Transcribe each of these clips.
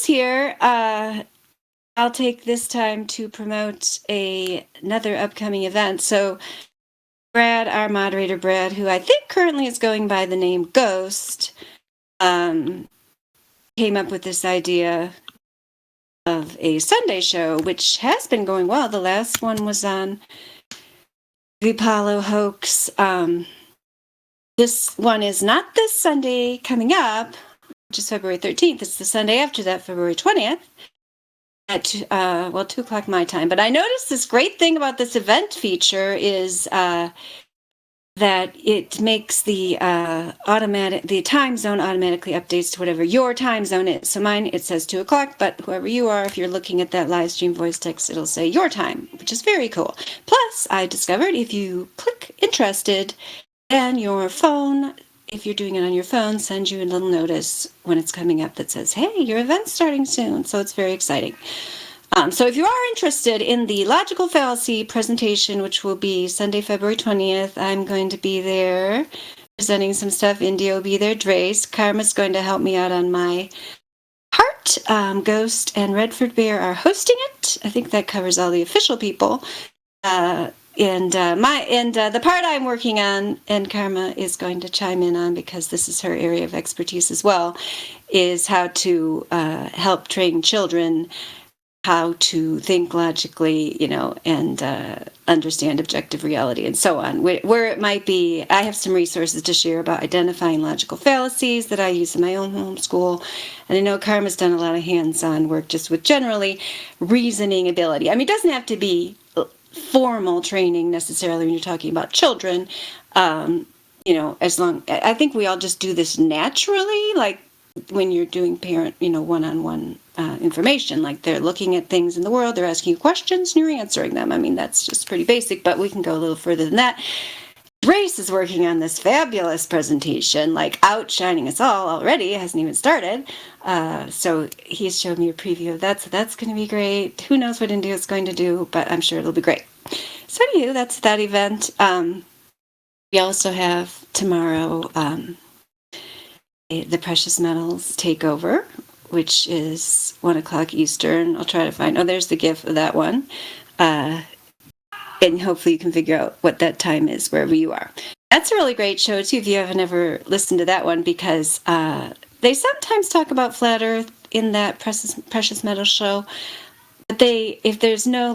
close here, I'll take this time to promote another upcoming event. So Brad, our moderator Brad, who I think currently is going by the name Ghost, came up with this idea of a Sunday show, which has been going well. The last one was on the Apollo hoax. This one is not this Sunday coming up, which is February 13th. It's the Sunday after that, February 20th. At 2 o'clock my time. But I noticed this great thing about this event feature is that it makes the time zone automatically updates to whatever your time zone is. So mine, it says 2 o'clock, but whoever you are, if you're looking at that live stream voice text, it'll say your time, which is very cool. Plus, I discovered if you click interested, then your phone, if you're doing it on your phone, sends you a little notice when it's coming up that says, hey, your event's starting soon. So it's very exciting. So if you are interested in the logical fallacy presentation, which will be Sunday, February 20th, I'm going to be there presenting some stuff. India will be there. Drace. Karma's going to help me out on my part. Ghost and Redford Bear are hosting it. I think that covers all the official people. The part I'm working on, and Karma is going to chime in on because this is her area of expertise as well, is how to help train children how to think logically, and understand objective reality and so on. Where it might be, I have some resources to share about identifying logical fallacies that I use in my own homeschool. And I know Karma's done a lot of hands-on work just with generally reasoning ability. I mean, it doesn't have to be formal training necessarily when you're talking about children. I think we all just do this naturally, like when you're doing parent, one-on-one information, like they're looking at things in the world, they're asking you questions and you're answering them. I mean, that's just pretty basic, but we can go a little further than that. Grace is working on this fabulous presentation, like outshining us all already. It hasn't even started. So he's showed me a preview of that. So that's going to be great. Who knows what India is going to do, but I'm sure it'll be great. So anyway, that's that event. We also have tomorrow the Precious Metals Takeover, which is 1 o'clock Eastern. I'll try to find, there's the GIF of that one. And hopefully you can figure out what that time is wherever you are. That's a really great show, too, if you haven't ever listened to that one, because they sometimes talk about Flat Earth in that Precious Metals show. But if there's no,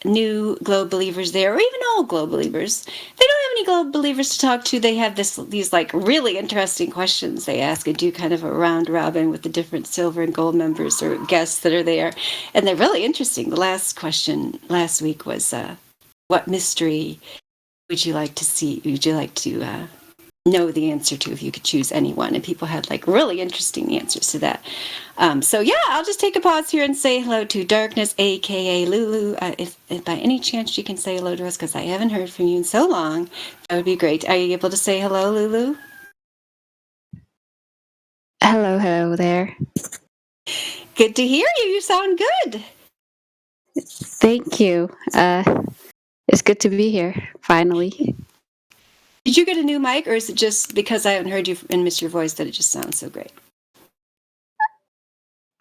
new globe believers there, or even old globe believers, they don't have any globe believers to talk to. They have these, really interesting questions they ask and do kind of a round robin with the different silver and gold members or guests that are there. And they're really interesting. The last question last week was, what mystery would you like to see? Would you like to know the answer to if you could choose anyone? And people had really interesting answers to that. I'll just take a pause here and say hello to Darkness, aka Lulu. If by any chance you can say hello to us, because I haven't heard from you in so long, that would be great. Are you able to say hello, Lulu? Hello there. Good to hear you. You sound good. Thank you. It's good to be here, finally. Did you get a new mic, or is it just because I haven't heard you and missed your voice that it just sounds so great?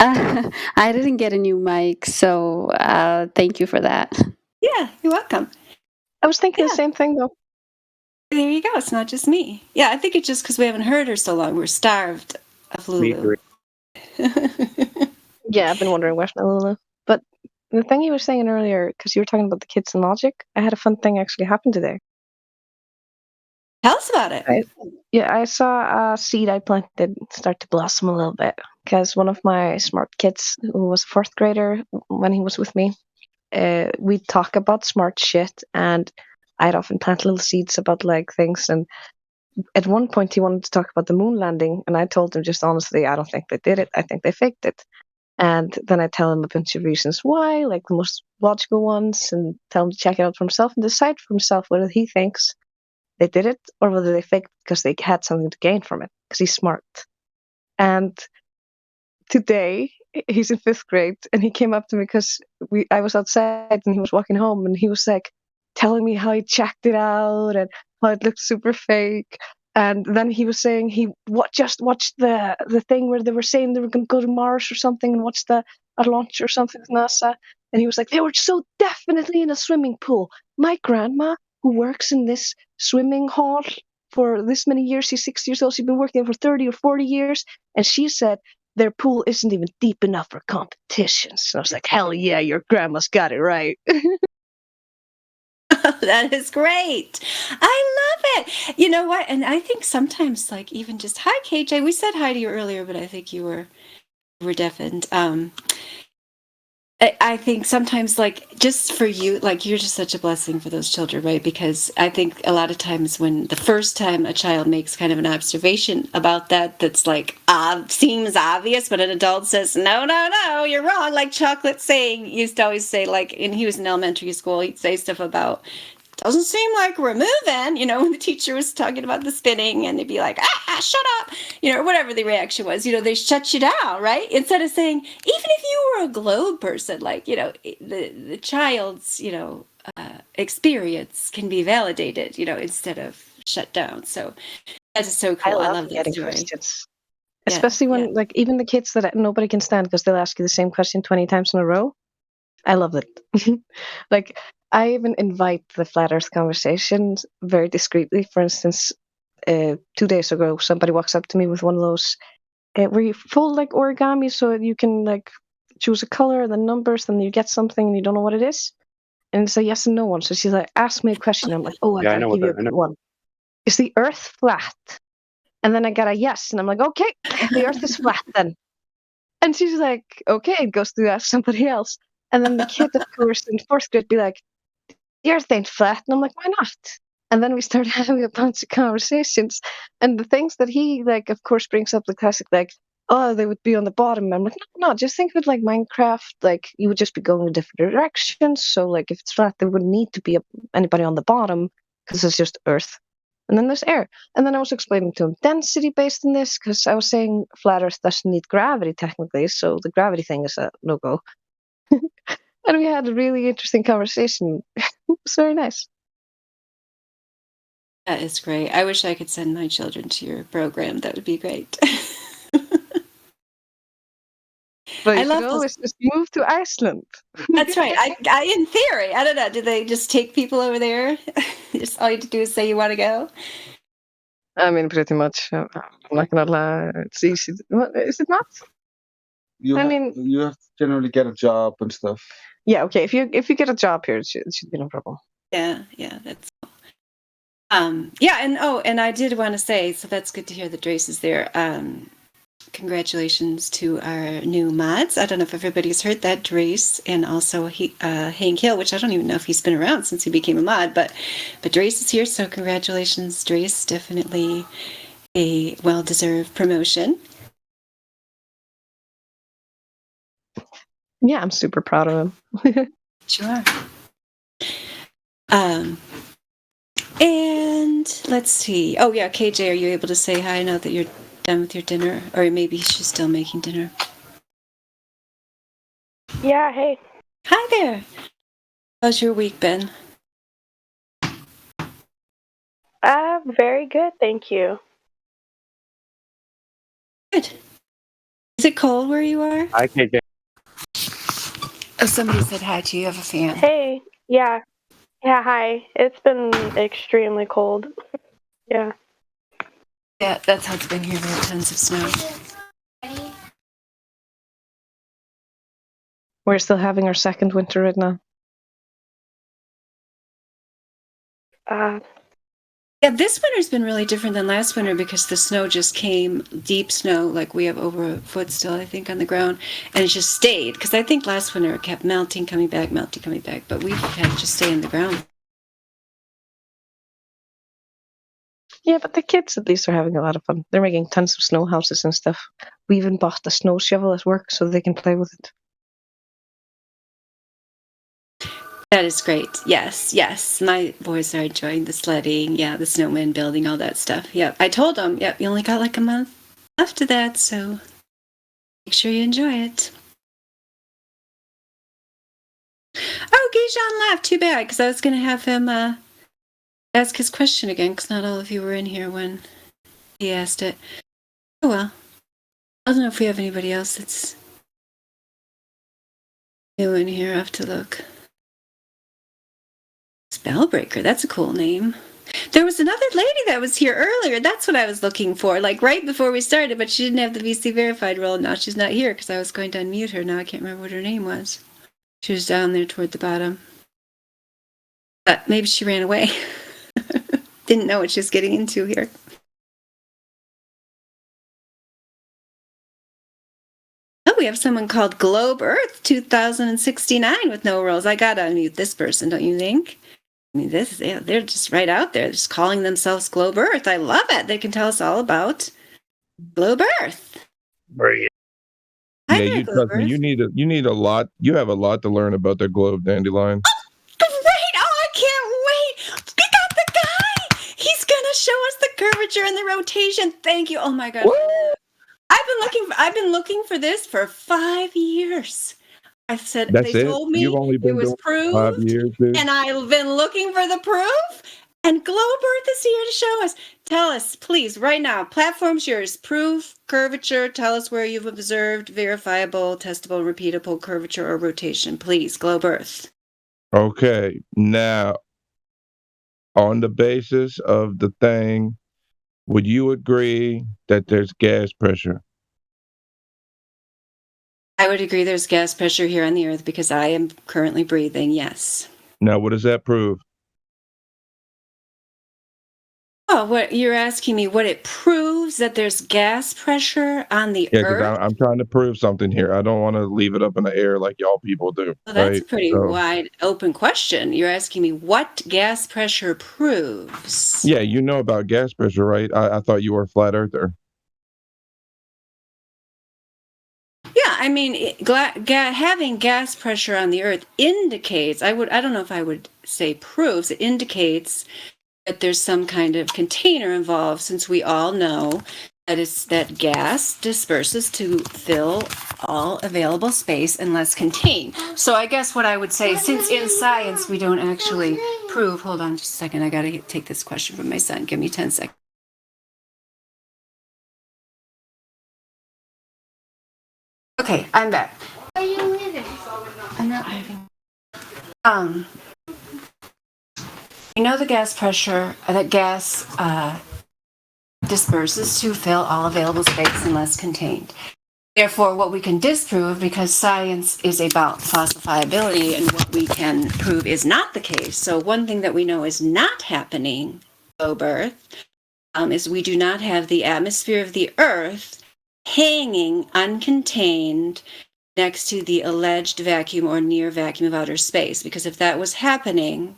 I didn't get a new mic, so thank you for that. Yeah, you're welcome. I was thinking the same thing, though. There you go. It's not just me. Yeah, I think it's just because we haven't heard her so long. We're starved of Lulu. Yeah, I've been wondering where's my Lulu. But the thing you were saying earlier, because you were talking about the kids and logic, I had a fun thing actually happen today. Tell us about it. I saw a seed I planted start to blossom a little bit, because one of my smart kids, who was a 4th grader when he was with me, we'd talk about smart shit, and I'd often plant little seeds about things. And at one point he wanted to talk about the moon landing, and I told him just honestly, I don't think they did it. I think they faked it. And then I tell him a bunch of reasons why, the most logical ones, and tell him to check it out for himself and decide for himself whether he thinks they did it or whether they faked it because they had something to gain from it, because he's smart. And today he's in 5th grade, and he came up to me because I was outside and he was walking home, and he was telling me how he checked it out and how it looked super fake. And then he was saying just watched the thing where they were saying they were going to go to Mars or something, and watched a launch or something with NASA. And he was like, they were so definitely in a swimming pool. My grandma, who works in this swimming hall for this many years, she's 60 years old. She's been working for 30 or 40 years, and she said their pool isn't even deep enough for competitions. And I was like, hell yeah, your grandma's got it right. That is great. I love it. You know what? And I think sometimes, like, even just hi, KJ. We said hi to you earlier, but I think you were deafened. I think sometimes, like, just for you, like, you're just such a blessing for those children, right? Because I think a lot of times when the first time a child makes kind of an observation about that's like, seems obvious, but an adult says, no, no, no, you're wrong. Like Chocolate saying, used to always say, like, and he was in elementary school, he'd say stuff about, doesn't seem like we're moving, when the teacher was talking about the spinning, and they'd be like, shut up, or whatever the reaction was, they shut you down, right? Instead of saying, even if you were a globe person, like, the child's, experience can be validated, instead of shut down. So that is so I cool. I love love that getting story. questions. Yeah, Especially yeah. when, like, even the kids that nobody can stand because they'll ask you the same question 20 times in a row. I love it. Like, I even invite the flat earth conversations very discreetly. For instance, 2 days ago, somebody walks up to me with one of those where you fold like origami so you can, like, choose a color and then numbers, and you get something and you don't know what it is. And it's a yes and no one. So she's like, ask me a question. I'm like, oh, I Yeah, I gotta know what give you that. a I know. good one. Is the earth flat? And then I got a yes. And I'm like, okay, the earth is flat then. And she's like, okay, it goes to ask somebody else. And then the kid, of course, in fourth grade be like, the earth ain't flat. And I'm like, why not? And then we start having a bunch of conversations. And the things that he, like, of course, brings up the classic, like, oh, they would be on the bottom. I'm like, no, no, just think of it like Minecraft. Like, you would just be going in different directions. So, like, if it's flat, there wouldn't need to be anybody on the bottom because it's just earth. And then there's air. And then I was explaining to him density based on this because I was saying flat earth doesn't need gravity technically. So the gravity thing is a no go. And we had a really interesting conversation. It was very nice. That is great. I wish I could send my children to your program. That would be great. But I you could love those. always just move to Iceland. That's right. In theory, I don't know. Do they just take people over there? Just all you have to do is say you want to go. I mean, pretty much. I'm not gonna lie. It's easy. What, is it not? I mean, You have to generally get a job and stuff. yeah. Okay. If you get a job here, it should be no problem. Yeah, yeah, that's yeah, and I did want to say, so that's good to hear that Drace is there. Congratulations to our new mods. I don't know if everybody's heard that, Drace, and also Hank Hill, which I don't even know if he's been around since he became a mod, but Drace is here, so congratulations, Drace. Definitely a well-deserved promotion. Yeah, I'm super proud of him. Sure. And let's see. Oh yeah, KJ, are you able to say hi now that you're done with your dinner? Or maybe she's still making dinner. Yeah, hey. Hi there. How's your week been? Very good, thank you. Good. Is it cold where you are? Hi, KJ. Oh, somebody said hi to you. You have a fan. Hey, yeah. Yeah, hi. It's been extremely cold. Yeah. Yeah, that's how it's been here. We have tons of snow. We're still having our second winter right now. Yeah, this winter's been really different than last winter because the snow just came, deep snow, like we have over a foot still, I think, on the ground, and it just stayed. Because I think last winter it kept melting, coming back, but we've had to just stay in the ground. Yeah, but the kids at least are having a lot of fun. They're making tons of snow houses and stuff. We even bought the snow shovel at work so they can play with it. That is great. Yes, yes. My boys are enjoying the sledding, yeah, the snowman building, all that stuff. Yep. I told them, yep, you only got like a month left of that, so make sure you enjoy it. Oh, Gijan left. Too bad, because I was going to have him ask his question again, because not all of you were in here when He asked it. Oh well. I don't know if we have anybody else that's new in here. I have to look. Spellbreaker, that's a cool name. There was another lady that was here earlier. That's what I was looking for, like right before we started, but she didn't have the VC verified role. Now she's not here because I was going to unmute her. Now I can't remember what her name was. She was down there toward the bottom. But maybe she ran away. Didn't know what she was getting into here. Oh, we have someone called Globe Earth 2069 with no roles. I gotta unmute this person, don't you think? I mean, they're just right out there, just calling themselves Globe Earth. I love it. They can tell us all about Globe Earth. Bring it. Hi Yeah, there, you Globe trust me. Earth. You need a lot. You have a lot to learn about the globe dandelion. Great! Oh, I can't wait! We got the guy! He's gonna show us the curvature and the rotation. Thank you. Oh my gosh. I've been looking for this for 5 years. I said, That's they it. told me You've only it been was doing it for 5 proved, years, dude. and I've been looking for the proof. And Globe Earth is here to show us. Tell us, please, right now. Platform's yours. Proof, curvature. Tell us where you've observed verifiable, testable, repeatable curvature or rotation. Please, Globe Earth. Okay. Now, on the basis of the thing, would you agree that there's gas pressure? I would agree there's gas pressure here on the Earth because I am currently breathing, yes. Now, what does that prove? Oh, what you're asking me, what it proves that there's gas pressure on the Yeah, because Earth? I'm trying to prove something here. I don't want to leave it up in the air like y'all people do, Well, that's right? a pretty So, wide open question. You're asking me what gas pressure proves. yeah, you know about gas pressure, right? I thought you were a flat earther. Yeah, I mean, having gas pressure on the Earth indicates, I don't know if I would say proves, it indicates that there's some kind of container involved, since we all know that gas disperses to fill all available space unless contained. So I guess what I would say, since in science we don't actually prove, hold on just a second, I gotta take this question from my son. Give me 10 seconds. Okay, I'm back. Are you leaving? I'm not leaving. We know the gas pressure, that gas disperses to fill all available space unless contained. Therefore, what we can disprove, because science is about falsifiability, and what we can prove is not the case. So one thing that we know is not happening, Globe Earth, is we do not have the atmosphere of the Earth hanging uncontained next to the alleged vacuum or near vacuum of outer space. Because if that was happening,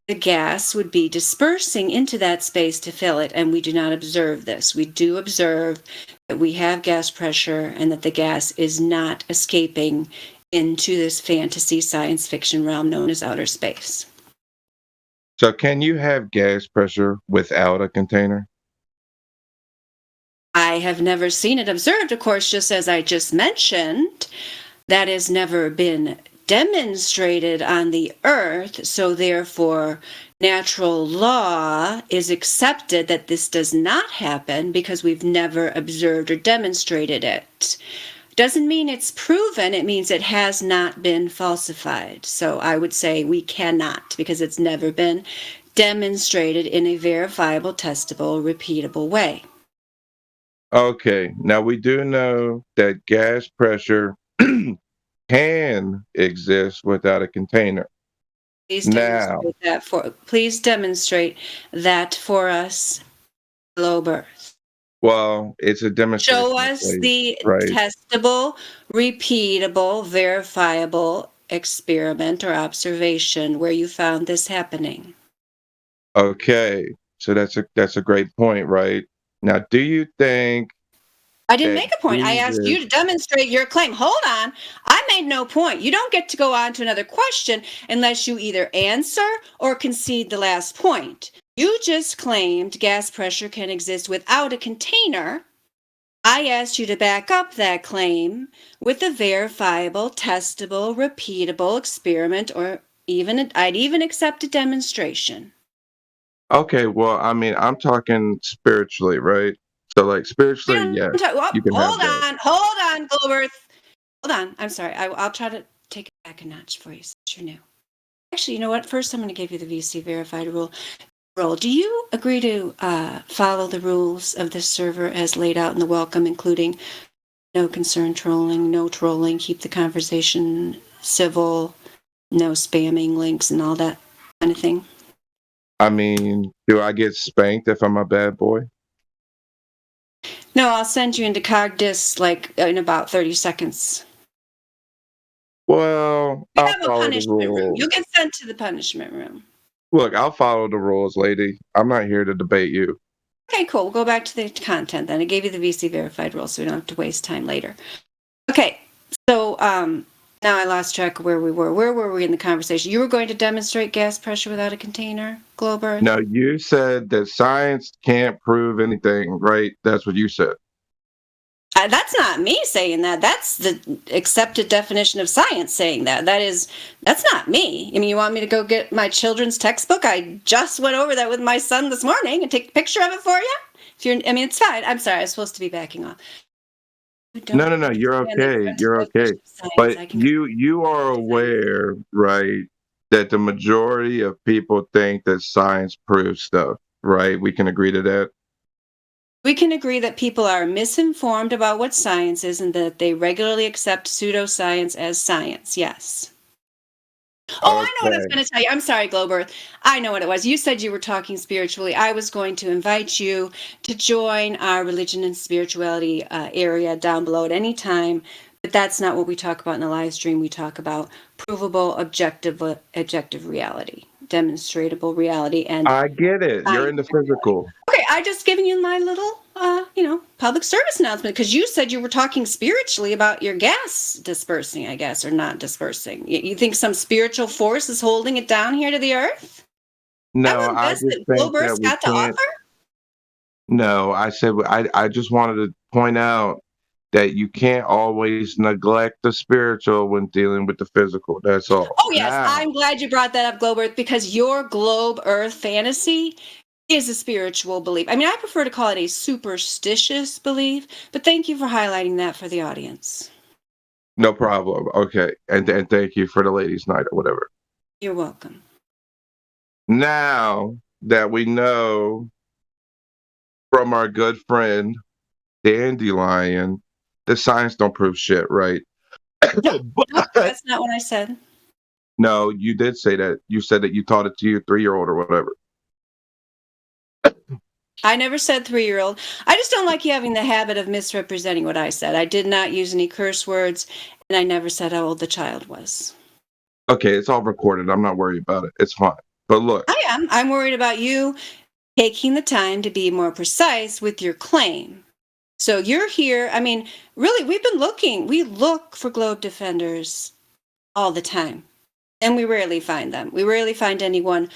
the gas would be dispersing into that space to fill it, and we do not observe this. We do observe that we have gas pressure and that the gas is not escaping into this fantasy science fiction realm known as outer space. So, can you have gas pressure without a container? I have never seen it observed, of course, just as I just mentioned. That has never been demonstrated on the Earth, so therefore natural law is accepted that this does not happen because we've never observed or demonstrated it. Doesn't mean it's proven, it means it has not been falsified. So I would say we cannot, because it's never been demonstrated in a verifiable, testable, repeatable way. Okay. Now, we do know that gas pressure can exist without a container. Now, Please demonstrate that for us, Globe Earth. well, it's a demonstration Show us place, the right? testable, repeatable, verifiable experiment or observation where you found this happening. Okay. So that's a great point, right? Now, do you think I didn't that make a point. I asked you Jesus to demonstrate your claim. Hold on. I made no point. You don't get to go on to another question unless you either answer or concede the last point. You just claimed gas pressure can exist without a container. I asked you to back up that claim with a verifiable, testable, repeatable experiment, or I'd even accept a demonstration. Okay, well, I mean, I'm talking spiritually, right? So, like, We spiritually, don't yes, talk, you can have that. hold on, Gilbert. Hold on. I'm sorry. I'll try to take it back a notch for you since you're new. Actually, you know what? First, I'm going to give you the VC verified rule. Do you agree to follow the rules of this server as laid out in the welcome, including no concern trolling, no trolling, keep the conversation civil, no spamming links and all that kind of thing? I mean, do I get spanked if I'm a bad boy? No, I'll send you into Cogdis like in about 30 seconds. Well, You I'll have a follow the punishment room. rules. You'll get sent to the punishment room. Look, I'll follow the rules, lady. I'm not here to debate you. Okay, cool. We'll go back to the content then. I gave you the VC verified rule so we don't have to waste time later. Okay, so now I lost track of where we were. Where were we in the conversation? You were going to demonstrate gas pressure without a container, globe Earth? No, you said that science can't prove anything, right? That's what you said. That's not me saying that. That's the accepted definition of science saying that. That's not me. I mean, you want me to go get my children's textbook? I just went over that with my son this morning and take a picture of it for you. I mean, it's fine. I'm sorry. I was supposed to be backing off. You don't No, you're understand the okay. correct You're okay. definition of science. But I can go you are aware, right, that the majority of people think that science proves stuff, right? We can agree to that. We can agree that people are misinformed about what science is and that they regularly accept pseudoscience as science. Yes. Oh, I know what I was Okay. going to tell you. I'm sorry, Globe Earth. I know what it was. You said you were talking spiritually. I was going to invite you to join our religion and spirituality area down below at any time. But that's not what we talk about in the live stream. We talk about provable, objective reality, demonstratable reality, and I get it. You're in the scientific reality. physical. Okay, I just given you my little, public service announcement because you said you were talking spiritually about your gas dispersing, I guess, or not dispersing. You think some spiritual force is holding it down here to the earth? That No, was the I best just that think Globe that Earth's we got to can't. offer? No, I said I just wanted to point out that you can't always neglect the spiritual when dealing with the physical. That's all. Oh, yes, Now, I'm glad you brought that up, Globe Earth, because your Globe Earth fantasy is a spiritual belief. I mean, I prefer to call it a superstitious belief, but thank you for highlighting that for the audience. no problem. Okay. And thank you for the ladies' night or whatever. You're welcome. Now that we know from our good friend Dandelion, the science don't prove shit, right? No, nope, But that's not what I said. no, you did say that. You said that you taught it to your 3-year-old or whatever. I never said 3-year-old. I just don't like you having the habit of misrepresenting what I said. I did not use any curse words, and I never said how old the child was. Okay, it's all recorded. I'm not worried about it. It's fine. But look, I am. I'm worried about you taking the time to be more precise with your claim. So you're here. I mean, really, we've been looking. We look for globe defenders all the time, and we rarely find them. We rarely find anyone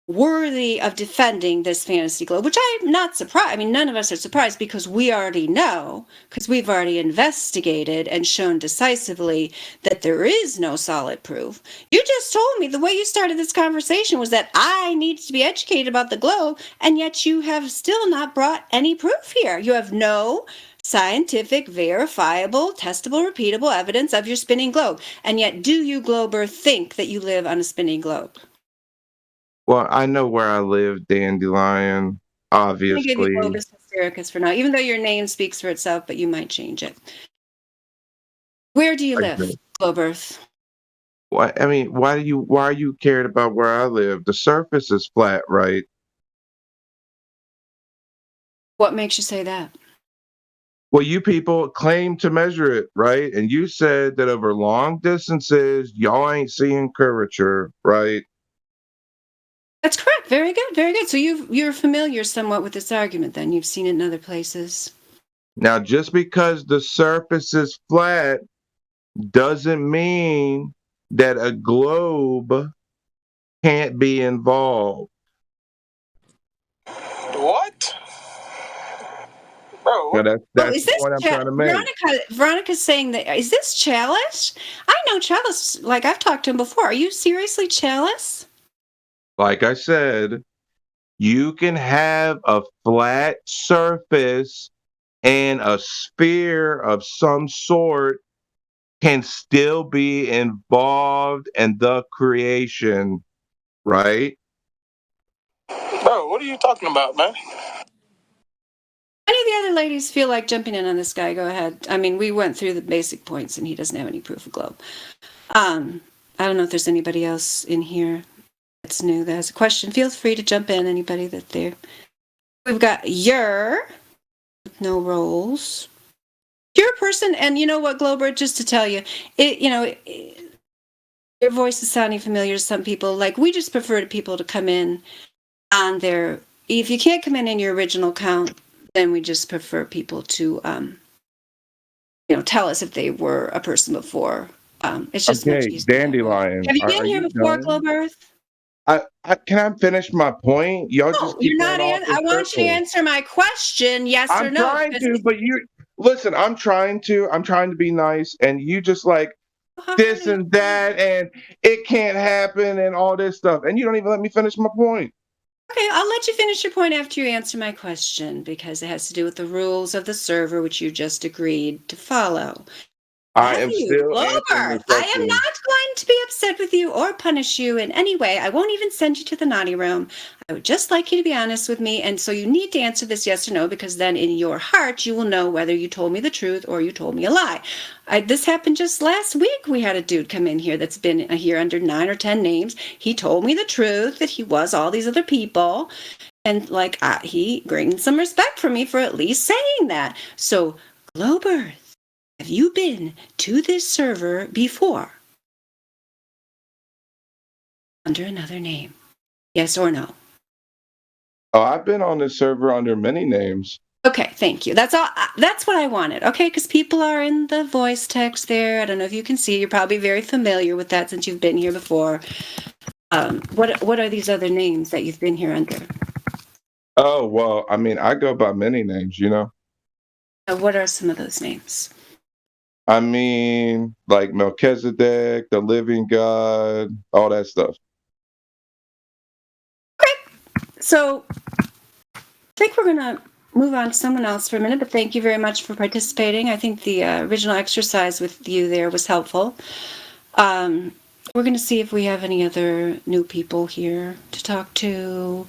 worthy of defending this fantasy globe, which I'm not surprised. I mean, none of us are surprised because we already know, because we've already investigated and shown decisively that there is no solid proof. You just told me the way you started this conversation was that I needed to be educated about the globe, and yet you have still not brought any proof here. You have no scientific, verifiable, testable, repeatable evidence of your spinning globe. And yet, do you, Glober, think that you live on a spinning globe? well, I know where I live, Dandelion, I'm going to give you obviously. Globus Hystericus for now, even though your name speaks for itself, but you might change it. Where do you live, Okay. Globirth? I mean, why are you cared about where I live? The surface is flat, right? What makes you say that? Well, you people claim to measure it, right? And you said that over long distances, y'all ain't seeing curvature, right? That's correct. Very good. Very good. So you're familiar somewhat with this argument then. You've seen it in other places. Now, just because the surface is flat doesn't mean that a globe can't be involved. What? Bro, Now, what? Oh, that's is the this point I'm trying to make. Veronica's saying that, is this Chalice? I know Chalice, like I've talked to him before. Are you seriously Chalice? Like I said, You can have a flat surface and a sphere of some sort can still be involved in the creation, right? Bro, what are you talking about, man? Any of the other ladies feel like jumping in on this guy, go ahead. I mean, we went through the basic points and he doesn't have any proof of globe. I don't know if there's anybody else in here that's new that has a question. Feel free to jump in, anybody that there. We've got your, no rolls. You're a person, and you know what, Glober, just to tell you, your voice is sounding familiar to some people. Like, we just prefer people to come in on their, if you can't come in your original count, then we just prefer people to, tell us if they were a person before. It's just much Okay, easier that way. dandelion. Have you been Are here you before, done? Glober? Can I finish my point? Y'all No, just keep you're going not. off in I want you to circles. answer my question, yes or I'm no. trying to, but you listen. I'm trying to. I'm trying to be nice, and you just like this and that, and it can't happen, and all this stuff, and you don't even let me finish my point. Okay, I'll let you finish your point after you answer my question because it has to do with the rules of the server, which you just agreed to follow. I Have am you, still Glover? answering the I am question. not going to be upset with you or punish you in any way. I won't even send you to the naughty room. I would just like you to be honest with me. And so you need to answer this yes or no, because then in your heart, you will know whether you told me the truth or you told me a lie. This happened just last week. We had a dude come in here that's been here under 9 or 10 names. He told me the truth, that he was all these other people. And he gained some respect from me for at least saying that. So, Glober, have you been to this server before? Under another name? Yes or no? Oh, I've been on this server under many names. Okay, thank you. That's all. That's what I wanted. Okay, because people are in the voice text there. I don't know if you can see. You're probably very familiar with that since you've been here before. What are these other names that you've been here under? Oh, well, I mean, I go by many names, you know? What are some of those names? I mean, like Melchizedek, the living God, all that stuff. Okay, so I think we're going to move on to someone else for a minute, but thank you very much for participating. I think the original exercise with you there was helpful. We're going to see if we have any other new people here to talk to.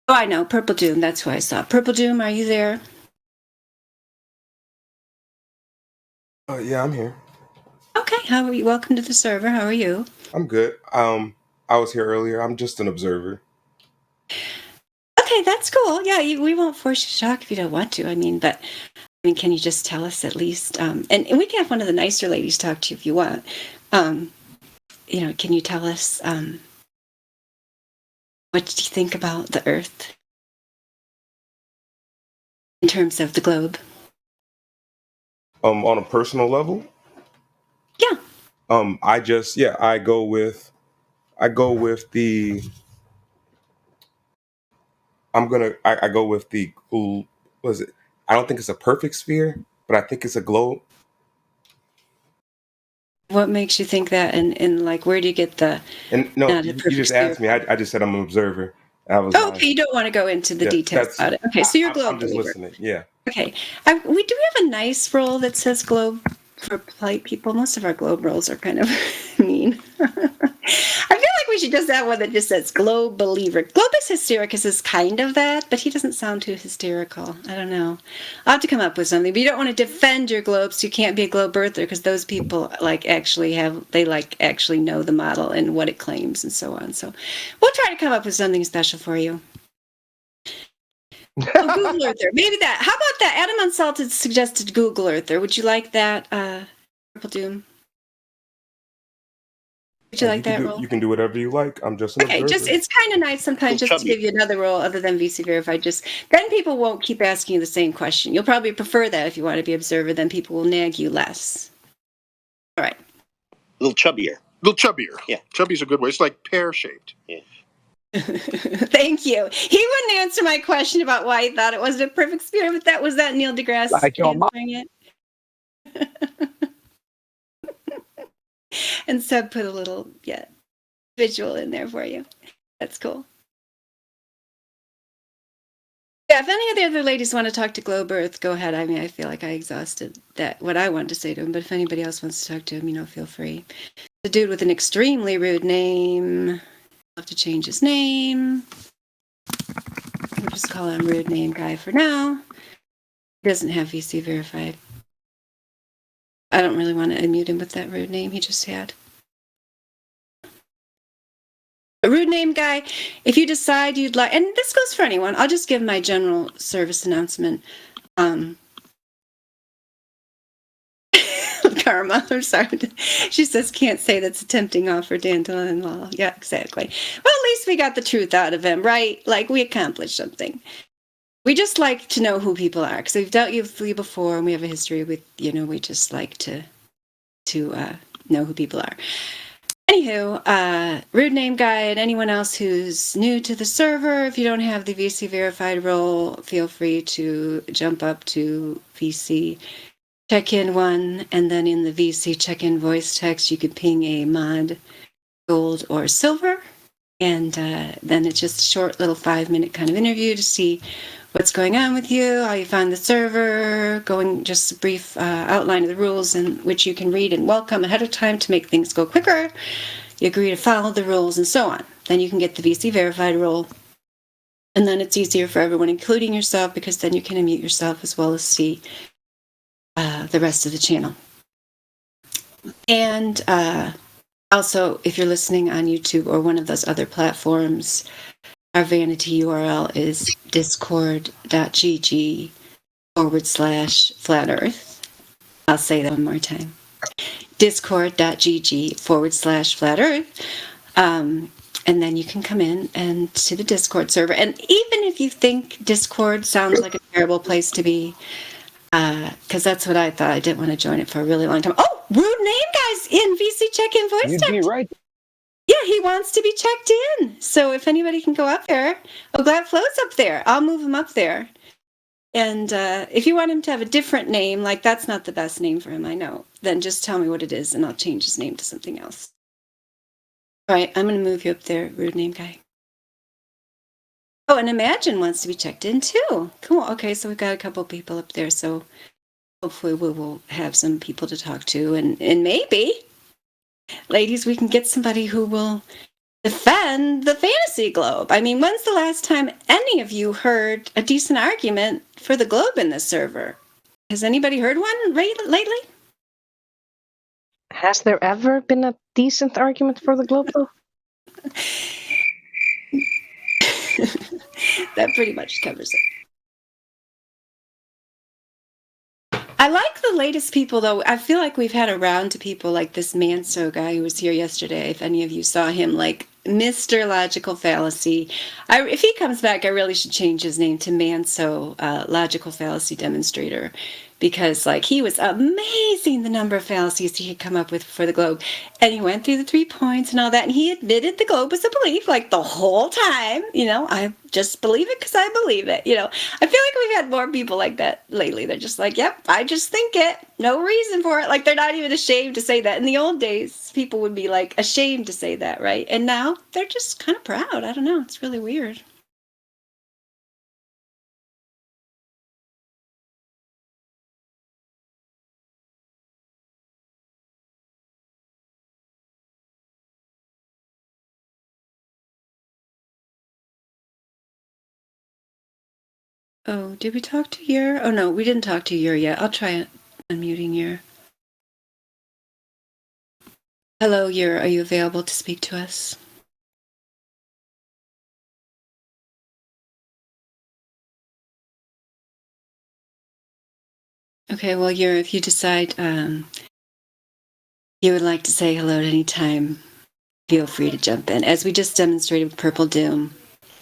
Oh, I know, Purple Doom. That's who I saw. Purple Doom, are you there? Yeah, I'm here. Okay, how are you? Welcome to the server. How are you? I'm good. I was here earlier. I'm just an observer. Okay, that's cool. Yeah, we won't force you to talk if you don't want to. Can you just tell us at least? And we can have one of the nicer ladies talk to you if you want. Can you tell us what do you think about the Earth in terms of the globe? On a personal level, Yeah. I go with the I go with the cool. What is it? I don't think it's a perfect sphere, but I think it's a globe. What makes you think that? And where do you get the And no, not a you perfect just sphere? asked me. I just said I'm an observer. That was Oh, my okay, you don't want to go into the yeah. details about it. Okay, so you're a globe I'm just believer. listening. Yeah. Okay. We do have a nice roll that says globe for polite people. Most of our globe rolls are kind of mean. I feel like we should just have one that just says globe believer. Globus hystericus is kind of that, but he doesn't sound too hysterical. I don't know. I'll have to come up with something. But you don't want to defend your globe, so you can't be a globe birther, because those people actually know the model and what it claims and so on. So we'll try to come up with something special for you. Oh, Google Earther. Maybe that. How about that? Adam Unsalted suggested Google Earther. Would you like that, Purple Doom? Would you like that role? You can do whatever you like. I'm just an Okay, observer. it's kind of nice sometimes just to give you another role other than VC Verified. Then people won't keep asking you the same question. You'll probably prefer that if you want to be observer, then people will nag you less. All right. A little chubbier. Yeah. Chubby's a good way. It's like pear-shaped. Yeah. Thank you. He wouldn't answer my question about why he thought it wasn't a perfect sphere, but was that Neil deGrasse Like your mom. answering it? And Seb put a little visual in there for you. That's cool. Yeah, if any of the other ladies want to talk to Globe Earth, go ahead. I mean, I feel like I exhausted what I wanted to say to him, but if anybody else wants to talk to him, feel free. The dude with an extremely rude name. I'll have to change his name. We'll just call him Rude Name Guy for now. He doesn't have VC verified. I don't really want to unmute him with that rude name he just had. A Rude Name Guy, if you decide you'd like, and this goes for anyone, I'll just give my general service announcement. Karma, I'm sorry. She says, can't say that's a tempting offer, Dandelion-in-law. Yeah, exactly. Well, at least we got the truth out of him, right? Like, we accomplished something. We just like to know who people are, because we've dealt with you before, and we have a history with, we just like to know who people are. Anywho, Rude Name Guy and anyone else who's new to the server, if you don't have the VC verified role, feel free to jump up to VC check-in 1, and then in the VC check-in voice text, you could ping a mod, gold or silver, and then it's just a short little 5-minute kind of interview to see what's going on with you, how you found the server, just a brief outline of the rules in which you can read and welcome ahead of time to make things go quicker. You agree to follow the rules and so on. Then you can get the VC verified role. And then it's easier for everyone, including yourself, because then you can unmute yourself as well as see the rest of the channel. And also, if you're listening on YouTube or one of those other platforms, our vanity URL is discord.gg/flat earth. I'll say that one more time. Discord.gg/flat earth. And then you can come in and to the Discord server. And even if you think Discord sounds like a terrible place to be, because that's what I thought. I didn't want to join it for a really long time. Oh, Rude Name Guy's in VC check-in voice You'd text. be right. Yeah, he wants to be checked in. So if anybody can go up there, Glad Flow's up there. I'll move him up there. And if you want him to have a different name, like that's not the best name for him, I know, then just tell me what it is and I'll change his name to something else. All right, I'm going to move you up there, Rude Name Guy. Oh, and Imagine wants to be checked in too. Cool. Okay, so we've got a couple people up there, so hopefully we will have some people to talk to, and maybe, ladies, we can get somebody who will defend the fantasy globe. I mean, when's the last time any of you heard a decent argument for the globe in this server? Has anybody heard one lately? Has there ever been a decent argument for the globe, though? That pretty much covers it. I like the latest people, though. I feel like we've had a round to people like this Manso guy who was here yesterday. If any of you saw him, like Mr. Logical Fallacy. If he comes back, I really should change his name to Manso Logical Fallacy Demonstrator, because like he was amazing the number of fallacies he could come up with for the globe. And he went through the 3 points and all that, and he admitted the globe was a belief like the whole time. I just believe it because I believe it. I feel like we've had more people like that lately. They're just like, yep, I just think it. No reason for it. Like they're not even ashamed to say that. In the old days, people would be like ashamed to say that, right? And now they're just kind of proud. I don't know. It's really weird. Oh, did we talk to Yer? Oh, no, we didn't talk to Yer yet. I'll try unmuting Yer. Hello, Yer. Are you available to speak to us? Okay, well, Yer, if you decide you would like to say hello at any time, feel free to jump in. As we just demonstrated with Purple Doom,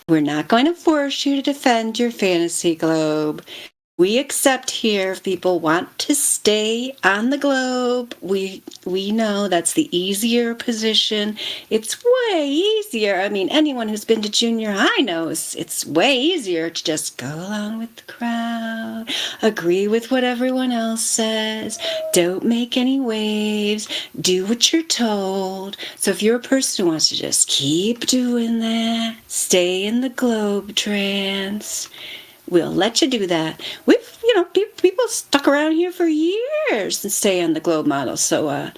we're not going to force you to defend your fantasy globe. We accept here if people want to stay on the globe. We know that's the easier position. It's way easier. I mean, anyone who's been to junior high knows it's way easier to just go along with the crowd. agree with what everyone else says, don't make any waves, do what you're told. So if you're a person who wants to just keep doing that, stay in the globe trance, we'll let you do that. We've, people stuck around here for years and stay on the globe model. So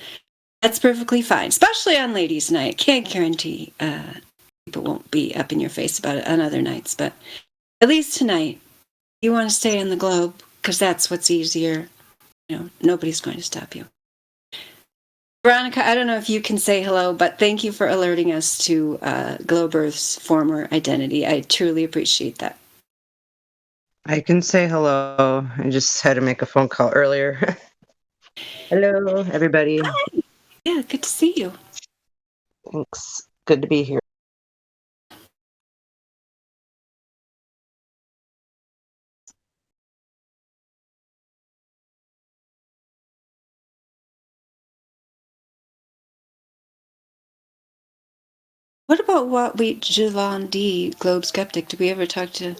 that's perfectly fine, especially on ladies' night. Can't guarantee people won't be up in your face about it on other nights, but at least tonight, you want to stay on the globe because that's what's easier. Nobody's going to stop you. Veronica, I don't know if you can say hello, but thank you for alerting us to Globe Earth's former identity. I truly appreciate that. I can say hello. I just had to make a phone call earlier. Hello, everybody. Hi. Yeah, good to see you. Thanks. Good to be here. What about Javon D, Globe Skeptic? Did we ever talk to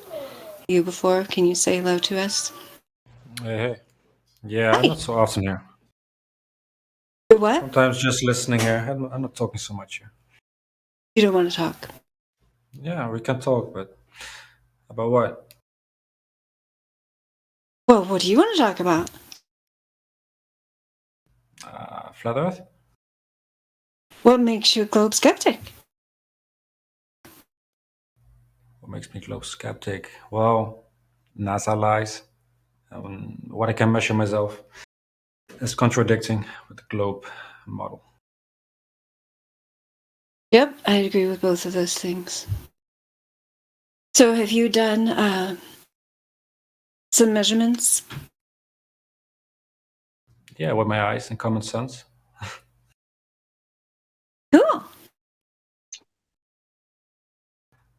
you before? Can you say hello to us? Hey. Yeah, Hi. not so often here. What? Sometimes just listening here. I'm not talking so much here. You don't want to talk? Yeah, we can talk, but about what? Well, what do you want to talk about? Flat Earth? What makes you a Globe Skeptic? What makes me globe skeptic? Well, NASA lies. What I can measure myself is contradicting with the globe model. Yep, I agree with both of those things. So have you done some measurements? Yeah, with my eyes and common sense. Cool.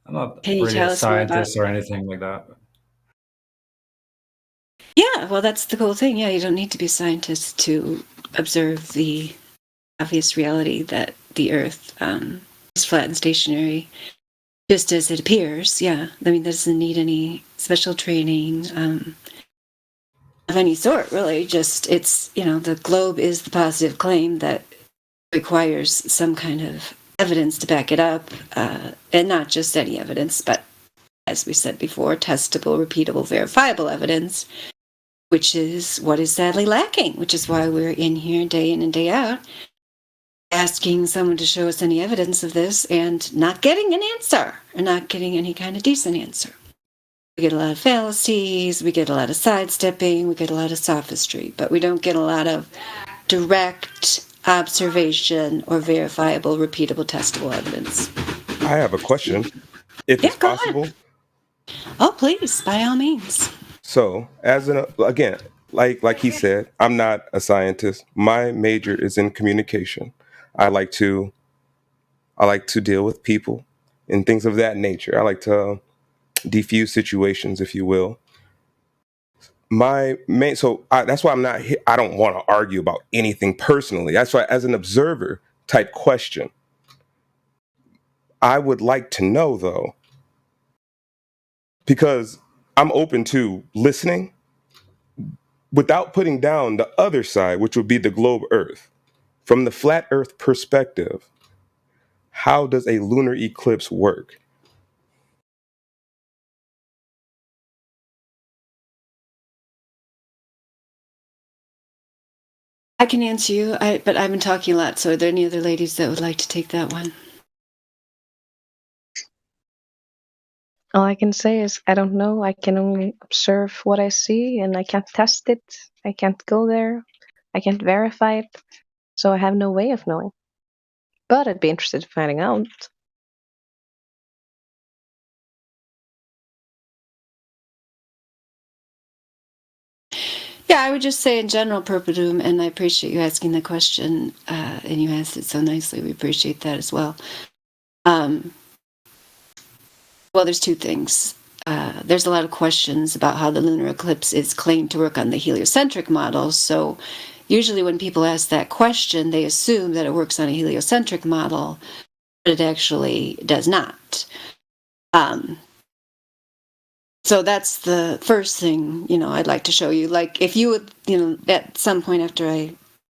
I'm not Can you really a tell us more about scientist or anything like that. Yeah, well, that's the cool thing. Yeah, you don't need to be a scientist to observe the obvious reality that the Earth is flat and stationary, just as it appears. Yeah, I mean, doesn't need any special training of any sort, really. Just the globe is the positive claim that requires some kind of evidence to back it up, and not just any evidence, but as we said before, testable, repeatable, verifiable evidence, which is what is sadly lacking, which is why we're in here day in and day out asking someone to show us any evidence of this and not getting an answer, or not getting any kind of decent answer. We get a lot of fallacies, we get a lot of sidestepping, we get a lot of sophistry, but we don't get a lot of direct observation or verifiable, repeatable, testable evidence. I have a question, if it's Go possible. ahead. Oh, please, by all means. So, again, like he said, I'm not a scientist. My major is in communication. I like to deal with people and things of that nature. I like to defuse situations, if you will. That's why I don't want to argue about anything personally. That's why, as an observer type question, I would like to know though, because I'm open to listening without putting down the other side, which would be the globe Earth. From the flat Earth perspective, how does a lunar eclipse work? I can answer you, but I've been talking a lot, so are there any other ladies that would like to take that one? All I can say is I don't know. I can only observe what I see and I can't test it. I can't go there. I can't verify it. So I have no way of knowing. But I'd be interested in finding out. Yeah, I would just say in general, perpetuum, and I appreciate you asking the question, and you asked it so nicely. We appreciate that as well. Well, there's two things. There's a lot of questions about how the lunar eclipse is claimed to work on the heliocentric model. So usually when people ask that question, they assume that it works on a heliocentric model, but it actually does not. So that's the first thing, I'd like to show you. Like, if you would, at some point after I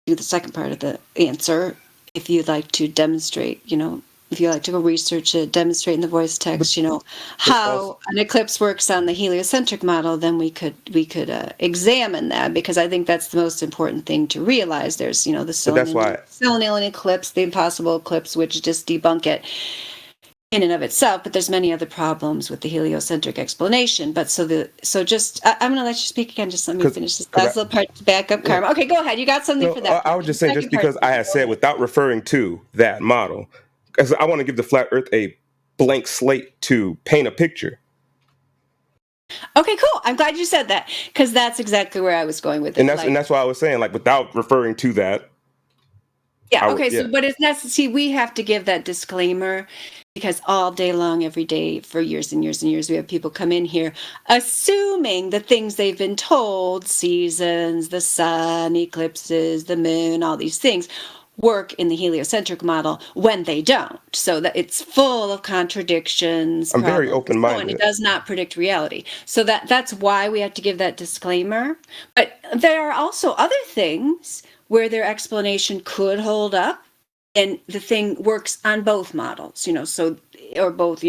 do the second part of the answer, if you'd like to demonstrate, if you like to go research it, demonstrate in the voice text, how an eclipse works on the heliocentric model, then we could examine that, because I think that's the most important thing to realize. There's, the But that's why selenium eclipse, the impossible eclipse, which just debunk it in and of itself, but there's many other problems with the heliocentric explanation. But I'm going to let you speak again. Just let me finish this last little part to back up karma. Okay, go ahead. You got something for that. I was just saying, just because I had said without referring to that model, because I want to give the flat Earth a blank slate to paint a picture. Okay, cool. I'm glad you said that, because that's exactly where I was going with it. And that's why I was saying, like, without referring to that. Yeah. Okay. So, but it's necessary. See, we have to give that disclaimer, because all day long, every day, for years and years and years, we have people come in here assuming the things they've been told, seasons, the sun, eclipses, the moon, all these things, work in the heliocentric model, when they don't. So that it's full of contradictions. I'm very open-minded. It does not predict reality. So that's why we have to give that disclaimer. But there are also other things where their explanation could hold up, and the thing works on both models, or both,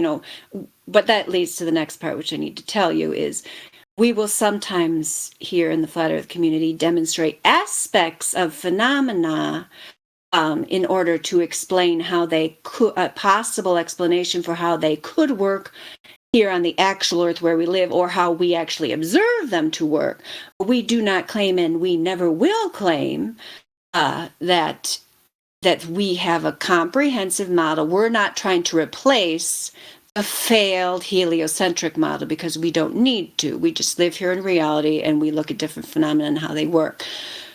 but that leads to the next part, which I need to tell you, is we will sometimes here in the flat earth community demonstrate aspects of phenomena in order to explain how they could, a possible explanation for how they could work here on the actual earth where we live, or how we actually observe them to work. We do not claim, and we never will claim, that we have a comprehensive model. We're not trying to replace a failed heliocentric model, because we don't need to. We just live here in reality, and we look at different phenomena and how they work.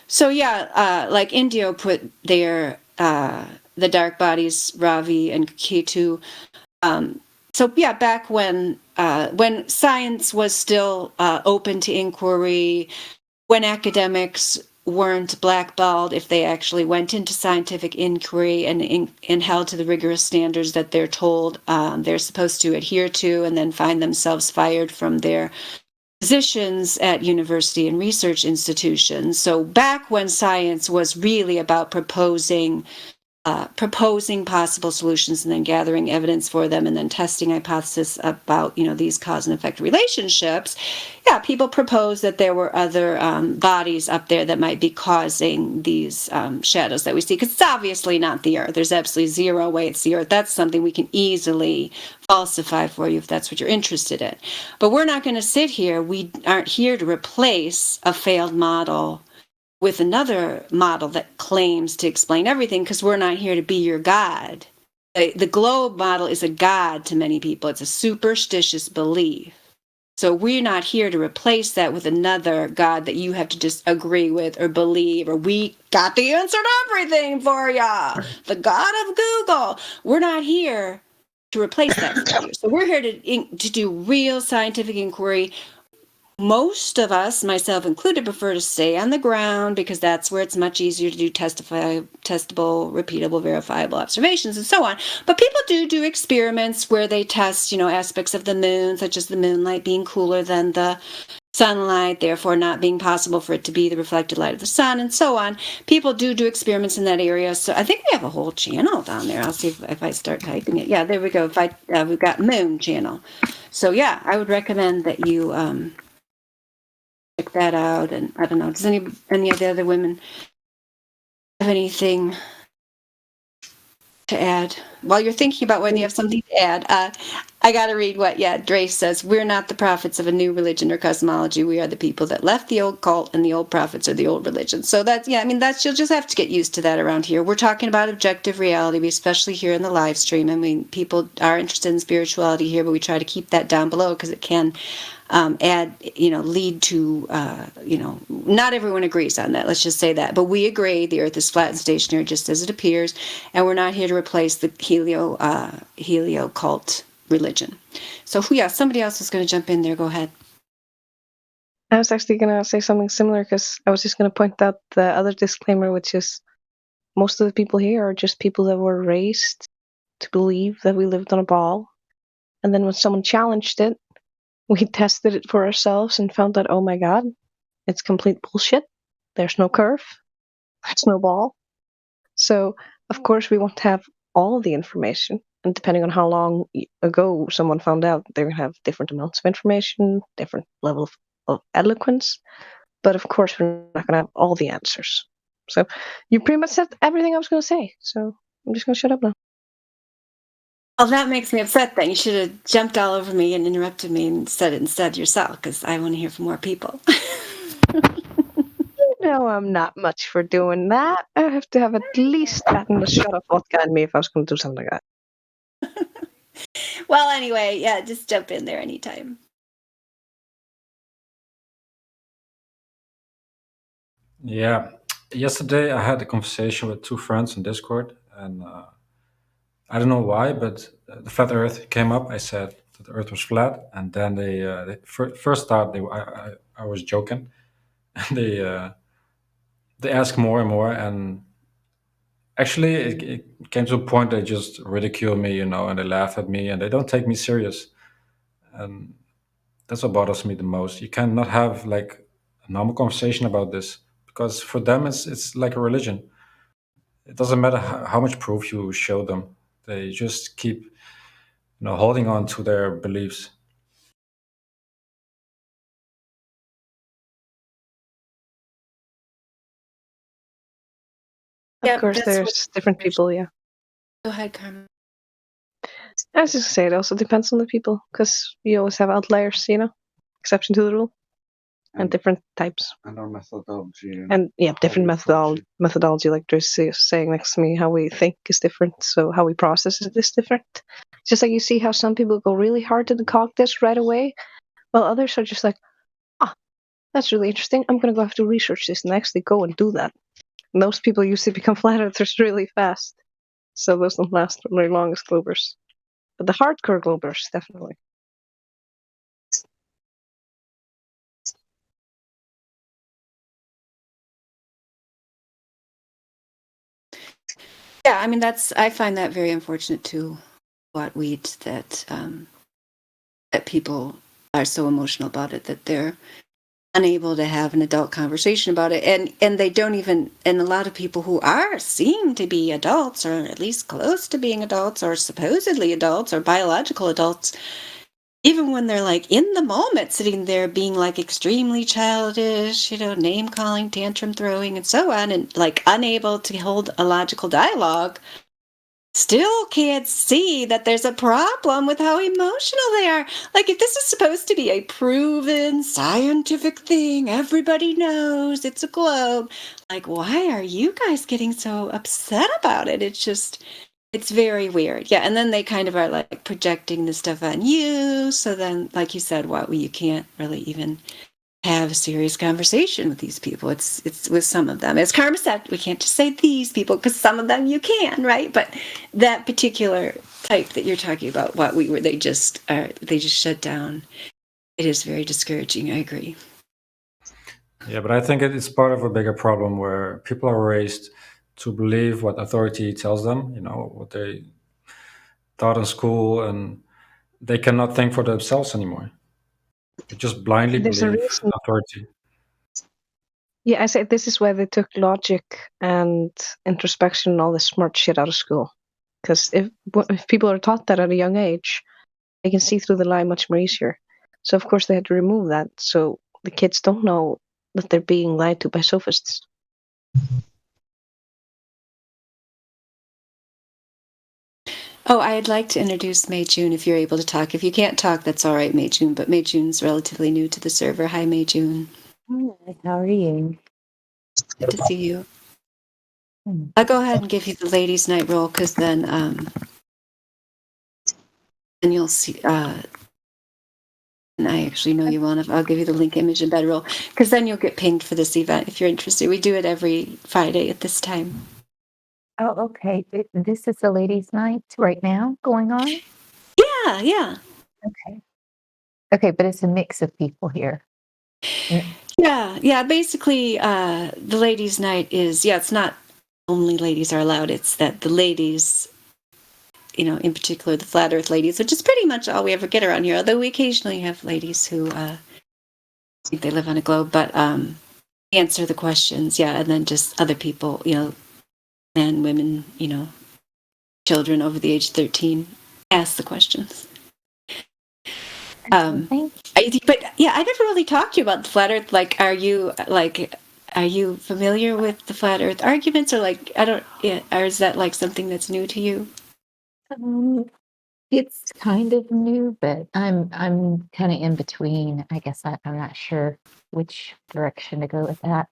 So like Indio put there, the dark bodies, Ravi and Ketu. Back when science was still open to inquiry, when academics weren't blackballed if they actually went into scientific inquiry and held to the rigorous standards that they're told they're supposed to adhere to, and then find themselves fired from their positions at university and research institutions. So back when science was really about proposing possible solutions, and then gathering evidence for them, and then testing hypotheses about these cause and effect relationships, people proposed that there were other bodies up there that might be causing these shadows that we see, because it's obviously not the earth. There's absolutely zero way it's the earth. That's something we can easily falsify for you if that's what you're interested in. But we're not going to sit here. We aren't here to replace a failed model with another model that claims to explain everything, because we're not here to be your God. The globe model is a god to many people. It's a superstitious belief. So we're not here to replace that with another god that you have to just agree with or believe, or we got the answer to everything for ya, the god of Google. We're not here to replace that for you. So we're here to do real scientific inquiry. Most of us, myself included, prefer to stay on the ground, because that's where it's much easier to do testable, repeatable, verifiable observations and so on. But people do experiments where they test, aspects of the moon, such as the moonlight being cooler than the sunlight, therefore not being possible for it to be the reflected light of the sun, and so on. People do experiments in that area. So I think we have a whole channel down there. I'll see if I start typing it. Yeah, there we go. We've got moon channel. So I would recommend that you check that out. And I don't know, does any of the other women have anything to add while you're thinking about whether you have something to add? I got to read what Drace says. We're not the prophets of a new religion or cosmology. We are the people that left the old cult, and the old prophets are the old religion. So that's you'll just have to get used to that around here. We're talking about objective reality, especially here in the live stream. I mean, people are interested in spirituality here, but we try to keep that down below, because it can lead to, not everyone agrees on that. Let's just say that. But we agree the earth is flat and stationary, just as it appears. And we're not here to replace the helio cult religion. So somebody else is going to jump in there. Go ahead. I was actually going to say something similar, because I was just going to point out the other disclaimer, which is most of the people here are just people that were raised to believe that we lived on a ball. And then when someone challenged it, we tested it for ourselves and found that, oh my god, it's complete bullshit. There's no curve. There's no ball. So, of course, we want to have all the information. And depending on how long ago someone found out, they're going to have different amounts of information, different level of eloquence. But of course, we're not going to have all the answers. So, you pretty much said everything I was going to say. So, I'm just going to shut up now. Well, that makes me upset then. You should have jumped all over me and interrupted me and said it instead yourself, because I want to hear from more people. No, I'm not much for doing that. I have to have at least gotten a shot of vodka in me if I was going to do something like that. Well, anyway, yeah, just jump in there anytime. Yeah. Yesterday, I had a conversation with two friends on Discord, and I don't know why, but the flat Earth came up. I said that the Earth was flat, and then they first thought I was joking. And they asked more and more, and actually, it came to a point they just ridicule me, and they laugh at me, and they don't take me serious. And that's what bothers me the most. You cannot have like a normal conversation about this because for them it's like a religion. It doesn't matter how much proof you show them; they just keep holding on to their beliefs. Of Yeah, course, that's there's different people, yeah. Go ahead, Carmen. I was just gonna say it also depends on the people, because you always have outliers, exception to the rule, and different types. And our methodology. And yeah, different we approach methodology, like Joyce is saying next to me, how we think is different, so how we process it is different. Just like you see how some people go really hard to concoct this right away, while others are just like, that's really interesting. I'm gonna go have to research this and actually go and do that. And those people usually become flat earthers really fast. So those don't last very long as Globers. But the hardcore Globers, definitely. Yeah, I mean I find that very unfortunate too. What that people are so emotional about it that they're unable to have an adult conversation about it, and they don't even. And a lot of people who seem to be adults, or at least close to being adults, or supposedly adults, or biological adults, even when they're like in the moment sitting there being like extremely childish, name calling, tantrum throwing, and so on, and like unable to hold a logical dialogue, still can't see that there's a problem with how emotional they are. Like, if this is supposed to be a proven scientific thing, everybody knows it's a globe. Like, why are you guys getting so upset about it? It's very weird. Yeah. And then they kind of are like projecting the stuff on you. So then, like you said, you can't really even have a serious conversation with these people. It's with some of them. As Karma said, we can't just say these people because some of them you can, right? But that particular type that you're talking about, they just shut down. It is very discouraging. I agree. Yeah, but I think it's part of a bigger problem where people are raised to believe what authority tells them, what they taught in school, and they cannot think for themselves anymore. They just blindly There's a believe reason. authority. Yeah, I say this is why they took logic and introspection and all this smart shit out of school. Because if people are taught that at a young age, they can see through the lie much more easier. So of course they had to remove that, so the kids don't know that they're being lied to by sophists. Oh, I'd like to introduce Mei June if you're able to talk. If you can't talk, that's all right, Mei June. But Mei June's relatively new to the server. Hi, Mei June. Hi, how are you? Good to see you. I'll go ahead and give you the ladies' night roll because then you'll see. And I actually know you want to. I'll give you the link, image, and bedroll because then you'll get pinged for this event if you're interested. We do it every Friday at this time. Oh, okay. This is the ladies' night right now going on? Yeah, yeah. Okay. Okay, but it's a mix of people here. Yeah. Basically, the ladies' night is it's not only ladies are allowed. It's that the ladies in particular the flat earth ladies, which is pretty much all we ever get around here, although we occasionally have ladies who think they live on a globe, but answer the questions, yeah, and then just other people, men, women, children over the age of 13 ask the questions. But yeah, I never really talked to you about the flat earth. Are you familiar with the flat earth arguments, or or is that something that's new to you? It's kind of new, but I'm kind of in between. I guess I'm not sure which direction to go with that.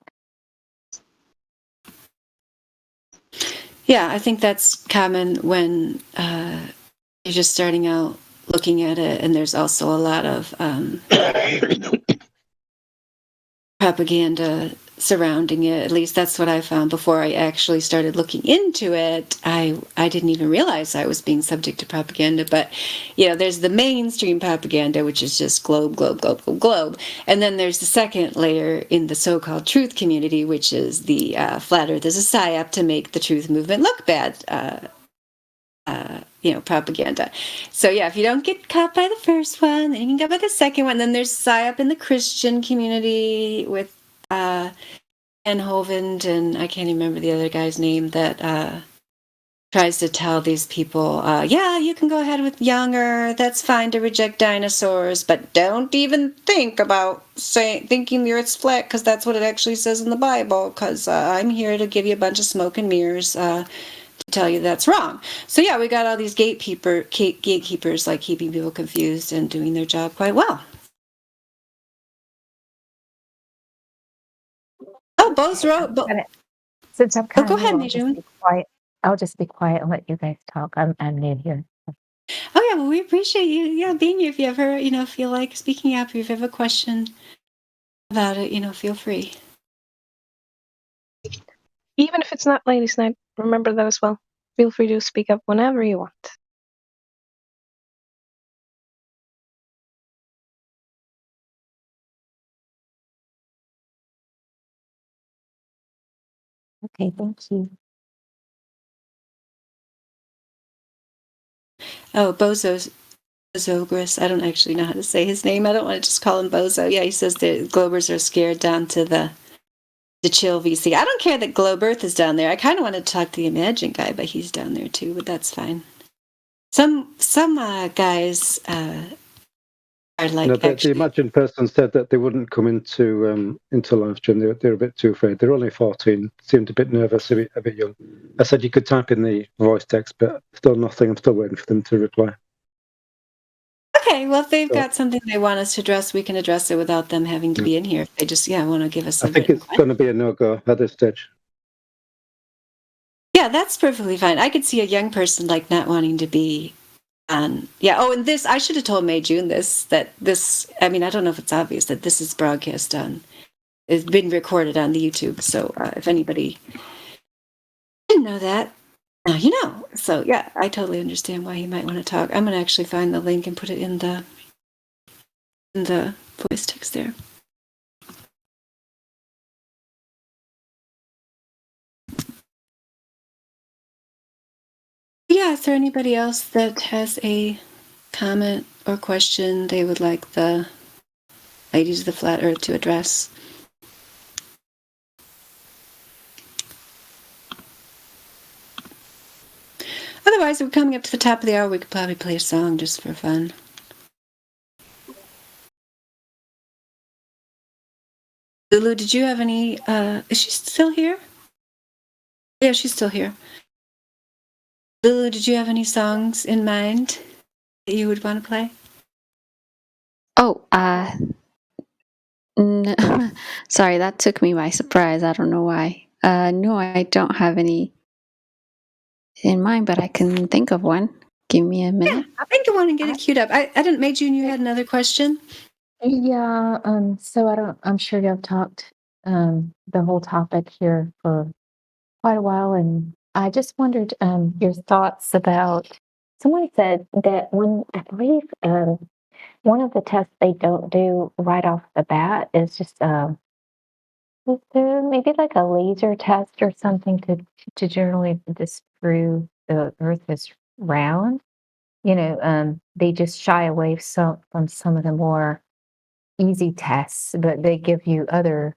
Yeah, I think that's common when you're just starting out looking at it, and there's also a lot of propaganda surrounding it. At least that's what I found before I actually started looking into it. I didn't even realize I was being subject to propaganda. But there's the mainstream propaganda, which is just globe, globe, globe, globe, globe, and then there's the second layer in the so-called truth community, which is the flat Earth is a psyop to make the truth movement look bad. Propaganda. So yeah, if you don't get caught by the first one, then you can get by the second one. Then there's psyop in the Christian community with Van Hovend, and I can't even remember the other guy's name that tries to tell these people, yeah, you can go ahead with younger. That's fine to reject dinosaurs, but don't even think about thinking the Earth's flat, because that's what it actually says in the Bible. Because I'm here to give you a bunch of smoke and mirrors. Tell you that's wrong. So yeah, we got all these gatekeepers keeping people confused and doing their job quite well. Oh, Bo's wrote. Since I'm kind go of ahead, new, I'll just Majun. be quiet. I'll just be quiet and let you guys talk. I'm new here. Oh yeah, well, we appreciate you being here. If you ever feel like speaking up, if you have a question about it, feel free. Even if it's not ladies' night, remember that as well. Feel free to speak up whenever you want. Okay, thank you. Oh, Bozogris. I don't actually know how to say his name. I don't want to just call him Bozo. Yeah, he says the Globers are scared down to the chill VC. I don't care that Globe Earth is down there. I kind of want to talk to the Imagine guy, but he's down there too. But that's fine. Some guys are like the Imagine person said that they wouldn't come into live stream. They're a bit too afraid. They're only 14. Seemed a bit nervous, a bit young. I said you could type in the voice text, but still nothing. I'm still waiting for them to reply. Okay, well, if they've got something they want us to address, we can address it without them having to be in here. If they just want to give us I think it's going to be a no-go at this stage. Yeah, that's perfectly fine. I could see a young person not wanting to be on. Yeah. Oh, and this, I should have told May June this. I mean, I don't know if it's obvious that this is broadcast on. It's been recorded on the YouTube. So if anybody didn't know that, now you know. So yeah, I totally understand why he might want to talk. I'm gonna actually find the link and put it in the voice text there. Yeah, is there anybody else that has a comment or question they would like the ladies of the flat earth to address? Otherwise, we're coming up to the top of the hour. We could probably play a song just for fun. Lulu, did you have any? Is she still here? Yeah, she's still here. Lulu, did you have any songs in mind that you would want to play? Oh, no, sorry, that took me by surprise. I don't know why. No, I don't have any in mind, but I can think of one. Give me a minute. Yeah, I think I want to get it queued up. I didn't. May June, you had another question? Yeah, so I'm sure y'all talked the whole topic here for quite a while, and I just wondered your thoughts about someone said that I believe one of the tests they don't do right off the bat is just is there maybe like a laser test or something to generally disprove the Earth is round. They just shy away from some of the more easy tests, but they give you other,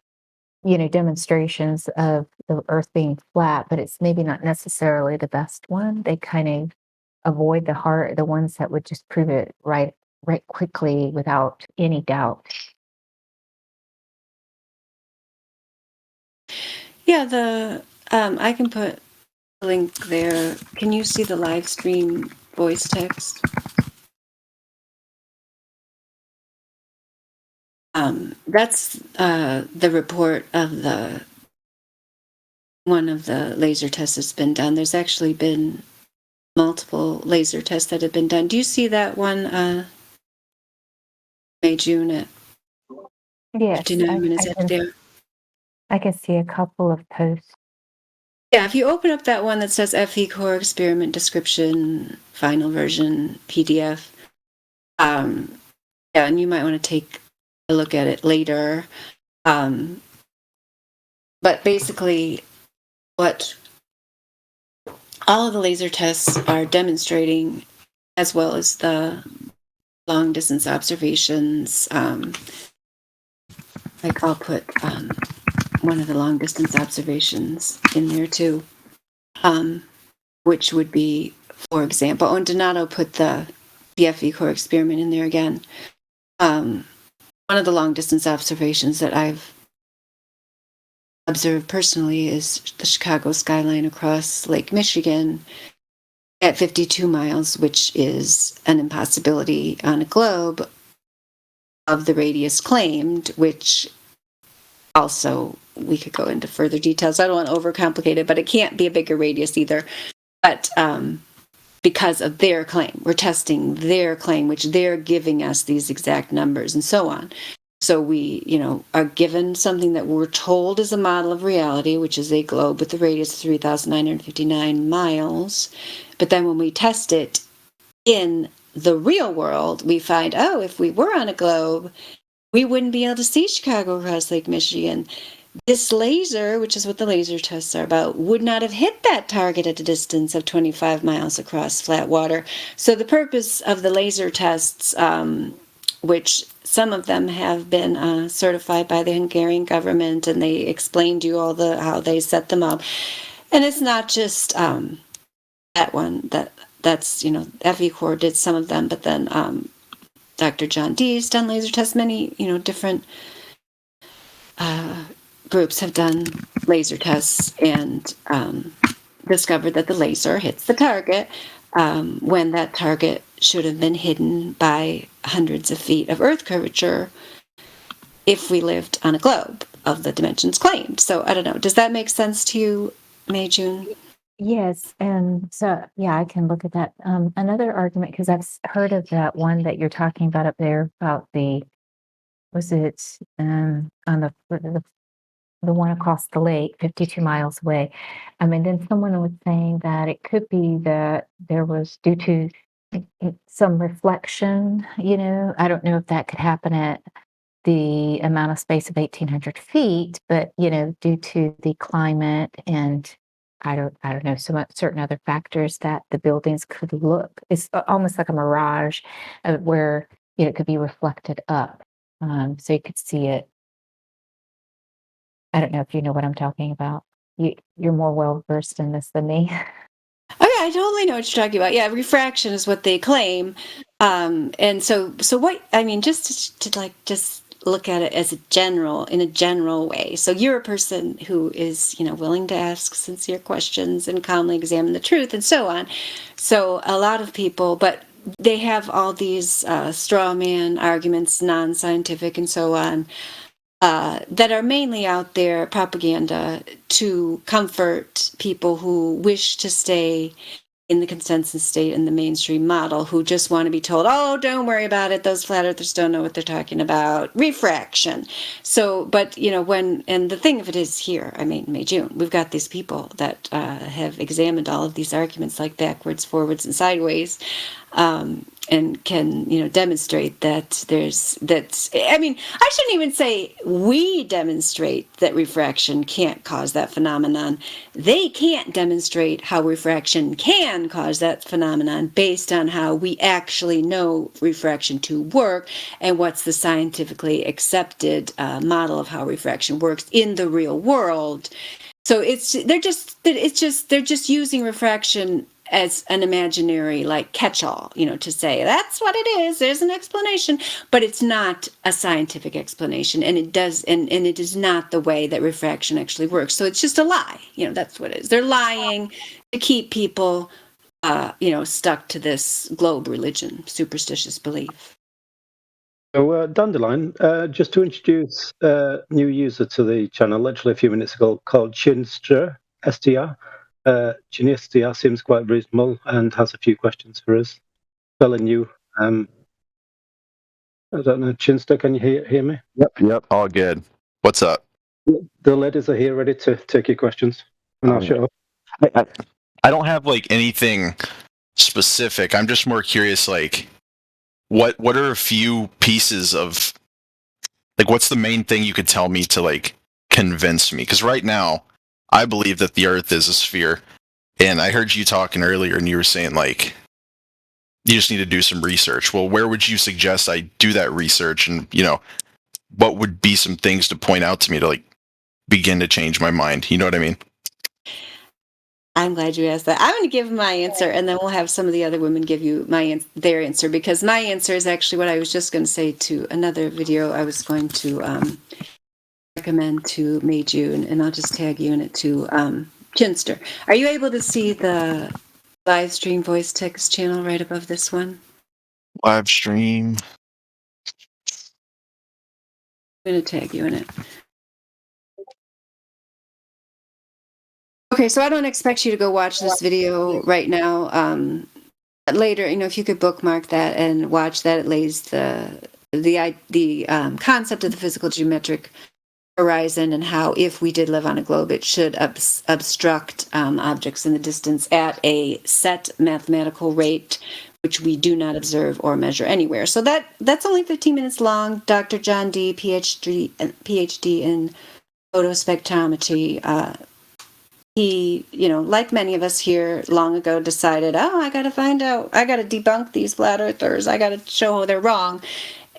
demonstrations of the Earth being flat, but it's maybe not necessarily the best one. They kind of avoid the ones that would just prove it right quickly without any doubt. Yeah, I can put a link there. Can you see the live stream voice text? That's the report of one of the laser tests that's been done. There's actually been multiple laser tests that have been done. Do you see that one, May, June at Yes, 59 minutes after there? I can see a couple of posts. Yeah, if you open up that one that says FE Core Experiment Description, Final Version, PDF, yeah, and you might want to take a look at it later. But basically, what all of the laser tests are demonstrating, as well as the long distance observations, like I'll put one of the long distance observations in there too, which would be, for example, and Donato put the FE core experiment in there again. One of the long distance observations that I've observed personally is the Chicago skyline across Lake Michigan at 52 miles, which is an impossibility on a globe of the radius claimed, which also we could go into further details. I don't want to overcomplicate it, but it can't be a bigger radius either. But because of their claim, we're testing their claim, which they're giving us these exact numbers and so on. So we, are given something that we're told is a model of reality, which is a globe with a radius of 3,959 miles. But then when we test it in the real world, we find, if we were on a globe, we wouldn't be able to see Chicago across Lake Michigan. This laser, which is what the laser tests are about, would not have hit that target at a distance of 25 miles across flat water. So the purpose of the laser tests, which some of them have been certified by the Hungarian government, and they explained to you how they set them up. And it's not just that one. That's FE Core did some of them, but then Dr. John Dee's done laser tests. Many different groups have done laser tests and discovered that the laser hits the target when that target should have been hidden by hundreds of feet of Earth curvature if we lived on a globe of the dimensions claimed. So I don't know. Does that make sense to you, May, June? Yes, and so yeah, I can look at that. Another argument, because I've heard of that one that you're talking about up there about was it on the one across the lake, 52 miles away. Then someone was saying that it could be that there was due to some reflection. I don't know if that could happen at the amount of space of 1,800 feet, but due to the climate and I don't know, some certain other factors that the buildings could look. It's almost like a mirage where it could be reflected up, so you could see it. I don't know if you know what I'm talking about. You're more well versed in this than me. Oh yeah, I totally know what you're talking about. Yeah, refraction is what they claim, and so what I mean, just to just look at it as in a general way. So you're a person who is willing to ask sincere questions and calmly examine the truth and so on. So a lot of people, but they have all these straw man arguments, non-scientific and so on. That are mainly out there propaganda to comfort people who wish to stay in the consensus state in the mainstream model, who just want to be told, oh, don't worry about it. Those flat earthers don't know what they're talking about. Refraction. So, but, and the thing of it is here, May, June, we've got these people that have examined all of these arguments like backwards, forwards, and sideways. and can demonstrate that I mean, I shouldn't even say we demonstrate that refraction can't cause that phenomenon. They can't demonstrate how refraction can cause that phenomenon based on how we actually know refraction to work and what's the scientifically accepted model of how refraction works in the real world. So they're just using refraction as an imaginary catch-all, to say that's what it is. There's an explanation, but it's not a scientific explanation, and it is not the way that refraction actually works. So it's just a lie. That's what it is. They're lying to keep people, stuck to this globe religion, superstitious belief. So, Dandelion, just to introduce a new user to the channel, literally a few minutes ago, called Chinster, STR. Chinistia seems quite reasonable and has a few questions for us. Fairly new. I don't know, Chinster, can you hear me? Yep, all good. What's up? The ladies are here ready to take your questions, and I'll shut up. I don't have anything specific. I'm just more curious, what are a few pieces of what's the main thing you could tell me to convince me? Because right now, I believe that the Earth is a sphere, and I heard you talking earlier, and you were saying you just need to do some research. Well, where would you suggest I do that research, and what would be some things to point out to me to begin to change my mind? You know what I mean? I'm glad you asked that. I'm going to give my answer, and then we'll have some of the other women give you their answer, because my answer is actually what I was just going to say to another video I was going to recommend to Meiju, and I'll just tag you in it to Chinster. Are you able to see the live stream voice text channel right above this one? Live stream. I'm going to tag you in it. Okay, so I don't expect you to go watch this video right now. Later, if you could bookmark that and watch that, it lays the concept of the physical geometric horizon and how, if we did live on a globe, it should obstruct objects in the distance at a set mathematical rate, which we do not observe or measure anywhere. So that's only 15 minutes long. Dr. John D., PhD in photospectrometry. He, like many of us here long ago, decided, I got to find out, I got to debunk these flat earthers, I got to show they're wrong.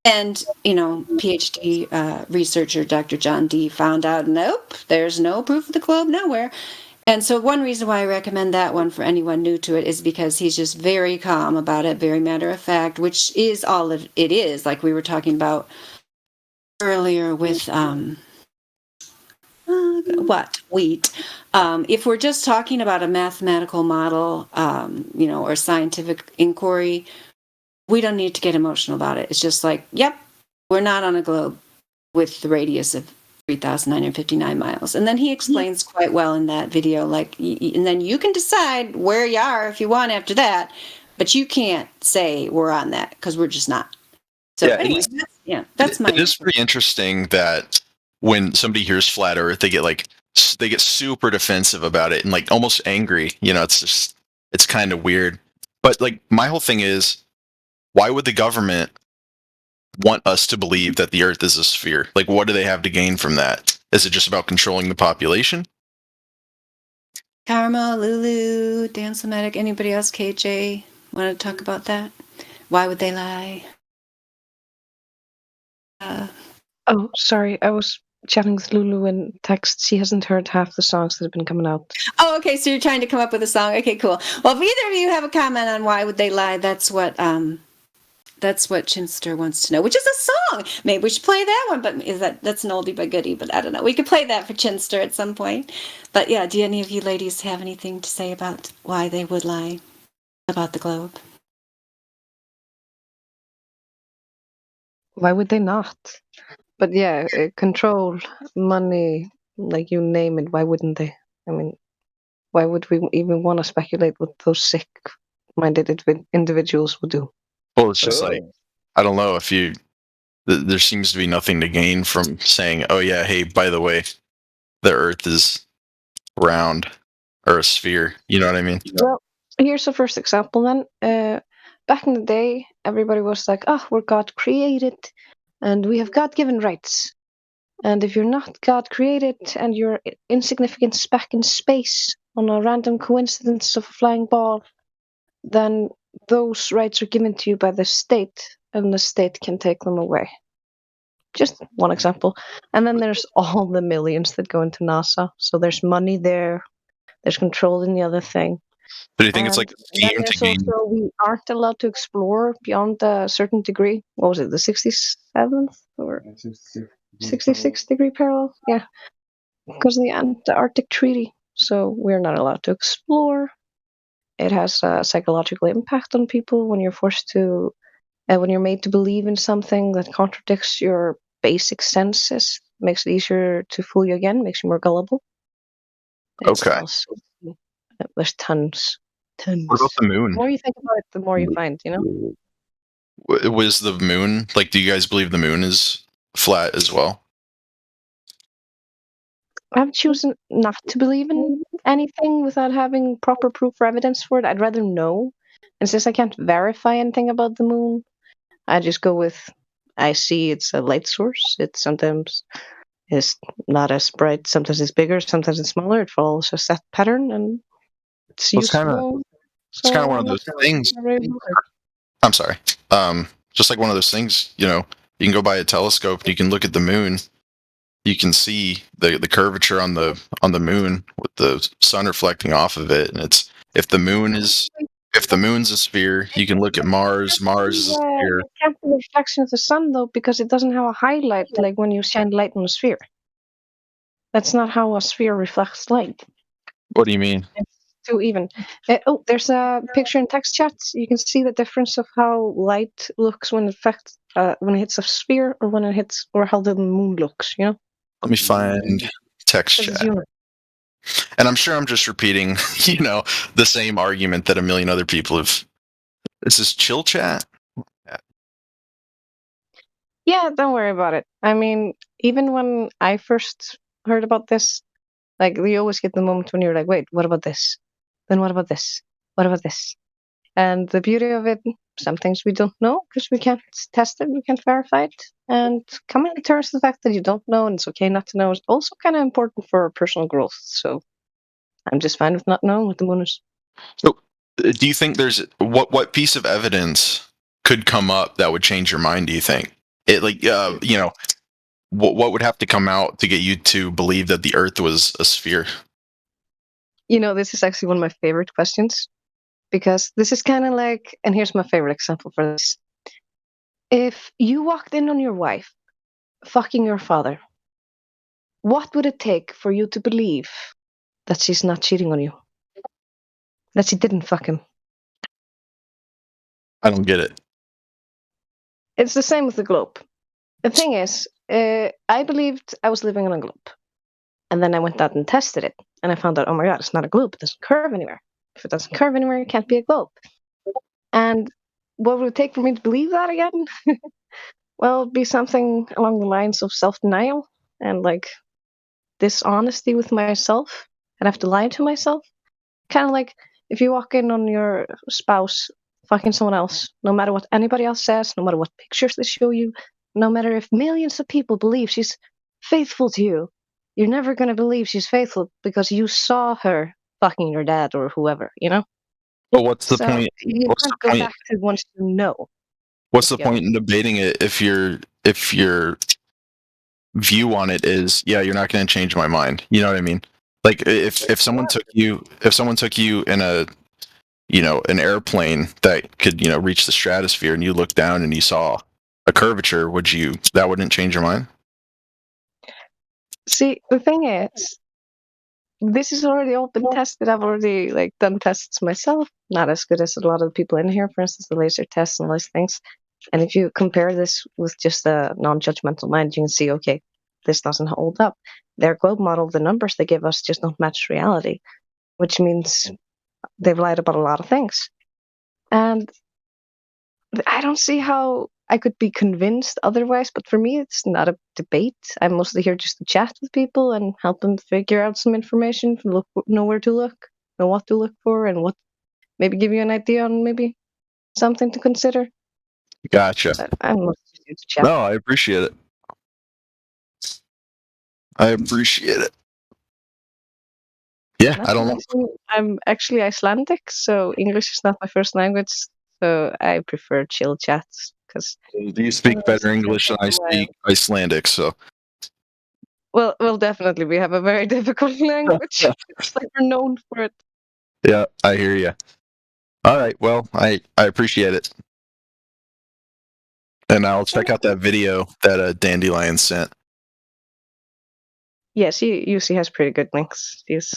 And, PhD researcher Dr. John D. found out, nope, there's no proof of the globe nowhere. And so one reason why I recommend that one for anyone new to it is because he's just very calm about it, very matter of fact, which is all it is, like we were talking about earlier with wheat. If we're just talking about a mathematical model, or scientific inquiry, we don't need to get emotional about it. It's just yep, we're not on a globe with the radius of 3,959 miles. And then he explains quite well in that video, and then you can decide where you are if you want after that, but you can't say we're on that, because we're just not. So anyway, that's my It is pretty interesting that when somebody hears flat Earth, they get super defensive about it and almost angry. It's kind of weird. But my whole thing is, why would the government want us to believe that the Earth is a sphere? What do they have to gain from that? Is it just about controlling the population? Karma, Lulu, Dan Somatic, anybody else, KJ, want to talk about that? Why would they lie? Oh, sorry. I was chatting with Lulu in text. She hasn't heard half the songs that have been coming out. Oh, okay. So you're trying to come up with a song. Okay, cool. Well, if either of you have a comment on why would they lie, that's what Chinster wants to know, which is a song. Maybe we should play that one, but that's an oldie but goodie, but I don't know. We could play that for Chinster at some point. But yeah, do any of you ladies have anything to say about why they would lie about the globe? Why would they not? But yeah, control, money, you name it. Why wouldn't they? I mean, why would we even want to speculate what those sick-minded individuals would do? Well, it's just I don't know if there seems to be nothing to gain from saying, oh yeah, hey, by the way, the Earth is round or a sphere. You know what I mean? Well, here's the first example then. back in the day, everybody was like, "Oh, we're God created, and we have God-given rights. And if you're not God created and you're an insignificant speck in space on a random coincidence of a flying ball, then those rights are given to you by the state, and the state can take them away." Just one example. And then there's all the millions that go into NASA. So there's money there, there's control in the other thing. Do you think it's And like a then scheme to there's gain? also, we aren't allowed to explore beyond a certain degree. What was it, the 67th or 66th degree parallel? Yeah, because of the Antarctic Treaty. So we're not allowed to explore. It has a psychological impact on people when you're forced to, when you're made to believe in something that contradicts your basic senses. Makes it easier to fool you again, makes you more gullible. It's Okay. also, there's tons. What about the The moon? more you think about it, the more you find, you know? Was the moon like? Do you guys believe the moon is flat as well? I've chosen not to believe in anything without having proper proof or evidence for it. I'd rather know. And since I can't verify anything about the moon, I just go with, I see it's a light source. It sometimes is not as bright, sometimes it's bigger, sometimes it's smaller. It follows a set pattern, and it's Well, useful. it's kind of So one of I'm not those things. very bothered. I'm sorry. Just like one of those things, you know, you can go by a telescope, you can look at the moon, you can see the curvature on the moon with the sun reflecting off of it, and it's if the moon's a sphere, you can look at Mars. Mars is a sphere. It can't be a reflection of the sun though, because it doesn't have a highlight like when you shine light on a sphere. That's not how a sphere reflects light. What do you mean? It's too even. Oh, there's a picture in text chat. You can see the difference of how light looks when when it hits a sphere or when it hits, or how the moon looks. You know, Let me find text because it's chat. unique. And I'm sure I'm just repeating, you know, the same argument that a million other people have. This is chill chat. Yeah, don't worry about it. I mean, even when I first heard about this, like you always get the moment when you're like, wait, what about this? Then what about this? What about this? And the beauty of it, some things we don't know because we can't test it, we can't verify it. And coming to terms with the fact that you don't know and it's okay not to know is also kind of important for personal growth. So I'm just fine with not knowing what the moon is. So, do you think there's what piece of evidence could come up that would change your mind? Do you think it like you know what would have to come out to get you to believe that the Earth was a sphere? You know, this is actually one of my favorite questions because this is kind of like, and here's my favorite example for this. If you walked in on your wife fucking your father, what would it take for you to believe that she's not cheating on you? That she didn't fuck him? I don't get it. It's the same with the globe. The thing is, I believed I was living on a globe. And then I went out and tested it. And I found out, oh my God, it's not a globe. It doesn't curve anywhere. If it doesn't curve anywhere, it can't be a globe. And what would it take for me to believe that again? Well, it'd be something along the lines of self-denial and like dishonesty with myself. I'd have to lie to myself. Kind of like if you walk in on your spouse fucking someone else, no matter what anybody else says, no matter what pictures they show you, no matter if millions of people believe she's faithful to you, you're never going to believe she's faithful because you saw her fucking your dad or whoever, you know? But what's the So point? you What's can't the go point? back to once you know. What's the Together. point in debating it if your view on it is you're not going to change my mind? You know what I mean? Like if someone took you in a an airplane that could reach the stratosphere and you look down and you saw a curvature, that wouldn't change your mind? See, the thing is, this is already all been tested. I've already like done tests myself. Not as good as a lot of the people in here, for instance, the laser tests and all these things. And if you compare this with just a non-judgmental mind, you can see, okay, this doesn't hold up. Their globe model, the numbers they give us just don't match reality, which means they've lied about a lot of things. And I don't see how I could be convinced otherwise, but for me, it's not a debate. I'm mostly here just to chat with people and help them figure out some information, know where to look, know what to look for, and what maybe give you an idea on maybe something to consider. Gotcha. But I'm mostly just here to chat. No, I appreciate it. I appreciate it. Yeah, Not I to don't know. mention, I'm actually Icelandic, so English is not my first language. So I prefer chill chats because Do you speak better English than I speak Icelandic? So well, definitely we have a very difficult language. It's like we're known for it. yeah, I hear you. All right, well, I appreciate it, and I'll check out that video that Dandelion sent. Yes, he usually has pretty good links. He's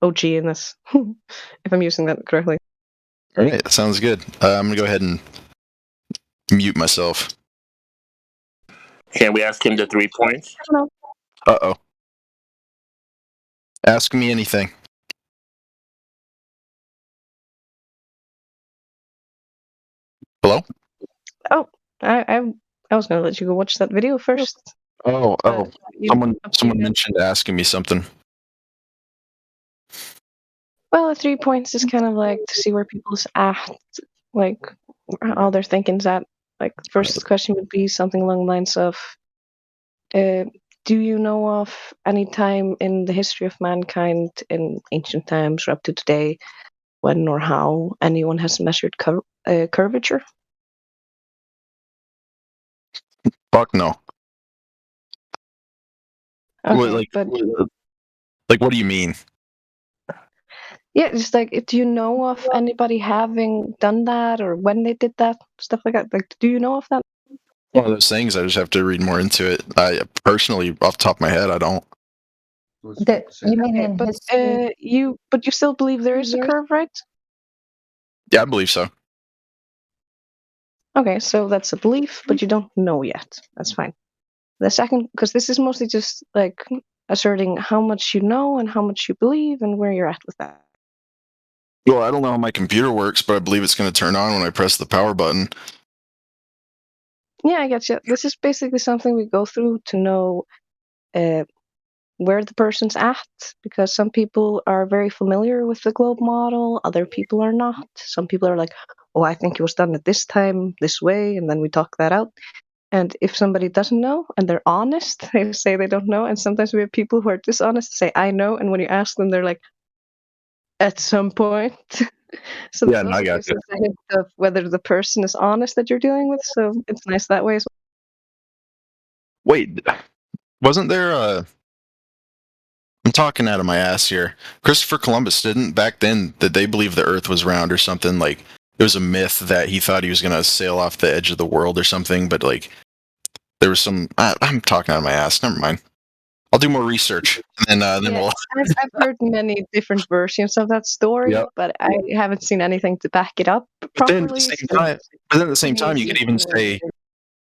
OG in this, if I'm using that correctly. All right, that sounds good. I'm gonna go ahead and mute myself. Can we ask him the 3 points? Uh-oh. Ask me anything. Hello? Oh, I was gonna let you go watch that video first. Oh, someone up to you guys. mentioned asking me something. Well, the 3 points is kind of like to see where people's at, like how their thinking's at. Like, the first question would be something along the lines of, do you know of any time in the history of mankind, in ancient times or up to today, when or how anyone has measured curvature? Fuck no. Okay, but what do you mean? yeah, just like, do you know of anybody having done that or when they did that, stuff like that? Like, do you know of that? One of those things. I just have to read more into it. I personally, off the top of my head, I don't. You mean in But history? you still believe there is a curve, right? Yeah, I believe so. Okay, so that's a belief, but you don't know yet. That's fine. The second, because this is mostly just like asserting how much you know and how much you believe and where you're at with that. Well, I don't know how my computer works, but I believe it's going to turn on when I press the power button. Yeah, I get you. This is basically something we go through to know where the person's at, because some people are very familiar with the globe model, other people are not. Some people are like, oh, I think it was done at this time, this way, and then we talk that out. And if somebody doesn't know and they're honest, they say they don't know. And sometimes we have people who are dishonest, say, I know. And when you ask them, they're like, at some point. So Yeah, this no, I also got gives you. us a hint of whether the person is honest that you're dealing with. So it's nice that way as well. Wait, wasn't there a... I'm talking out of my ass here. Christopher Columbus didn't back then that they believed the Earth was round or something. Like it was a myth that he thought he was gonna sail off the edge of the world or something. But like there was some. I'm talking out of my ass. Never mind. I'll do more research and then we'll. I've heard many different versions of that story, Yep. but I haven't seen anything to back it up But then at the properly. same So time, you could even say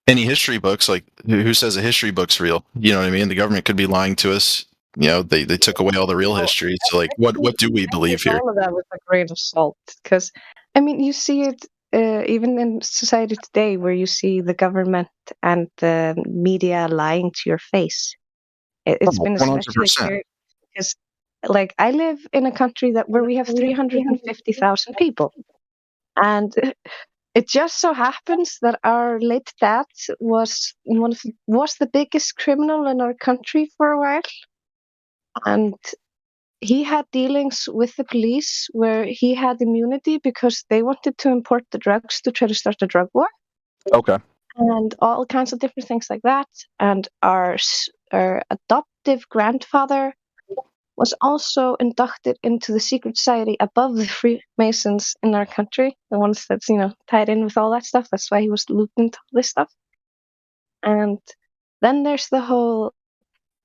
any history books. Like who says a history book's real? You know what I mean? The government could be lying to us. You know, they took away all the real history. So like, what do we believe here? all of that with a grain of salt, because I mean, you see it even in society today, where you see the government and the media lying to your face. It's been especially 100%. clear because, like, I live in a country where we have 350,000 people, and it just so happens that our late dad was was the biggest criminal in our country for a while, and he had dealings with the police where he had immunity because they wanted to import the drugs to try to start a drug war Okay. and all kinds of different things like that. And our adoptive grandfather was also inducted into the secret society above the Freemasons in our country, the ones that's, tied in with all that stuff. That's why he was looped into all this stuff. And then there's the whole,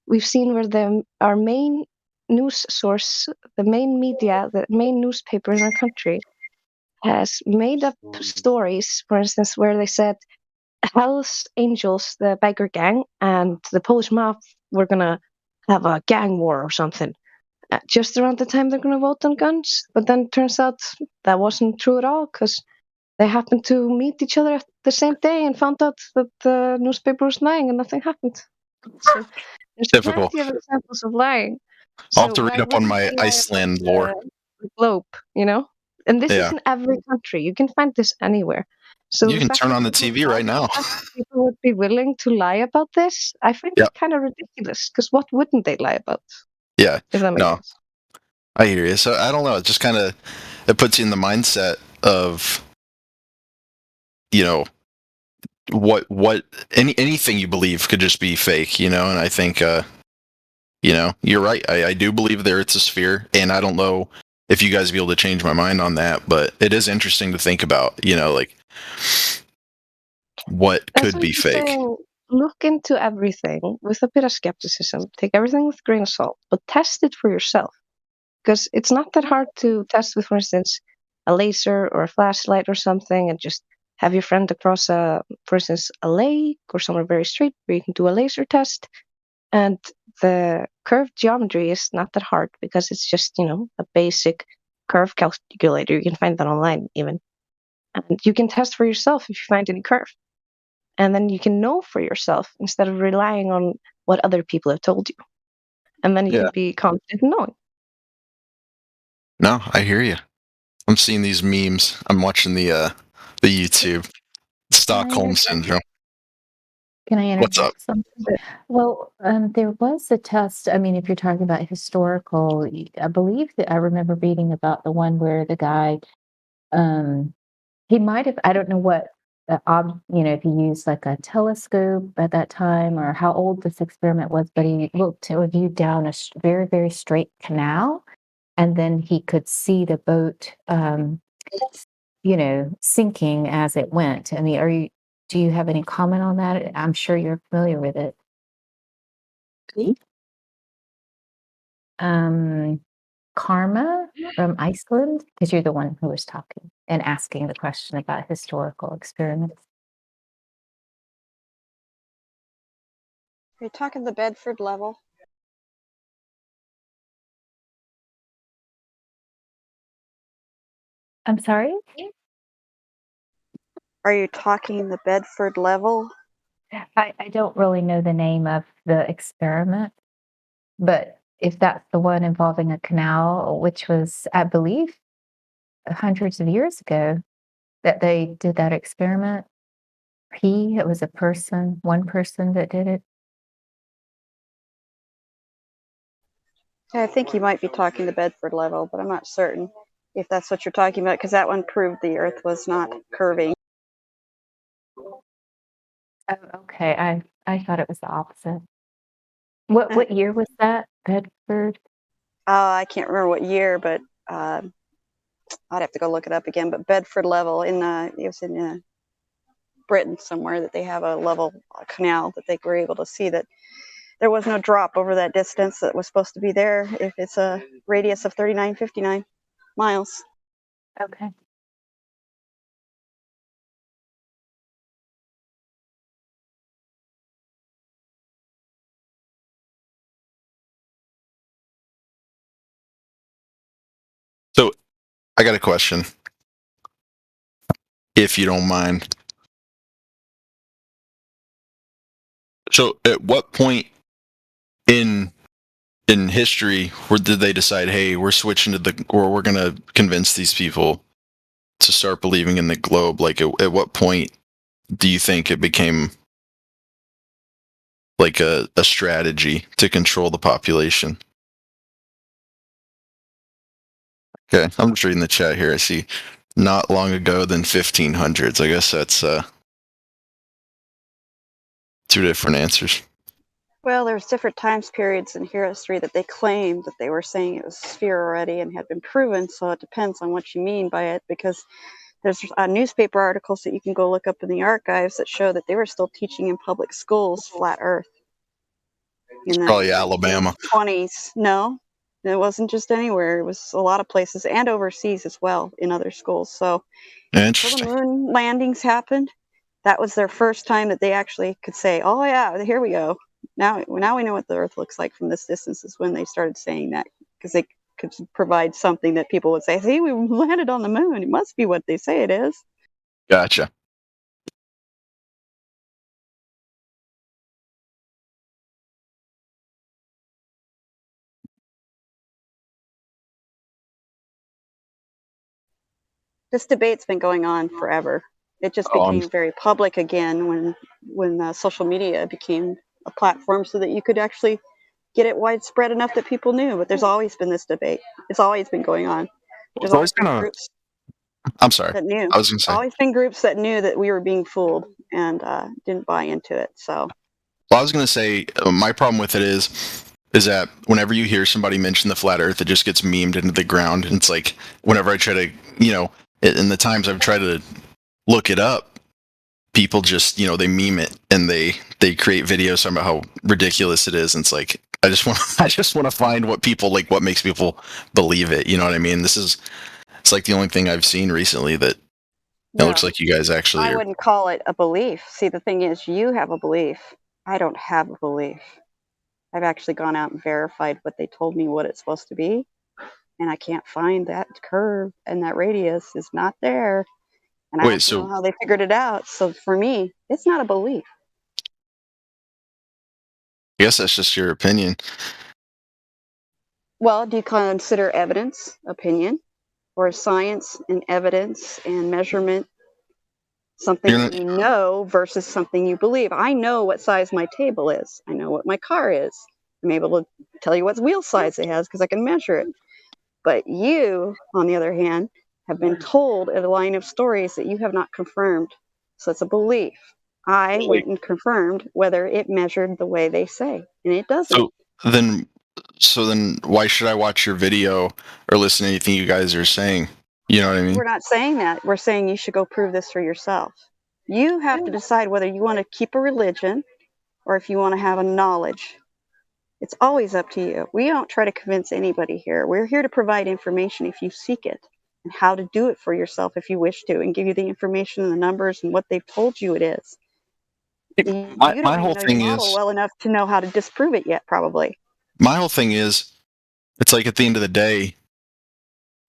we've seen where our main news source, the main media, the main newspaper in our country has made up stories, for instance, where they said Hell's Angels, the biker gang, and the Polish mob were gonna have a gang war or something just around the time they're gonna vote on guns. But then it turns out that wasn't true at all, because they happened to meet each other at the same day and found out that the newspaper was lying and nothing happened. So there's Typical. plenty of examples of lying. I'll have So to read why up on wouldn't my they lie Iceland about lore. the globe, you know? And this is Yeah. in every country. You can find this anywhere. So You the can fact turn that on the people TV right now. people would be willing to lie about this, I find Yep. it kind of ridiculous. Because what wouldn't they lie about? Yeah. If that makes No, sense. I hear you. So I don't know. It just kind of it puts you in the mindset of, you know, what anything you believe could just be fake, you know. And I think you're right. I do believe there it's a sphere, and I don't know if you guys be able to change my mind on that, but it is interesting to think about, like what That's could what be I'm fake. saying. Look into everything with a bit of skepticism. Take everything with a grain of salt, but test it for yourself. Because it's not that hard to test with, for instance, a laser or a flashlight or something, and just have your friend across for instance, a lake or somewhere very straight where you can do a laser test. And the curved geometry is not that hard because it's just, a basic curve calculator. You can find that online even. And you can test for yourself if you find any curve. And then you can know for yourself instead of relying on what other people have told you. And then you Yeah. can be confident in knowing. No, I hear you. I'm seeing these memes. I'm watching the YouTube Can I Stockholm interject? syndrome. Can I What's up? interject something? Well, there was a test. I mean, if you're talking about historical, I believe that I remember reading about the one where the guy, um, he might have, I don't know what, if he used like a telescope at that time or how old this experiment was, but he looked to a view down a very, very straight canal, and then he could see the boat, sinking as it went. I mean, do you have any comment on that? I'm sure you're familiar with it. Um, Karma from Iceland, because you're the one who was talking and asking the question about historical experiments. Are you talking the Bedford level? I'm sorry? Are you talking the Bedford level? I don't really know the name of the experiment, but if that's the one involving a canal, which was, I believe, hundreds of years ago that they did that experiment. It was one person that did it. I think you might be talking the Bedford level, but I'm not certain if that's what you're talking about, because that one proved the Earth was not curving. Oh, okay. I thought it was the opposite. What year was that? Bedford? I can't remember what year, but I'd have to go look it up again. But Bedford level it was in Britain somewhere that they have a level canal that they were able to see that there was no drop over that distance that was supposed to be there if it's a radius of 3959 miles. Okay. So I got a question, if you don't mind. So at what point in history where did they decide, hey, we're switching or we're gonna convince these people to start believing in the globe? Like at what point do you think it became like a strategy to control the population? Okay, I'm just reading the chat here. I see not long ago than 1500s. I guess that's two different answers. Well, there's different times periods in history that they claimed that they were saying it was a sphere already and had been proven. So it depends on what you mean by it, because there's newspaper articles that you can go look up in the archives that show that they were still teaching in public schools flat Earth in the Probably Alabama. 1920s. No, it wasn't just anywhere. It was a lot of places and overseas as well in other schools. So until the Interesting. moon landings happened, that was their first time that they actually could say, "Oh yeah, here we go. Now we know what the Earth looks like from this distance." Is when they started saying that, because they could provide something that people would say, "See, we landed on the moon. It must be what they say it is." Gotcha. This debate's been going on forever. It just became very public again when social media became a platform so that you could actually get it widespread enough that people knew. But there's always been this debate. It's always been going on. There's always been groups I'm sorry. that knew. I was going to say. Always been groups that knew that we were being fooled and didn't buy into it. So. Well, I was going to say my problem with it is that whenever you hear somebody mention the flat Earth, it just gets memed into the ground. And it's like whenever I try to, in the times I've tried to look it up, people just, they meme it and they create videos about how ridiculous it is. And it's like I just want to find what makes people believe it. You know what I mean? It's like the only thing I've seen recently that it looks like you guys actually I wouldn't call it a belief. See, the thing is, you have a belief. I don't have a belief. I've actually gone out and verified what they told me what it's supposed to be, and I can't find that curve, and that radius is not there. And I don't know how they figured it out. So for me, it's not a belief. I guess that's just your opinion. Well, do you consider evidence opinion, or science and evidence and measurement something that you know versus something you believe? I know what size my table is. I know what my car is. I'm able to tell you what wheel size it has because I can measure it. But you, on the other hand, have been told a line of stories that you have not confirmed. So it's a belief. I went and confirmed whether it measured the way they say, and it doesn't. So then why should I watch your video or listen to anything you guys are saying? You know what I mean? We're not saying that. We're saying you should go prove this for yourself. You have to decide whether you want to keep a religion or if you want to have a knowledge. It's always up to you. We don't try to convince anybody here. We're here to provide information if you seek it, and how to do it for yourself if you wish to, and give you the information and the numbers and what they've told you it is. You don't even know your model well enough to know how to disprove it yet, probably. My whole thing is, it's like at the end of the day,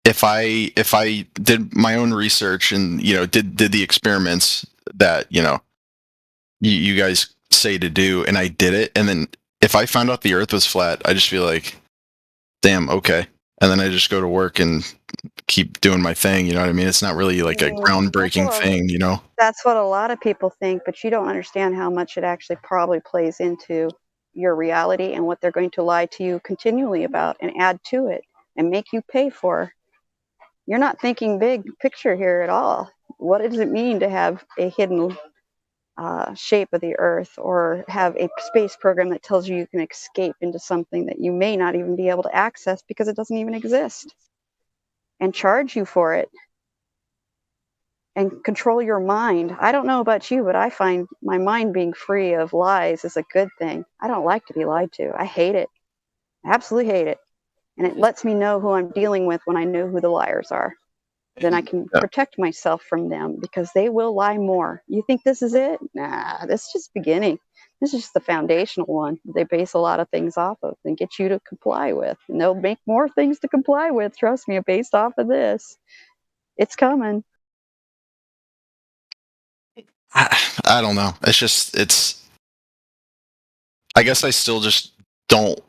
if I did my own research and did the experiments that you guys say to do, and I did it, and then if I found out the Earth was flat, I just feel like, damn, okay, and then I just go to work and keep doing my thing. You know what I mean? It's not really like a groundbreaking thing, That's what a lot of people think, but you don't understand how much it actually probably plays into your reality and what they're going to lie to you continually about and add to it and make you pay for. You're not thinking big picture here at all. What does it mean to have a hidden shape of the Earth, or have a space program that tells you can escape into something that you may not even be able to access because it doesn't even exist, and charge you for it and control your mind? I don't know about you, but I find my mind being free of lies is a good thing. I don't like to be lied to. I hate it. I absolutely hate it. And it lets me know who I'm dealing with when I know who the liars are. Then I can protect myself from them, because they will lie more. You think this is it? Nah, this is just beginning. This is just the foundational one they base a lot of things off of and get you to comply with. And they'll make more things to comply with, trust me, based off of this. It's coming. I don't know. I guess I still just don't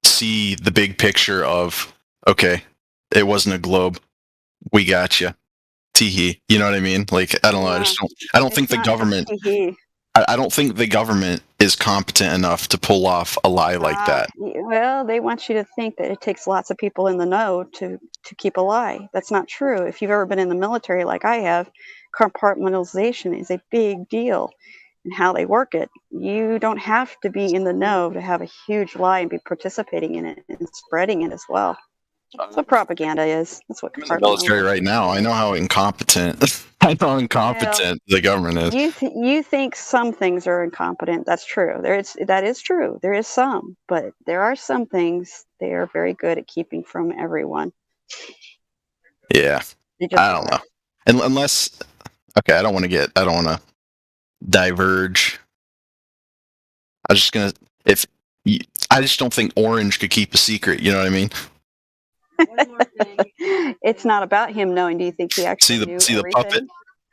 see the big picture of, okay, it wasn't a globe. We got you. Teehee. You know what I mean? Like, I don't know. I don't think the government, I don't think the government is competent enough to pull off a lie like that. Well, they want you to think that it takes lots of people in the know to keep a lie. That's not true. If you've ever been in the military like I have, compartmentalization is a big deal and how they work it. You don't have to be in the know to have a huge lie and be participating in it and spreading it as well. That's what propaganda is. That's what I'm in the military right now. I know how incompetent the government is. You think some things are incompetent. That's true. That is true. There is some, but there are some things they are very good at keeping from everyone. Yeah, I don't know. Unless, okay, I don't want to diverge. I just don't think Orange could keep a secret. You know what I mean? It's not about him knowing. Do you think he actually knew see the everything? puppet?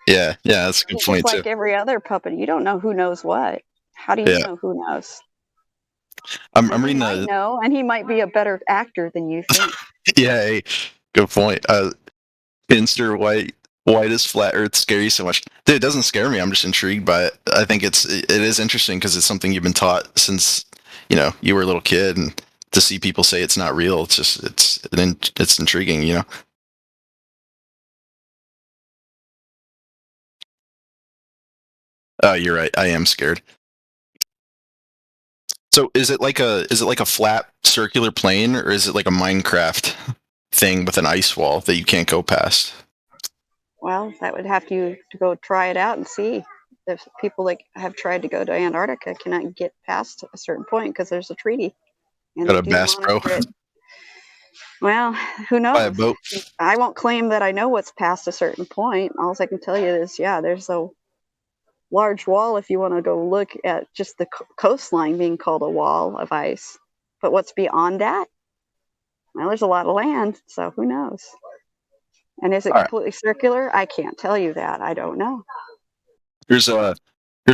Yeah, that's a good point It's too. like every other puppet. You don't know who knows what. How do you know who knows? I'm reading he might know, and he might be a better actor than you think. Yeah, hey, good point. Pinster White Why does flat Earth scare you so much? Dude, it doesn't scare me. I'm just intrigued by it. I think it is interesting because it's something you've been taught since you were a little kid, and to see people say it's not real, it's intriguing. Oh, you're right. I am scared. So is it like a flat circular plane, or is it like a Minecraft thing with an ice wall that you can't go past? Well, that would have to go try it out and see. If people that have tried to go to Antarctica cannot get past a certain point because there's a treaty, and Got they a do Bass Pro? monitor it. Well, who Buy a knows? boat? I won't claim that I know what's past a certain point. All I can tell you is, yeah, there's a large wall if you want to go look at just the coastline being called a wall of ice. But what's beyond that? Well, there's a lot of land, so who knows? And is it All right. completely circular? I can't tell you that. I don't know. Here's a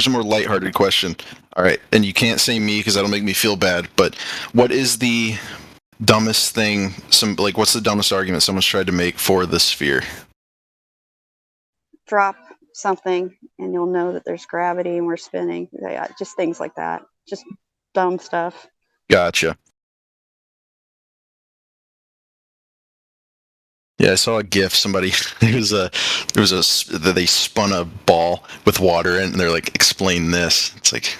more lighthearted question. All right, and you can't say me because that'll make me feel bad. But what is the dumbest thing? What's the dumbest argument someone's tried to make for the sphere? Drop something and you'll know that there's gravity and we're spinning. Yeah, just things like that. Just dumb stuff. Gotcha. Yeah, I saw a GIF. Somebody they spun a ball with water in, and they're like, "Explain this." It's like,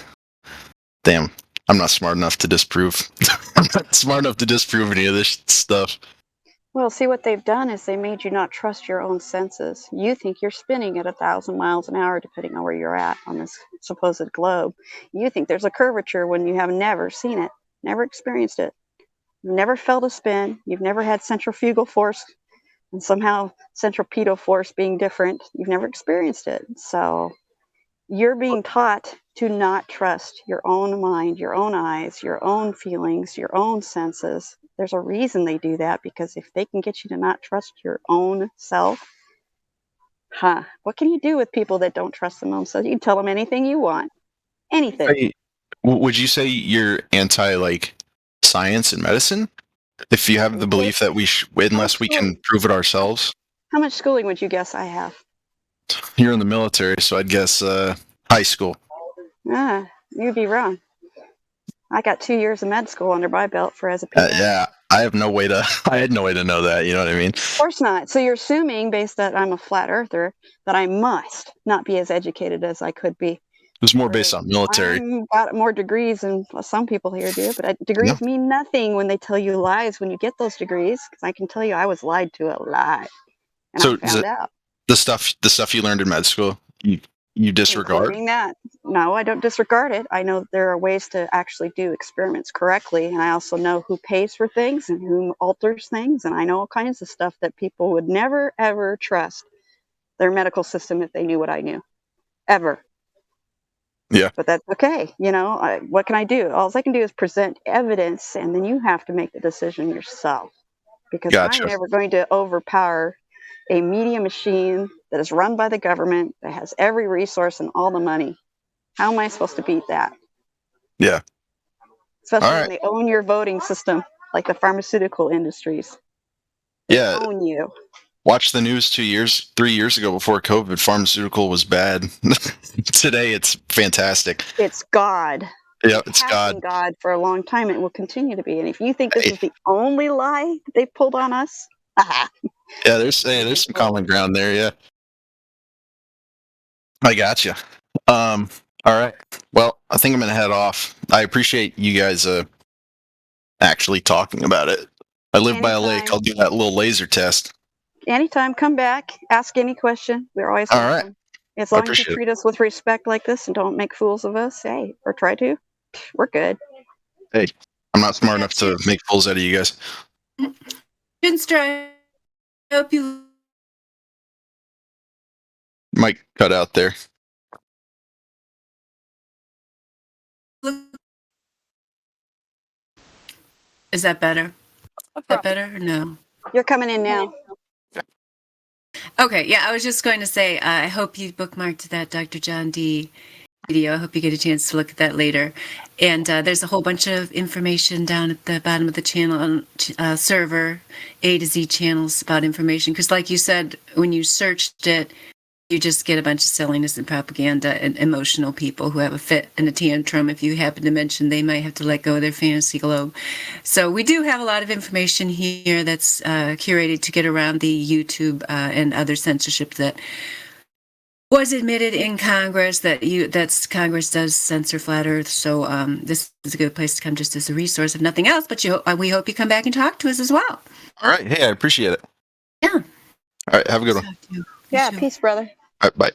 damn, I'm not smart enough to disprove. I'm not smart enough to disprove any of this stuff. Well, see, what they've done is they made you not trust your own senses. You think you're spinning at 1,000 miles an hour, depending on where you're at on this supposed globe. You think there's a curvature when you have never seen it, never experienced it. You've never felt a spin. You've never had centrifugal force and somehow centripetal force being different. You've never experienced it. So you're being taught to not trust your own mind, your own eyes, your own feelings, your own senses. There's a reason they do that, because if they can get you to not trust your own self, what can you do with people that don't trust their own self? You can tell them anything you want. Anything. Would you say you're anti science and medicine? If you have the belief that unless we can prove it ourselves? How much schooling would you guess I have? You're in the military, so I'd guess high school. You'd be wrong. I got 2 years of med school under my belt as a PA. Yeah, I had no way to know that. You know what I mean? Of course not. So you're assuming, based that I'm a flat earther, that I must not be as educated as I could be. It was more based on military. I've got more degrees than some people here do, but degrees mean nothing when they tell you lies when you get those degrees. Because I can tell you, I was lied to a lot, and So I found out. The stuff you learned in med school, you disregard? Including that. No, I don't disregard it. I know there are ways to actually do experiments correctly, and I also know who pays for things and who alters things, and I know all kinds of stuff that people would never, ever trust their medical system if they knew what I knew. Ever. Yeah. But that's okay. What can I do? All I can do is present evidence, and then you have to make the decision yourself. Because Gotcha. I'm never going to overpower a media machine that is run by the government, that has every resource and all the money. How am I supposed to beat that? Yeah. Especially when they own your voting system, like the pharmaceutical industries. They own you. Watch the news 3 years ago before COVID. Pharmaceutical was bad. Today it's fantastic. It's God. Yeah, it's God. God for a long time. It will continue to be. And if you think this is the only lie that they've pulled on us, yeah, there's some common ground there. Yeah, I gotcha. All right. Well, I think I'm gonna head off. I appreciate you guys actually talking about it. I live by a lake. I'll do that little laser test. Anytime, come back, ask any question. We're always welcome. All right. As long as you treat us with respect like this and don't make fools of us, or try to, we're good. Hey, I'm not smart enough to make fools out of you guys. Ginster, I hope you Might cut out there. Is that better? Is that better or no? You're coming in now. Okay, yeah, I was just going to say, I hope you bookmarked that Dr. John D. video. I hope you get a chance to look at that later. And there's a whole bunch of information down at the bottom of the channel server, A to Z channels about information. Because like you said, when you searched it, you just get a bunch of silliness and propaganda and emotional people who have a fit and a tantrum. If you happen to mention they might have to let go of their fantasy globe. So we do have a lot of information here that's curated to get around the YouTube and other censorship that was admitted in Congress. That's Congress does censor flat Earth. So this is a good place to come just as a resource, if nothing else. But we hope you come back and talk to us as well. All right. Hey, I appreciate it. Yeah. All right. Have a good one. Yeah, peace, brother. All right, bye.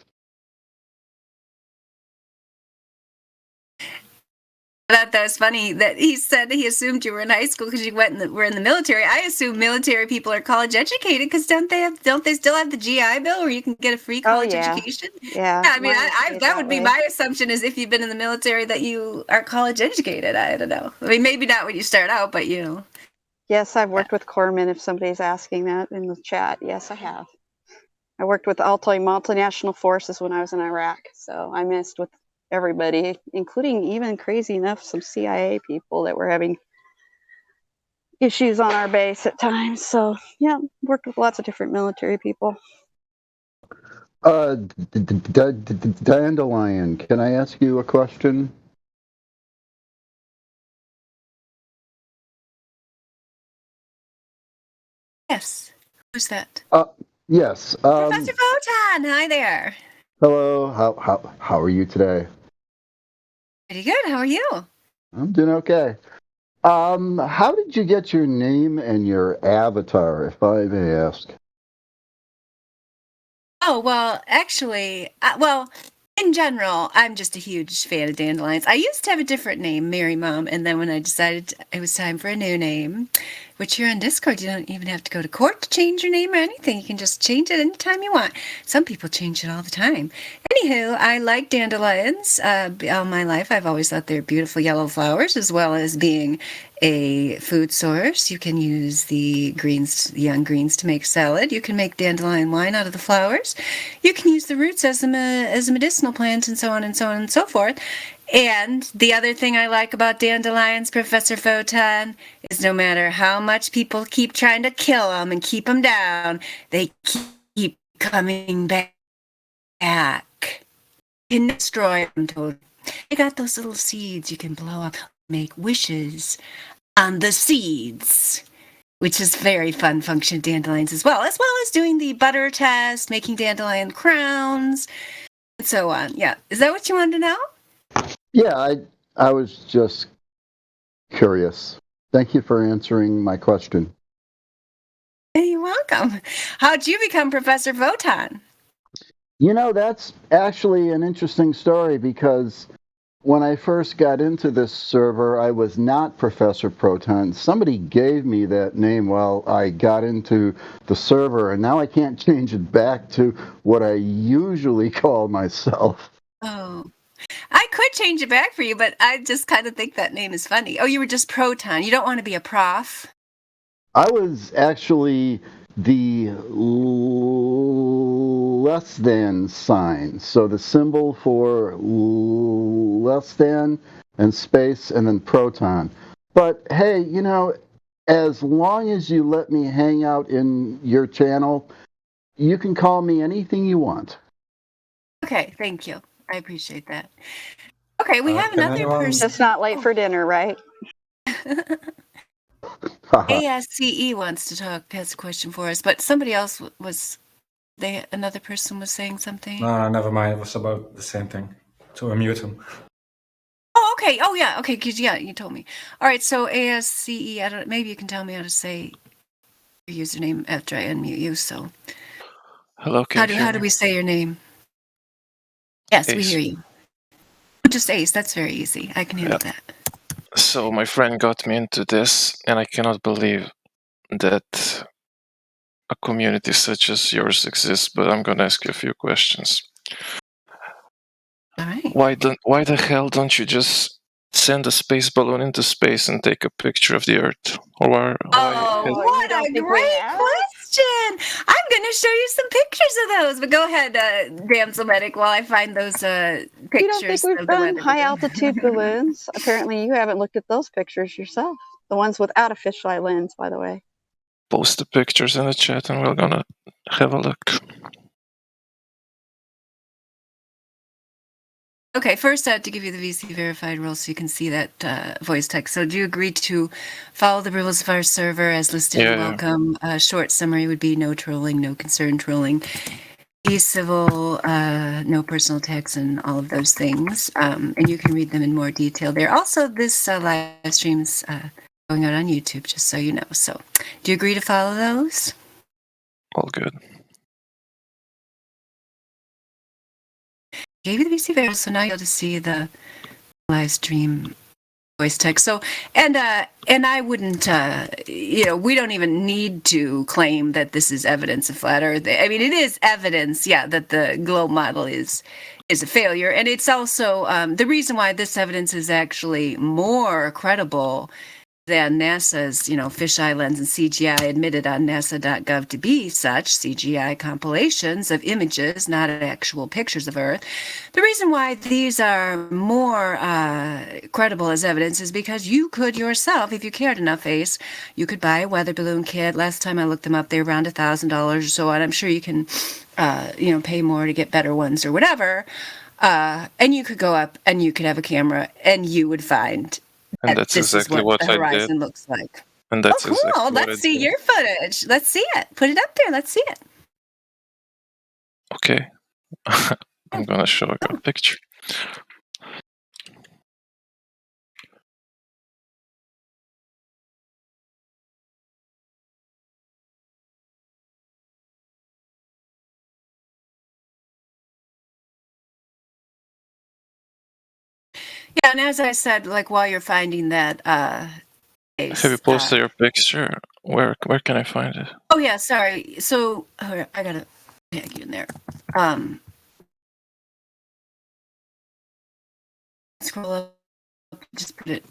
I thought that was funny that he said he assumed you were in high school because you were in the military. I assume military people are college educated because don't they still have the GI Bill where you can get a free college education? Yeah. I mean, that would be my assumption is if you've been in the military that you are college educated. I don't know. I mean, maybe not when you start out, but you know. Yes, I've worked with corpsmen. If somebody's asking that in the chat, yes, I have. I worked with multinational forces when I was in Iraq, so I messed with everybody, including even crazy enough some CIA people that were having issues on our base at times. So yeah, worked with lots of different military people. Dandelion, can I ask you a question? Yes. Who's that? Yes. Professor Photon. Hi there. Hello. How are you today? Pretty good. How are you? I'm doing okay. How did you get your name and your avatar, if I may ask? Oh, well, actually, in general, I'm just a huge fan of dandelions. I used to have a different name, Mary Mom, and then when I decided it was time for a new name, which you're on Discord, you don't even have to go to court to change your name or anything. You can just change it anytime you want. Some people change it all the time. Anywho, I like dandelions. All my life, I've always thought they're beautiful yellow flowers, as well as being a food source. You can use the young greens to make salad. You can make dandelion wine out of the flowers. You can use the roots as a medicinal plant, and so on and so on and so forth. And the other thing I like about dandelions, Professor Photon, is no matter how much people keep trying to kill them and keep them down, they keep coming back. You can destroy them totally. You got those little seeds you can blow up, make wishes on the seeds, which is very fun function of dandelions as well as doing the butter test, making dandelion crowns, and so on. Yeah. Is that what you wanted to know? Yeah, I was just curious. Thank you for answering my question. You're welcome. How'd you become Professor Photon? You know, that's actually an interesting story because when I first got into this server, I was not Professor Proton. Somebody gave me that name while I got into the server, and now I can't change it back to what I usually call myself. Oh, I could change it back for you, but I just kind of think that name is funny. Oh, you were just Proton. You don't want to be a prof? I was actually the less than sign. So the symbol for less than and space and then proton. But hey, you know, as long as you let me hang out in your channel, you can call me anything you want. Okay, thank you. I appreciate that. Okay, we have another person. Just not late for dinner, right? ASCE wants to talk, has a question for us, but somebody else another person was saying something. No, never mind. It was about the same thing. To unmute him. Oh, okay. Oh, yeah. Okay, because you told me. All right. So ASCE. Maybe you can tell me how to say your username after I unmute you. So, hello. How do we say your name? Yes, Ace. We hear you. Just Ace. That's very easy. I can handle that. So my friend got me into this, and I cannot believe that a community such as yours exists. But I'm gonna ask you a few questions. All right. Why the hell don't you just send a space balloon into space and take a picture of the Earth? Or why what a great question. I'm going to show you some pictures of those. But go ahead, Damsel Medic, while I find those pictures You don't think we've of the done weather high balloon. altitude balloons? Apparently, you haven't looked at those pictures yourself. The ones without a fisheye lens, by the way. Post the pictures in the chat and we're gonna have a look. Okay, first I have to give you the VC verified rule so you can see that voice text. So do you agree to follow the rules of our server as listed Yeah, in yeah. welcome? Short summary would be no trolling, no concern trolling, be civil, no personal attacks, and all of those things. And you can read them in more detail there. Also, this live stream's going out on YouTube, just so you know. So do you agree to follow those? All good. Gave you the VC verified, so now you'll just see the live stream voice text. So, and I wouldn't, we don't even need to claim that this is evidence of flat Earth. I mean, it is evidence, that the globe model is a failure, and it's also the reason why this evidence is actually more credible than NASA's, fisheye lens and CGI admitted on NASA.gov to be such CGI compilations of images, not actual pictures of Earth. The reason why these are more credible as evidence is because you could yourself, if you cared enough, Ace, you could buy a weather balloon kit. Last time I looked them up, they were around $1,000 or so, and I'm sure you can, pay more to get better ones or whatever. And you could go up and you could have a camera and you would find And that's this exactly is what the I did. horizon looks like. And that's cool. exactly what I Let's see did. your footage. Let's see it. Put it up there. Let's see it. Okay. I'm gonna show you a picture. Yeah, and as I said, like while you're finding that Ace, Have you posted your picture? Where can I find it? oh yeah, sorry. So I gotta tag you in there. Scroll up, just put it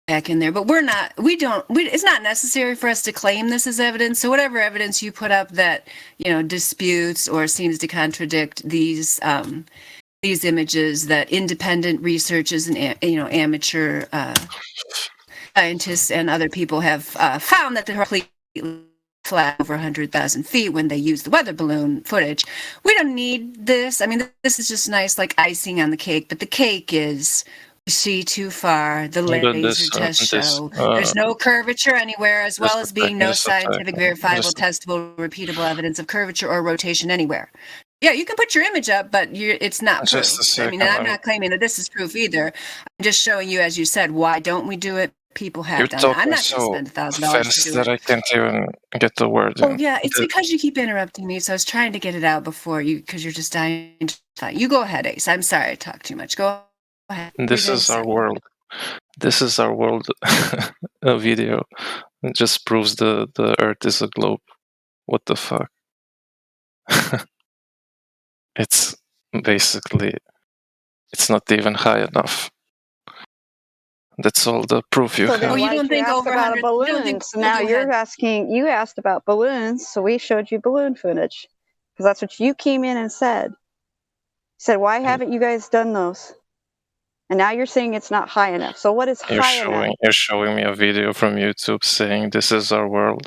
back in there. But it's not necessary for us to claim this as evidence. So whatever evidence you put up that, disputes or seems to contradict these images that independent researchers and, amateur scientists and other people have found that they're completely flat over 100,000 feet when they use the weather balloon footage. We don't need this. I mean, this is just nice, like icing on the cake, but the cake is we see too far. The laser tests show there's no curvature anywhere, as well as being no scientific, verifiable, testable, repeatable evidence of curvature or rotation anywhere. Yeah, you can put your image up, but it's not proof. I mean, I'm not claiming that this is proof either. I'm just showing you, as you said, why don't we do it? People have done it. I'm not going to spend $1,000 to do that it. I can't even get the word Oh in. yeah, it's because you keep interrupting me, so I was trying to get it out before you, because you're just dying. You go ahead, Ace. I'm sorry I talk too much. Go ahead. This is our world. This is our world. A video. It just proves the Earth is a globe. What the fuck? It's basically, it's not even high enough. That's all the proof you So have. then you don't think over about 100? balloons? Now you're asking. You asked about balloons, so we showed you balloon footage because that's what you came in and said. You said, "Why haven't you guys done those?" And now you're saying it's not high enough. So what is high enough? You're showing me a video from YouTube saying this is our world.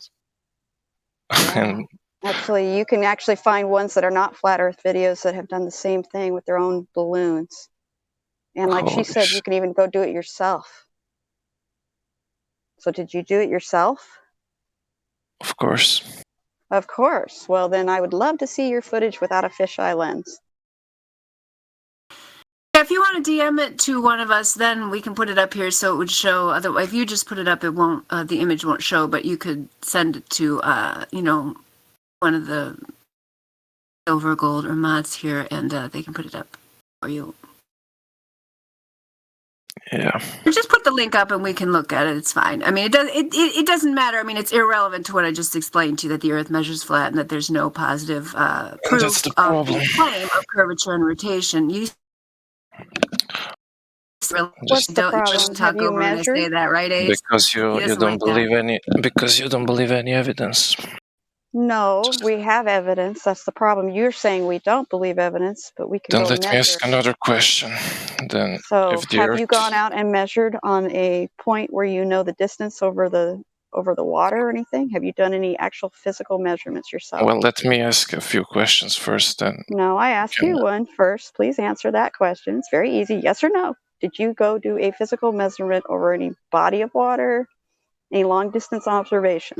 And Actually, you can actually find ones that are not flat Earth videos that have done the same thing with their own balloons. And like she said, you can even go do it yourself. So did you do it yourself? Of course. Of course. Well, then I would love to see your footage without a fisheye lens. If you want to DM it to one of us, then we can put it up here so it would show. Otherwise, if you just put it up, it won't. The image won't show. But you could send it to, one of the silver, gold, or mods here, and they can put it up for you. Yeah. Or just put the link up and we can look at it. It's fine. I mean, it doesn't matter. I mean, it's irrelevant to what I just explained to you, that the Earth measures flat and that there's no positive proof of the claim of curvature and rotation. What's the problem? Have you measured? Say that, right, Ace? Because you don't believe any. Because you don't believe any evidence. No, we have evidence. That's the problem. You're saying we don't believe evidence, but we can Then go let me measure. ask another question. Then, So, if the have Earth, you gone out and measured on a point where you know the distance over the water or anything? Have you done any actual physical measurements yourself? well, let me ask a few questions first. Then, No, I asked you one first. Please answer that question. It's very easy. Yes or no? Did you go do a physical measurement over any body of water, any long distance observation?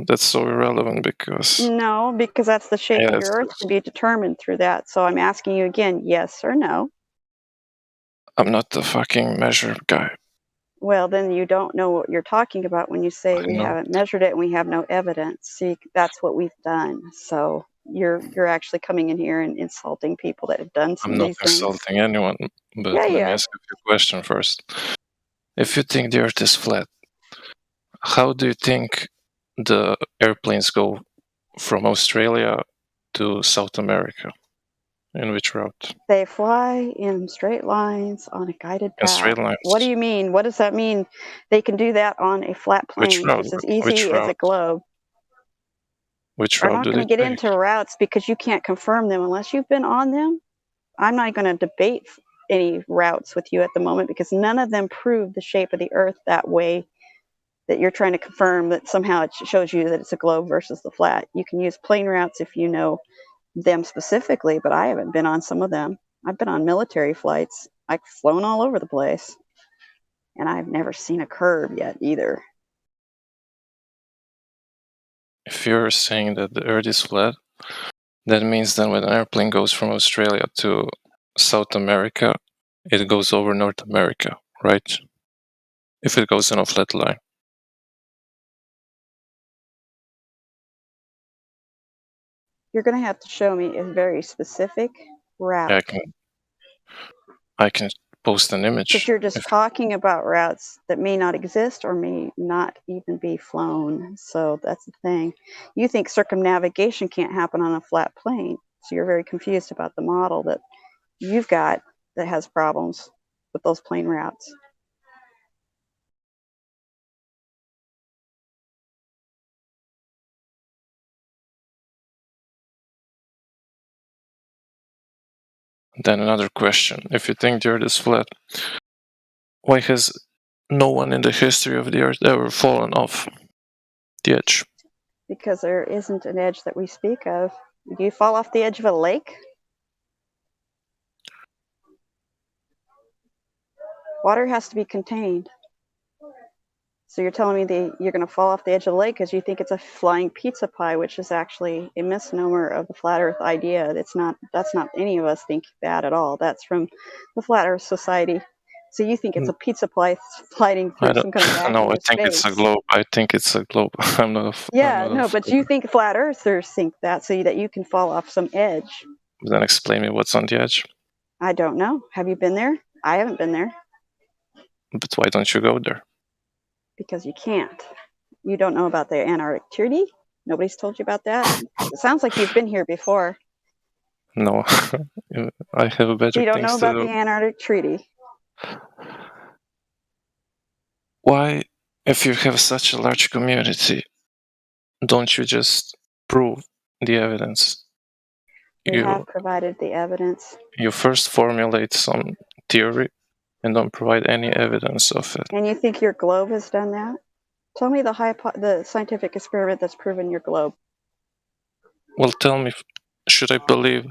that's so irrelevant because No, because that's the shape of yes, your Earth to be determined through that. So I'm asking you again, yes or no? I'm not the fucking measure guy. Well, then you don't know what you're talking about when you say we know. haven't measured it and we have no evidence. See, that's what we've done. So you're actually coming in here and insulting people that have done some I'm of not these things. insulting anyone, but Yeah, let me yeah. ask a few questions first. If you think the Earth is flat, how do you think the airplanes go from Australia to South America? In which route? They fly in straight lines on a guided In path. straight lines. What do you mean? What does that mean? They can do that on a flat Which plane route? just as Which easy as a route? globe. Which We're route not do going they to get take? into routes because you can't confirm them unless you've been on them. I'm not going to debate any routes with you at the moment because none of them prove the shape of the Earth that way that you're trying to confirm that somehow it shows you that it's a globe versus the flat. You can use plane routes if you know them specifically, but I haven't been on some of them. I've been on military flights. I've flown all over the place, and I've never seen a curve yet either. If you're saying that the Earth is flat, that means that when an airplane goes from Australia to South America, it goes over North America, right? If it goes in a flat line. You're going to have to show me a very specific route. Yeah, I can post an image. Because you're just talking about routes that may not exist or may not even be flown. So that's the thing. You think circumnavigation can't happen on a flat plane. So you're very confused about the model that you've got that has problems with those plane routes. Then another question. If you think the Earth is flat, why has no one in the history of the Earth ever fallen off the edge? Because there isn't an edge that we speak of. Do you fall off the edge of a lake? Water has to be contained. So you're telling me that you're going to fall off the edge of the lake because you think it's a flying pizza pie, which is actually a misnomer of the flat Earth idea. That's not any of us think that at all. That's from the Flat Earth Society. So you think it's a pizza pie sliding through some kind of vacuum No, I of think space. it's a globe. I think it's a globe. I'm not But you think flat earthers think that so that you can fall off some edge. Then explain me what's on the edge. I don't know. Have you been there? I haven't been there. But why don't you go there? Because you can't. You don't know about the Antarctic Treaty? Nobody's told you about that? It sounds like you've been here before. No, I have better You don't things know to about do. the Antarctic Treaty? Why, if you have such a large community, don't you just prove the evidence? We have provided the evidence. You first formulate some theory and don't provide any evidence of it. And you think your globe has done that? Tell me the scientific experiment that's proven your globe. Well, tell me, should I believe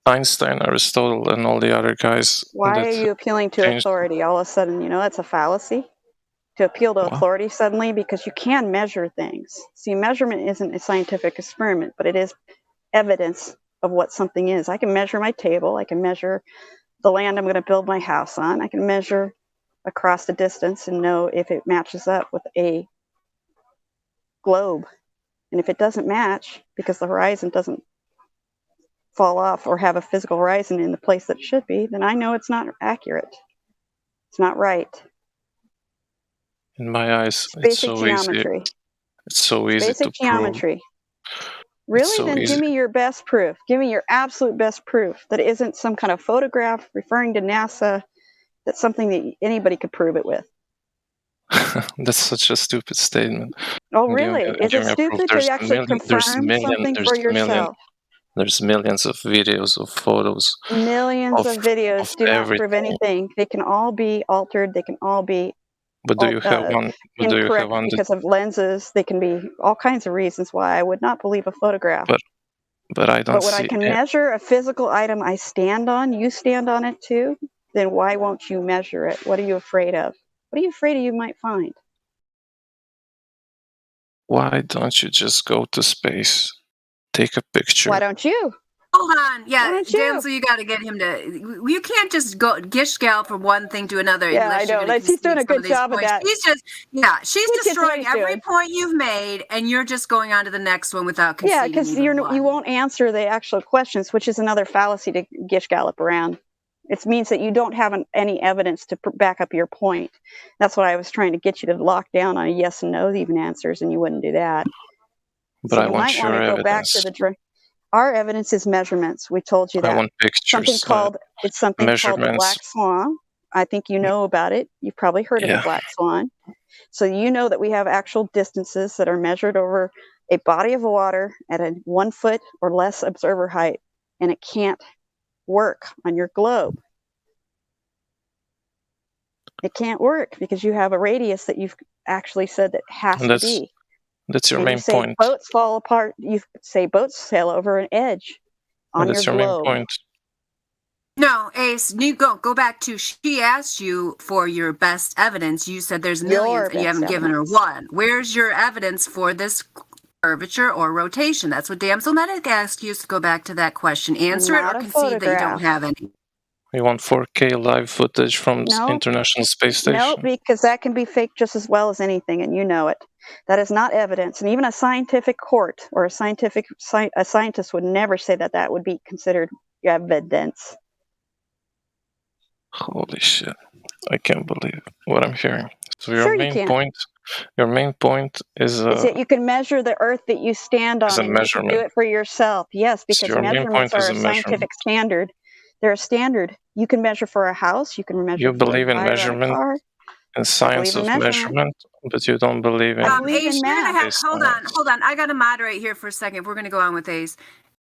Einstein, Aristotle, and all the other guys? Why are you appealing to authority all of a sudden? You know, that's a fallacy. To appeal to authority suddenly because you can measure things. See, measurement isn't a scientific experiment, but it is evidence of what something is. I can measure my table. I can measure the land I'm going to build my house on. I can measure across the distance and know if it matches up with a globe. And if it doesn't match because the horizon doesn't fall off or have a physical horizon in the place that it should be, then I know it's not accurate. It's not right. In my eyes, it's so geometry. Easy. It's so easy basic to geometry. prove. Really? So then easy. Give me your best proof. Give me your absolute best proof that it isn't some kind of photograph referring to NASA. That's something that anybody could prove it with. That's such a stupid statement. Oh, Give me, really? Is give it me a proof. stupid to actually confirm something for yourself? There's millions of videos, of photos, Millions of videos do not prove everything. anything. They can all be altered. They can all be But do you have one? But do you incorrect have one? because of lenses. They can be all kinds of reasons why I would not believe a photograph. But I don't But when I see. can measure a physical item I stand on, you stand on it too, then why won't you measure it? What are you afraid of? What are you afraid of you might find? Why don't you just go to space, take a picture? Why don't you? Hold on. Yeah, don't you? Damsel, you got to get him to. You can't just go gish gal from one thing to another. Yeah, unless I you're know. gonna He's doing a concede some good of these job of points. that. She's He gets what destroying he's every doing. point you've made, and you're just going on to the next one without Yeah, conceding. because even you won't answer the actual questions, which is another fallacy to gish gallop around. It means that you don't have any evidence to back up your point. That's what I was trying to get you to lock down on a yes and no even answers, and you wouldn't do that. But So I you want might want your to go back to evidence. our evidence is measurements. We told you I that. want Something pictures. called something called the Measurements. black swan. I think you know about it. You've probably heard of the Yeah. black swan. So you know that we have actual distances that are measured over a body of water at a 1 foot or less observer height, and it can't work on your globe. It can't work because you have a radius that you've actually said that has to be. That's your And main you say point. boats fall apart. You say boats sail over an edge on That's your your main globe. point. No, Ace, you go back to. She asked you for your best evidence. You said there's millions, and you haven't given her one. Where's your evidence for this curvature or rotation? That's what Damsel Medic asked you. So go back to that question. Answer it or concede that you don't have any. You want 4K live footage from the International Space Station? No, because that can be fake just as well as anything, and you know it. That is not evidence. And even a scientific court or a scientist would never say that that would be considered evidence. Holy shit. I can't believe what I'm hearing. So Sure you can. Your main point is that you can measure the earth that you stand on, and you can do it for yourself. Yes, because your main measurements point is are a scientific standard. They're a standard. You can measure for a house. You can measure You for believe a in tire on a measurement car. and science of measurement, but you don't believe in Ace, you're gonna have. Hold on. I gotta moderate here for a second. If we're gonna go on with Ace.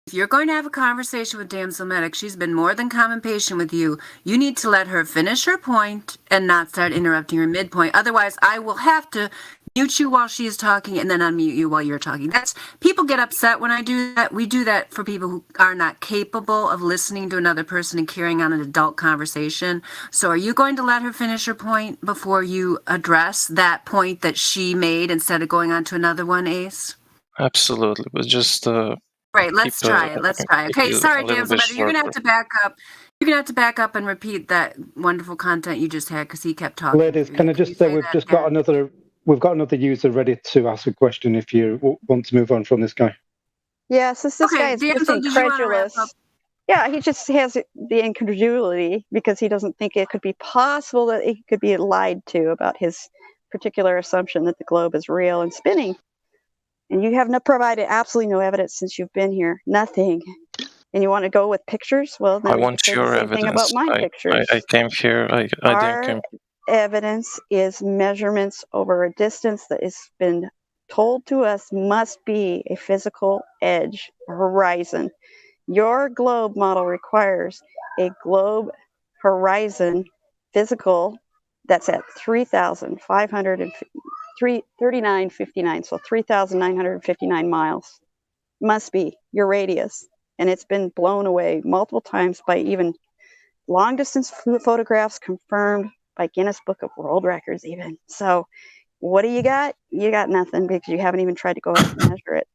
If you're going to have a conversation with Damsel Medic, she's been more than common patient with you. You need to let her finish her point and not start interrupting her midpoint. Otherwise, I will have to mute you while she's talking and then unmute you while you're talking. People get upset when I do that. We do that for people who are not capable of listening to another person and carrying on an adult conversation. So are you going to let her finish her point before you address that point that she made instead of going on to another one, Ace? Absolutely, but just Right, let's try it. Okay, sorry, Damsel, you're gonna have to back up. You're gonna have to back up and repeat that wonderful content you just had because he kept talking. Ladies, can I just say we've got another user ready to ask a question if you want to move on from this guy. Yes, this guy is just Damsel, did you want to wrap incredulous. up? Yeah, he just has the incredulity because he doesn't think it could be possible that he could be lied to about his particular assumption that the globe is real and spinning. And you have provided absolutely no evidence since you've been here. Nothing. And you want to go with pictures? Well, then I we want can say your the same thing about evidence. my pictures. I came here. I didn't come. Evidence is measurements over a distance that has been told to us must be a physical edge, a horizon. Your globe model requires a globe horizon physical that's at 3959, so 3,959 miles. Must be your radius. And it's been blown away multiple times by even long distance photographs confirmed by Guinness Book of World Records even. So what do you got? You got nothing because you haven't even tried to go out and measure it.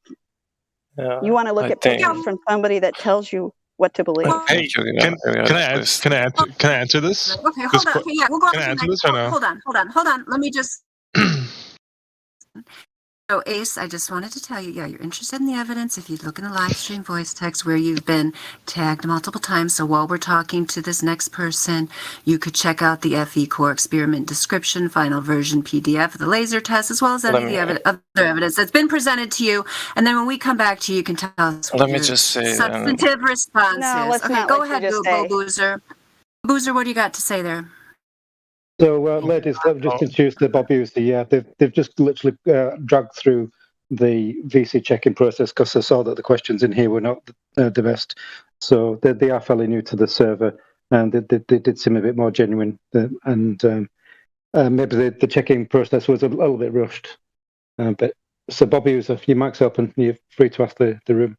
You want to look at pictures from somebody that tells you what to believe. Hey, can I answer this? Okay, hold on. Okay, yeah, we'll go on Can I to the answer next. this or no? Hold on. Let me just. So, Ace, I just wanted to tell you, you're interested in the evidence. If you look in the live stream voice text where you've been tagged multiple times, so while we're talking to this next person, you could check out the FE Core experiment description, final version PDF of the laser test, as well as any of the other evidence that's been presented to you. And then when we come back to you, you can tell us what your substantive response is. Let's Okay, not go let you ahead, just go Boozer. Boozer, what do you got to say there? So, ladies, let me just introduce the Bob User. Yeah, they've just literally dragged through the VC check-in process because they saw that the questions in here were not the best. So they are fairly new to the server, and they did seem a bit more genuine. And maybe the check-in process was a little bit rushed. But so, Bob User, your mic's open. You're free to ask the room.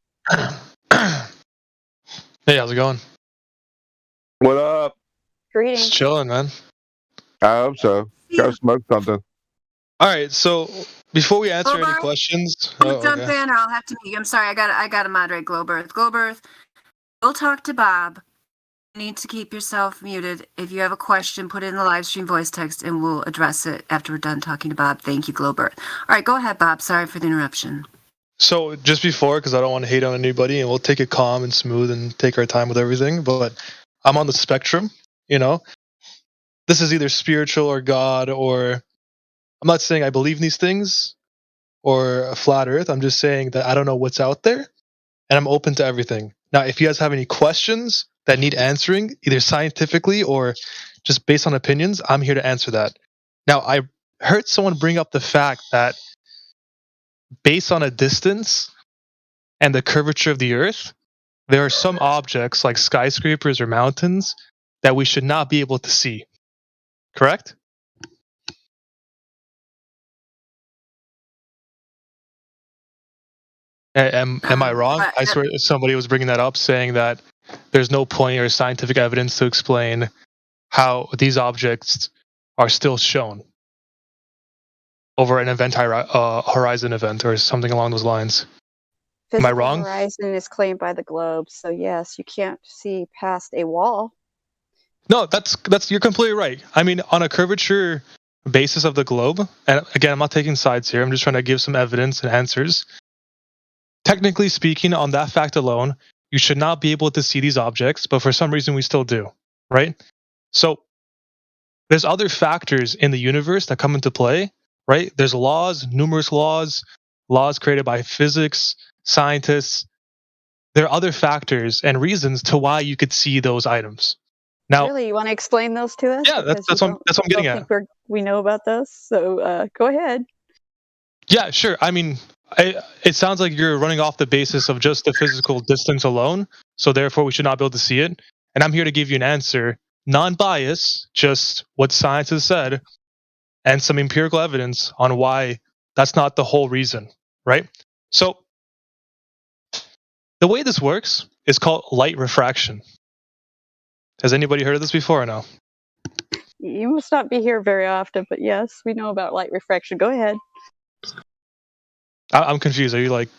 Hey, how's it going? What up? Greetings. Just chilling, man. I hope so. Go smoke something. All right, so before we answer any Glober, questions, jump okay. in, or I'll have to mute you. I'm sorry, I got to moderate Glowbirth. Glowbirth, we'll talk to Bob. You need to keep yourself muted. If you have a question, put it in the live stream voice text, and we'll address it after we're done talking to Bob. Thank you, Glowbirth. All right, go ahead, Bob. Sorry for the interruption. So just before, because I don't want to hate on anybody, and we'll take it calm and smooth and take our time with everything, but I'm on the spectrum, you know? This is either spiritual or God, or I'm not saying I believe in these things or a flat earth. I'm just saying that I don't know what's out there, and I'm open to everything. Now, if you guys have any questions that need answering, either scientifically or just based on opinions, I'm here to answer that. Now, I heard someone bring up the fact that based on a distance and the curvature of the Earth, there are some objects like skyscrapers or mountains that we should not be able to see. Correct? Am I wrong? I swear somebody was bringing that up, saying that there's no point or scientific evidence to explain how these objects are still shown over an event horizon event or something along those lines. Am I Physical wrong? horizon is claimed by the globe, so yes, you can't see past a wall. No, that's you're completely right. I mean, on a curvature basis of the globe, and again, I'm not taking sides here. I'm just trying to give some evidence and answers. Technically speaking, on that fact alone, you should not be able to see these objects, but for some reason we still do, right? So there's other factors in the universe that come into play, right? There's laws, numerous laws created by physics, scientists. There are other factors and reasons to why you could see those items. Now, Really, you want to explain those to us? yeah, Because that's what I'm getting don't at. think we know about those. So go ahead. Yeah, sure. I mean, it sounds like you're running off the basis of just the physical distance alone, so therefore we should not be able to see it. And I'm here to give you an answer, non-biased, just what science has said, and some empirical evidence on why that's not the whole reason, right? So the way this works is called light refraction. Has anybody heard of this before or no? You must not be here very often, but yes, we know about light refraction. Go ahead. I'm confused. Are you like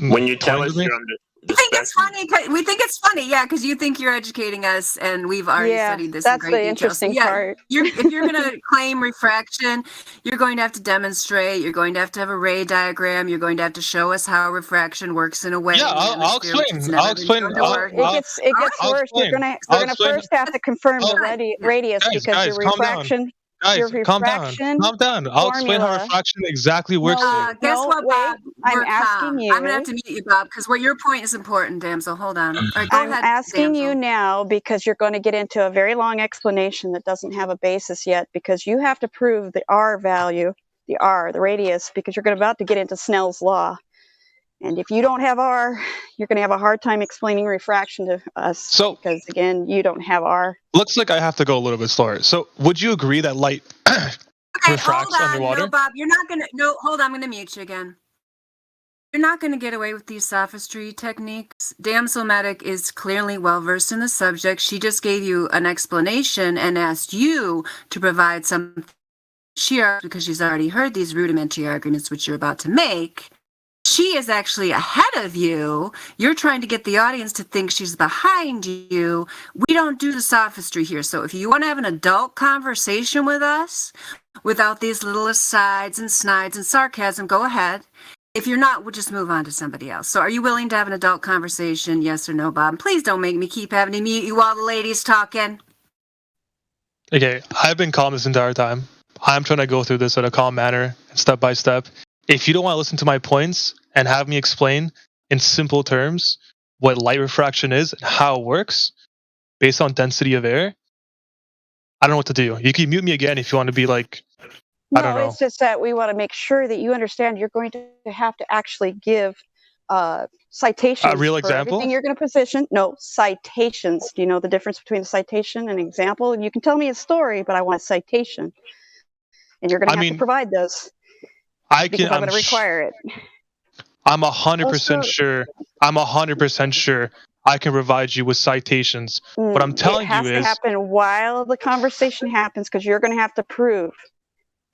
when you tell toying us with me? you're on We think it's funny. We think it's funny, yeah, because you think you're educating us, and we've already Yeah, studied this in that's great the detail. So, interesting yeah, part. if you're going to claim refraction, you're going to have to demonstrate. You're going to have a ray diagram. You're going to have to show us how refraction works in a way Yeah, in the I'll atmosphere, which has explain. never I'll been explain. shown to work. It gets I'll worse. You're explain. gonna first have to confirm All the right, radius because Guys, calm down. your Guys, calm down. refraction Calm down. I'll explain how formula. refraction exactly works to you. Guess No, what, wait. Bob? I'm We're asking calm. I'm going to have you. to mute you, Bob, because what your point is important, damsel. Hold on. All right, go I'm ahead, asking damsel. you now because you're going to get into a very long explanation that doesn't have a basis yet because you have to prove the R value, the radius, because you're about to get into Snell's law. And if you don't have R, you're going to have a hard time explaining refraction to us because, again, you don't have R. Looks like I have to go a little bit slower. So, would you agree that light refracts Hold on. underwater? No, Bob, you're not going to. No, hold on. I'm going to mute you again. You're not going to get away with these sophistry techniques. Damsel Medic is clearly well versed in the subject. She just gave you an explanation and asked you to provide some cheer because she's already heard these rudimentary arguments which you're about to make. She is actually ahead of you. You're trying to get the audience to think she's behind you. We don't do the sophistry here. So if you want to have an adult conversation with us without these little asides and snides and sarcasm, go ahead. If you're not, we'll just move on to somebody else. So are you willing to have an adult conversation? Yes or no, Bob? And please don't make me keep having to mute you while the lady's talking. Okay, I've been calm this entire time. I'm trying to go through this in a calm manner, step by step. If you don't want to listen to my points and have me explain in simple terms what light refraction is and how it works based on density of air, I don't know what to do. You can mute me again if you want to be like, I don't No, know. it's just that we want to make sure that you understand you're going to have to actually give citations A real for example? everything you're going to position. No, citations. Do you know the difference between a citation and an example? And you can tell me a story, but I want a citation. And you're going to I have to mean, provide those because I'm going to require it. I'm 100% Also, sure. I'm 100% sure I can provide you with citations. What I'm it telling you has to is, happen while the conversation happens because you're going to have to prove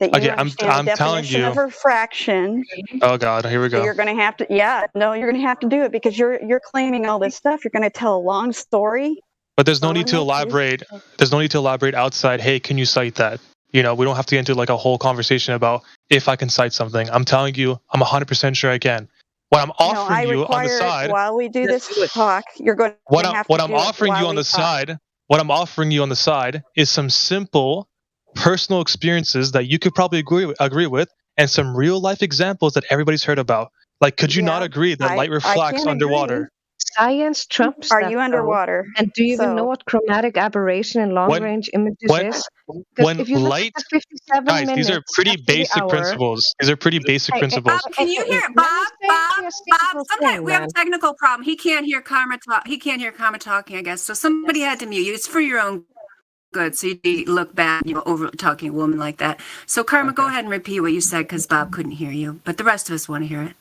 that you okay, understand the I'm telling definition of you. refraction. Oh God, here we So go. you're going to have to, you're going to have to do it because you're claiming all this stuff. You're going to tell a long story. But there's no Well, need to no, elaborate. There's no need to elaborate outside. Hey, can you cite that? You know, we don't have to get into like a whole conversation about if I can cite something. I'm telling you, I'm 100% sure I can. What I'm No, I offering you on the require it side, while we do this talk. You're going to have to what I'm do it offering you while on we the talk. side, what I'm offering you on the side is some simple personal experiences that you could probably agree with, and some real life examples that everybody's heard about. Like, could you not agree that light I refracts can underwater? agree. Science trumps Are that, you though. underwater? And do you even know So what chromatic aberration in long-range images When is? Because when if you look at light, the 57 guys, these are minutes pretty after the basic hour, principles. These are pretty basic principles. Can you hear let me say a Bob? simple Sometimes thing, we have a man. technical problem. He can't hear Karma talk. He can't hear Karma talking, I guess. So somebody had to mute you. It's for your own good. So you look bad, over talking to a woman like that. So Karma, go ahead and repeat what you said because Bob couldn't hear you, but the rest of us want to hear it.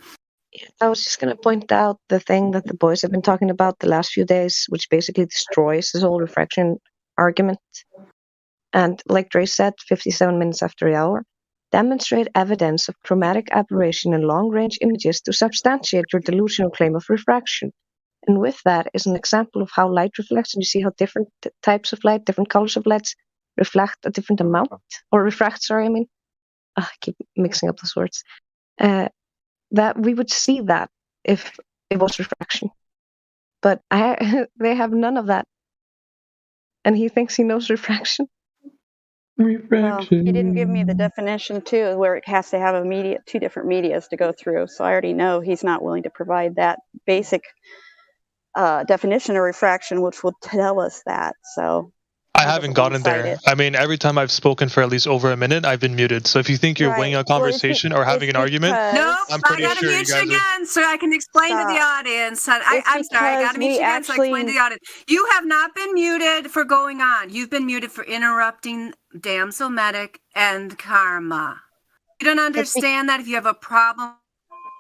I was just going to point out the thing that the boys have been talking about the last few days, which basically destroys this whole refraction argument. And like Dre said, 57 minutes after the hour, demonstrate evidence of chromatic aberration in long-range images to substantiate your delusional claim of refraction. And with that is an example of how light reflects, and you see how different types of light, different colors of lights reflect a different amount, or refract, sorry, I mean. I keep mixing up those words. That we would see that if it was refraction. But they have none of that. And he thinks he knows refraction. well, he didn't give me the definition too, where it has to have two different medias to go through. So I already know he's not willing to provide that basic definition of refraction, which will tell us that. So I he haven't doesn't want to gotten cite there. it. I mean, every time I've spoken for at least over a minute, I've been muted. So if you think you're winning a conversation or having an argument, Nope, I'm I pretty gotta sure you mute you guys are. again so I can explain to the audience. I'm sorry, I gotta mute you again so I explain to the audience. You have not been muted for going on. You've been muted for interrupting Damsel Medic and Karma. You don't understand that if you have a problem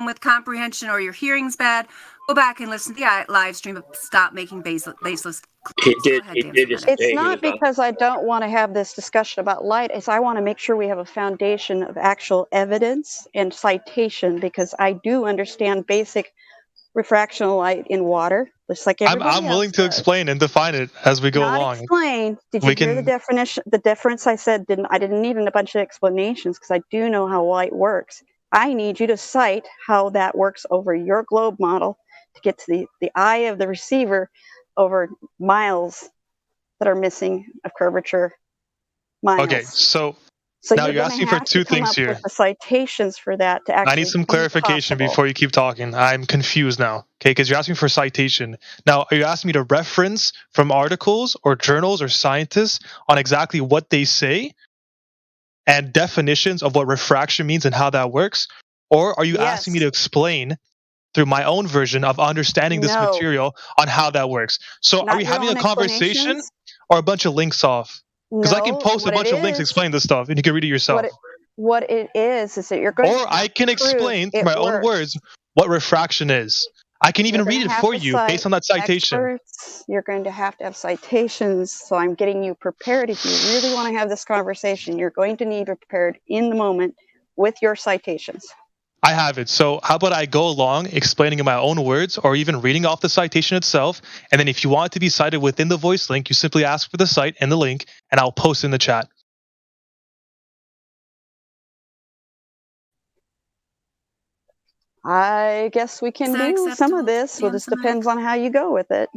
with comprehension or your hearing's bad, go back and listen to the live stream, but stop making baseless claims. Go ahead, Damsel Medic. It's not because I don't want to have this discussion about light. It's I want to make sure we have a foundation of actual evidence and citation because I do understand basic refractional light in water, just like everybody I'm willing else to does. explain and define it as we go Not along. explain. Did you hear the definition? The difference I said I didn't need a bunch of explanations because I do know how light works. I need you to cite how that works over your globe model to get to the eye of the receiver over miles that are missing of curvature miles. Okay, so now you're you're going to asking for have to two come things up with here. the citations for that to I need actually some be clarification possible. before you keep talking. I'm confused now. Okay, because you're asking for citation. Now, are you asking me to reference from articles or journals or scientists on exactly what they say and definitions of what refraction means and how that works? Or are you asking me to explain through my own version of understanding this No. material on how that works? So are Not we your having a own conversation explanations? or a bunch of links off? Because I can No, post a what it bunch of links is, explaining this stuff and you can read it yourself. what it is that you're going Or to have I can to prove explain through it my own works. words what refraction is. I can You're even going read to it have for to you cite based on that citation. experts. You're going to have citations. So I'm getting you prepared. If you really want to have this conversation, you're going to need to be prepared in the moment with your citations. I have it. So how about I go along explaining in my own words or even reading off the citation itself. And then if you want it to be cited within the voice link, you simply ask for the site and the link and I'll post in the chat. I guess we can do some of this. Well, this depends on how you go with it.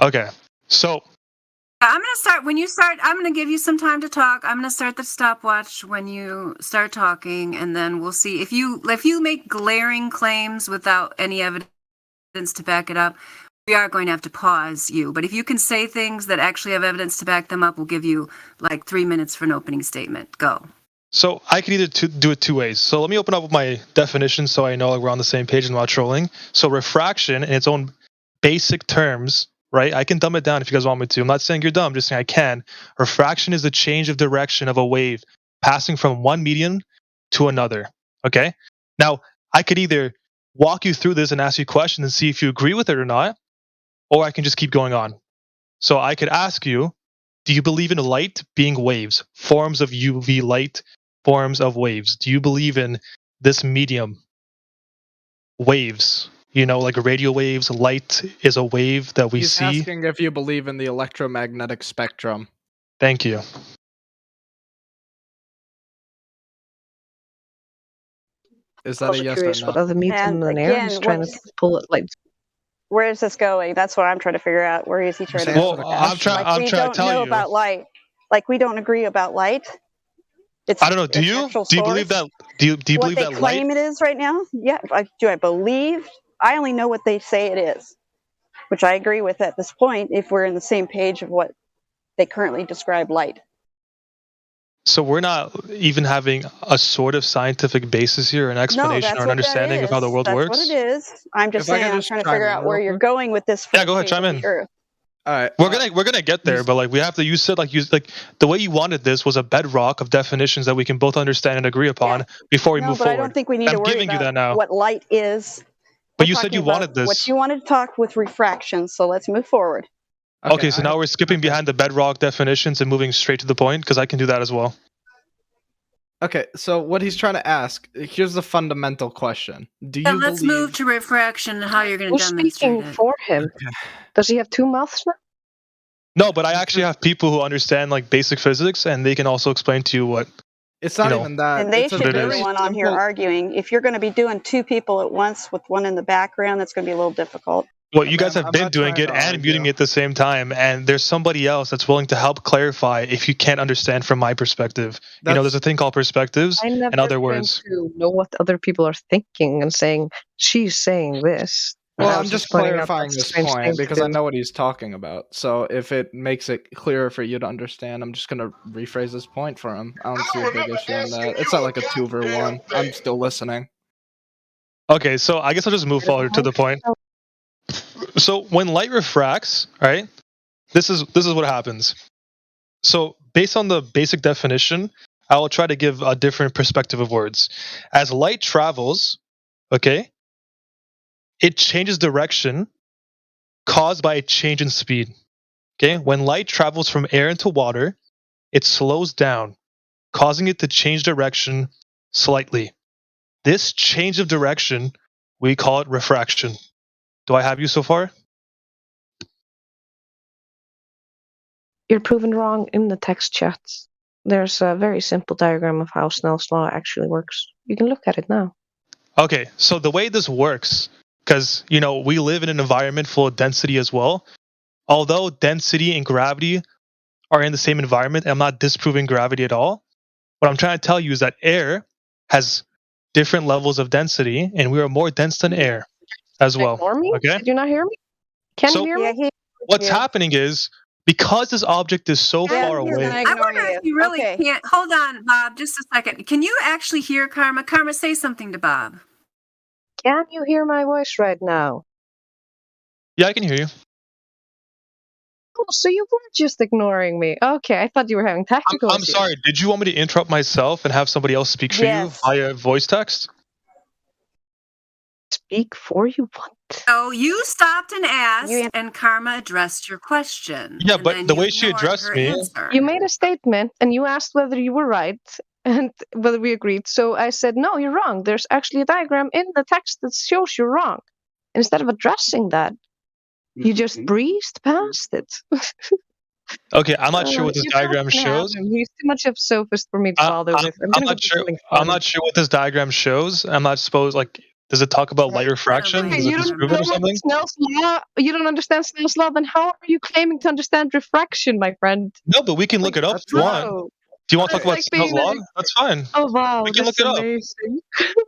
Okay. So I'm going to start when you start. I'm going to give you some time to talk. I'm going to start the stopwatch when you start talking, and then we'll see if you make glaring claims without any evidence to back it up. We are going to have to pause you, but if you can say things that actually have evidence to back them up, we'll give you like 3 minutes for an opening statement. Go. So I could either do it two ways. So let me open up with my definition so I know we're on the same page and not trolling. So refraction in its own basic terms, right? I can dumb it down if you guys want me to. I'm not saying you're dumb, I'm just saying I can. Refraction is the change of direction of a wave passing from one medium to another. Okay? Now, I could either walk you through this and ask you questions and see if you agree with it or not, or I can just keep going on. So I could ask you, do you believe in light being waves, forms of UV light, forms of waves? Do you believe in this medium, waves? You know, like radio waves, light is a wave that we He's see. asking if you believe in the electromagnetic spectrum. Thank you. Is that Also a yes curious or what no? other medium And than air again, he's trying to what's pull it like. where is this going? That's what I'm trying to figure out. Where is he trying to go? Well, I'm trying We to don't tell know you. about light. Like we don't agree about light. It's I don't know. Do its you? actual Do you believe source. that? Do you What believe they that light? claim it is right now? Yeah. Do I believe? I only know what they say it is, which I agree with at this point. If we're in the same page of what they currently describe light. So we're not even having a sort of scientific basis here, an No, explanation that's or an what that understanding of how the is. world That's works. what it is. I'm just If I saying. could I'm just trying to chime figure in out real where you're quick. going with this. For Yeah, the go ahead, change chime of in. the Earth. All right. We're gonna get there, but like we have to. You said like the way you wanted this was a bedrock of definitions that we can both understand and agree upon before we No, move but I don't forward. think we need to I'm worry giving you about that now. what light is. But We're you said talking you about wanted this. what you wanted to talk with refraction. So let's move forward. Okay, so now we're skipping behind the bedrock definitions and moving straight to the point because I can do that as well. Okay, so what he's trying to ask, here's the fundamental question. Do Yeah, you let's believe move to refraction and how you're going to Who's demonstrate speaking it. for him? Does he have two mouths now? No, but I actually have people who understand like basic physics and they can also explain to you what It's not even that. And they It's a should be the very one on here simple. arguing. If you're going to be doing two people at once with one in the background, that's going to be a little difficult. Well, you guys Ma'am, have I'm been not doing trying it to and muting argue. me at the same time, and there's somebody else that's willing to help clarify if you can't understand from my perspective. You know, there's a thing called perspectives. I never In other claim words, to know what other people are thinking and saying she's saying this. Well, I I'm was just pointing out clarifying that's a this strange thing point to because I do. know what he's talking about. So if it makes it clearer for you to understand, I'm just gonna rephrase this point for him. I don't see a big issue in that. It's not like a 2-1. I'm still listening. okay, so I guess I'll just move forward to the point. So when light refracts, right? This is what happens. So based on the basic definition, I will try to give a different perspective of words. As light travels, okay, it changes direction caused by a change in speed. Okay, when light travels from air into water, it slows down, causing it to change direction slightly. This change of direction, we call it refraction. Do I have you so far? You're proven wrong in the text chats. There's a very simple diagram of how Snell's law actually works. You can look at it now. Okay, so the way this works, because you know we live in an environment full of density as well. Although density and gravity are in the same environment, I'm not disproving gravity at all. What I'm trying to tell you is that air has different levels of density, and we are more dense than air as well. Ignore me? Okay. Did you not hear me? Can So you hear me? what's happening is because this object is so far away. I wonder if you really can't. Hold on, Bob, just a second. Can you actually hear Karma? Karma, say something to Bob. Can you hear my voice right now? Yeah, I can hear you. Oh, so you were just ignoring me. Okay, I thought you were having technical I'm issues. sorry. Did you want me to interrupt myself and have somebody else speak for you via voice text? Speak for you? What? So you stopped and asked, and Karma addressed your question. Yeah, and but then the you way she ignored addressed her me. answer. You made a statement and you asked whether you were right and whether we agreed. So I said, no, you're wrong. There's actually a diagram in the text that shows you're wrong. Instead of addressing that, you just breezed past it. Okay, I'm not sure what this You diagram both can have shows. him. He's too much of a sophist for me to bother with. I'm I'm gonna go not do sure. something I'm fun. not sure what this diagram shows. I'm not supposed like. Does it talk about light refraction? Does it You don't disprove know it or what something? Snell's law. You don't understand Snell's law. Then how are you claiming to understand refraction, my friend? No, but we can look it up if you want. Bro, Do you want to talk that's about like Snell's being law? like, That's fine. oh wow, We can look that's it up. amazing.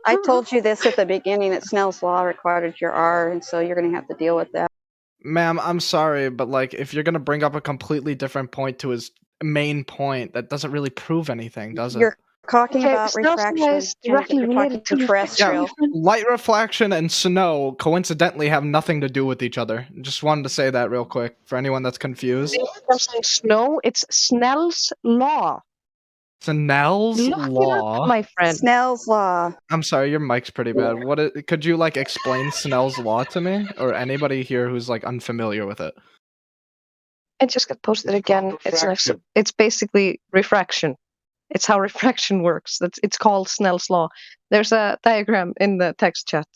I told you this at the beginning that Snell's law required your R, and so you're going to have to deal with that. Ma'am, I'm sorry, but like, if you're gonna bring up a completely different point to his main point, that doesn't really prove anything, does it? You're talking Okay, about Snell's law refraction, is and directly you're related talking to refraction, Yeah, my terrestrial. friend. light reflection and snow coincidentally have nothing to do with each other. Just wanted to say that real quick for anyone that's confused. I'm saying snow, it's Snell's law. Snell's Look it law. up, my friend. Snell's law. I'm sorry, your mic's pretty bad. Could you like explain Snell's law to me, or anybody here who's like unfamiliar with it? It just got posted again. It's basically refraction. It's how refraction works. It's called Snell's law. There's a diagram in the text chat.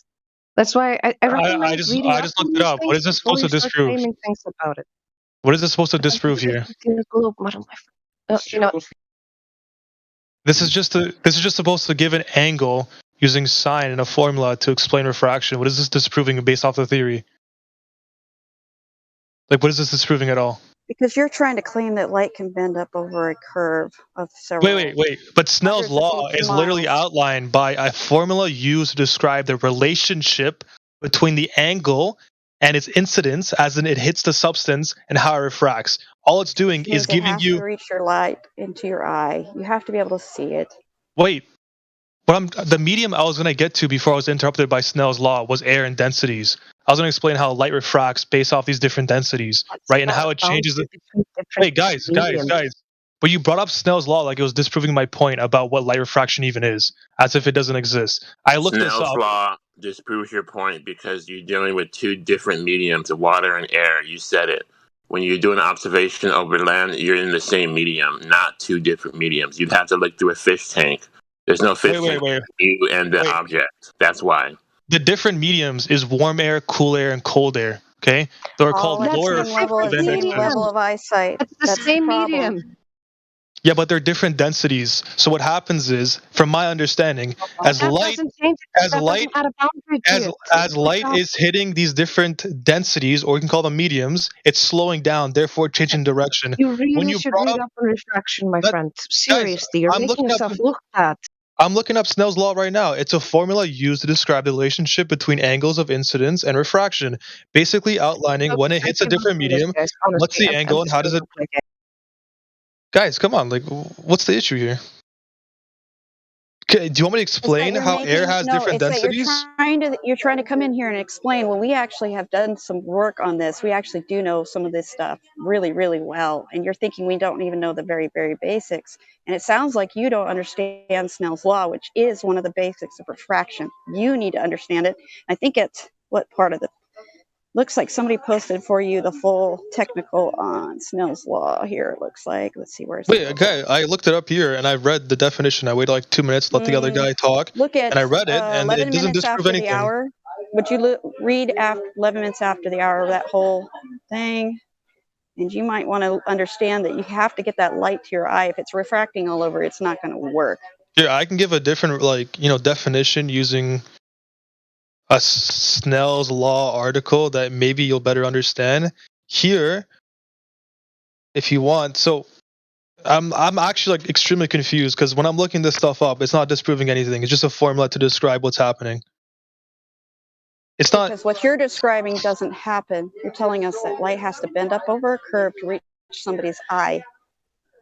That's why I recommend reading I up just on looked it these up. What things is this before supposed you to start disprove? claiming things about it. What is this supposed to disprove here? This is just supposed to give an angle using sine and a formula to explain refraction. What is this disproving based off the theory? Like, what is this disproving at all? Because you're trying to claim that light can bend up over a curve of several Wait. But Snell's hundreds of law feet to is literally miles. outlined by a formula used to describe the relationship between the angle and its incidence, as in it hits the substance, and how it refracts. All it's doing Which is means it giving has to you. reach your light into your eye. You have to be able to see it. Wait. The medium I was going to get to before I was interrupted by Snell's law was air and densities. I was going to explain how light refracts based off these different densities, right? And how it changes. Wait, guys. But you brought up Snell's law like it was disproving my point about what light refraction even is, as if it doesn't exist. I looked this Snell's up. law disproves your point because you're dealing with two different mediums, water and air. You said it. When you do an observation over land, you're in the same medium, not two different mediums. You'd have to look through a fish tank. There's no fish tank between you and the object. That's why. The different mediums is warm air, cool air, and cold air. Okay, they're All called at the lower same level, at the same level of eyesight. It's the same medium. Yeah, but they're different densities. So what happens is, from my understanding, as That light doesn't change it. That doesn't add a boundary to it. as light is hitting these different densities, or you can call them mediums, it's slowing down, therefore changing direction. You When really you should brought read up up on refraction, my friend. guys, Seriously, you're making yourself look bad. I'm looking up Snell's law right now. It's a formula used to describe the relationship between angles of incidence and refraction, basically outlining when it hits a different medium, what's the angle and how does it. Guys, come on! Like, what's the issue here? Okay, do you want me to explain how air has different it's that densities? you're trying to come in here and explain. Well, we actually have done some work on this. We actually do know some of this stuff really, really well. And you're thinking we don't even know the very, very basics. And it sounds like you don't understand Snell's law, which is one of the basics of refraction. You need to understand it. I think it's what part of the looks like somebody posted for you the full technical on Snell's law here. It looks like. Let's see where's Wait, okay, I looked it up here and I read the definition. I waited like 2 minutes, let the other guy talk, Look at and I read it, and 11 it doesn't minutes disprove after the anything. hour. Would you read after 11 minutes after the hour that whole thing? And you might want to understand that you have to get that light to your eye. If it's refracting all over, it's not going to work. Yeah, I can give a different definition using a Snell's law article that maybe you'll better understand here if you want. So I'm actually like extremely confused because when I'm looking this stuff up, it's not disproving anything. It's just a formula to describe what's happening. It's not because what you're describing doesn't happen. You're telling us that light has to bend up over a curve to reach somebody's eye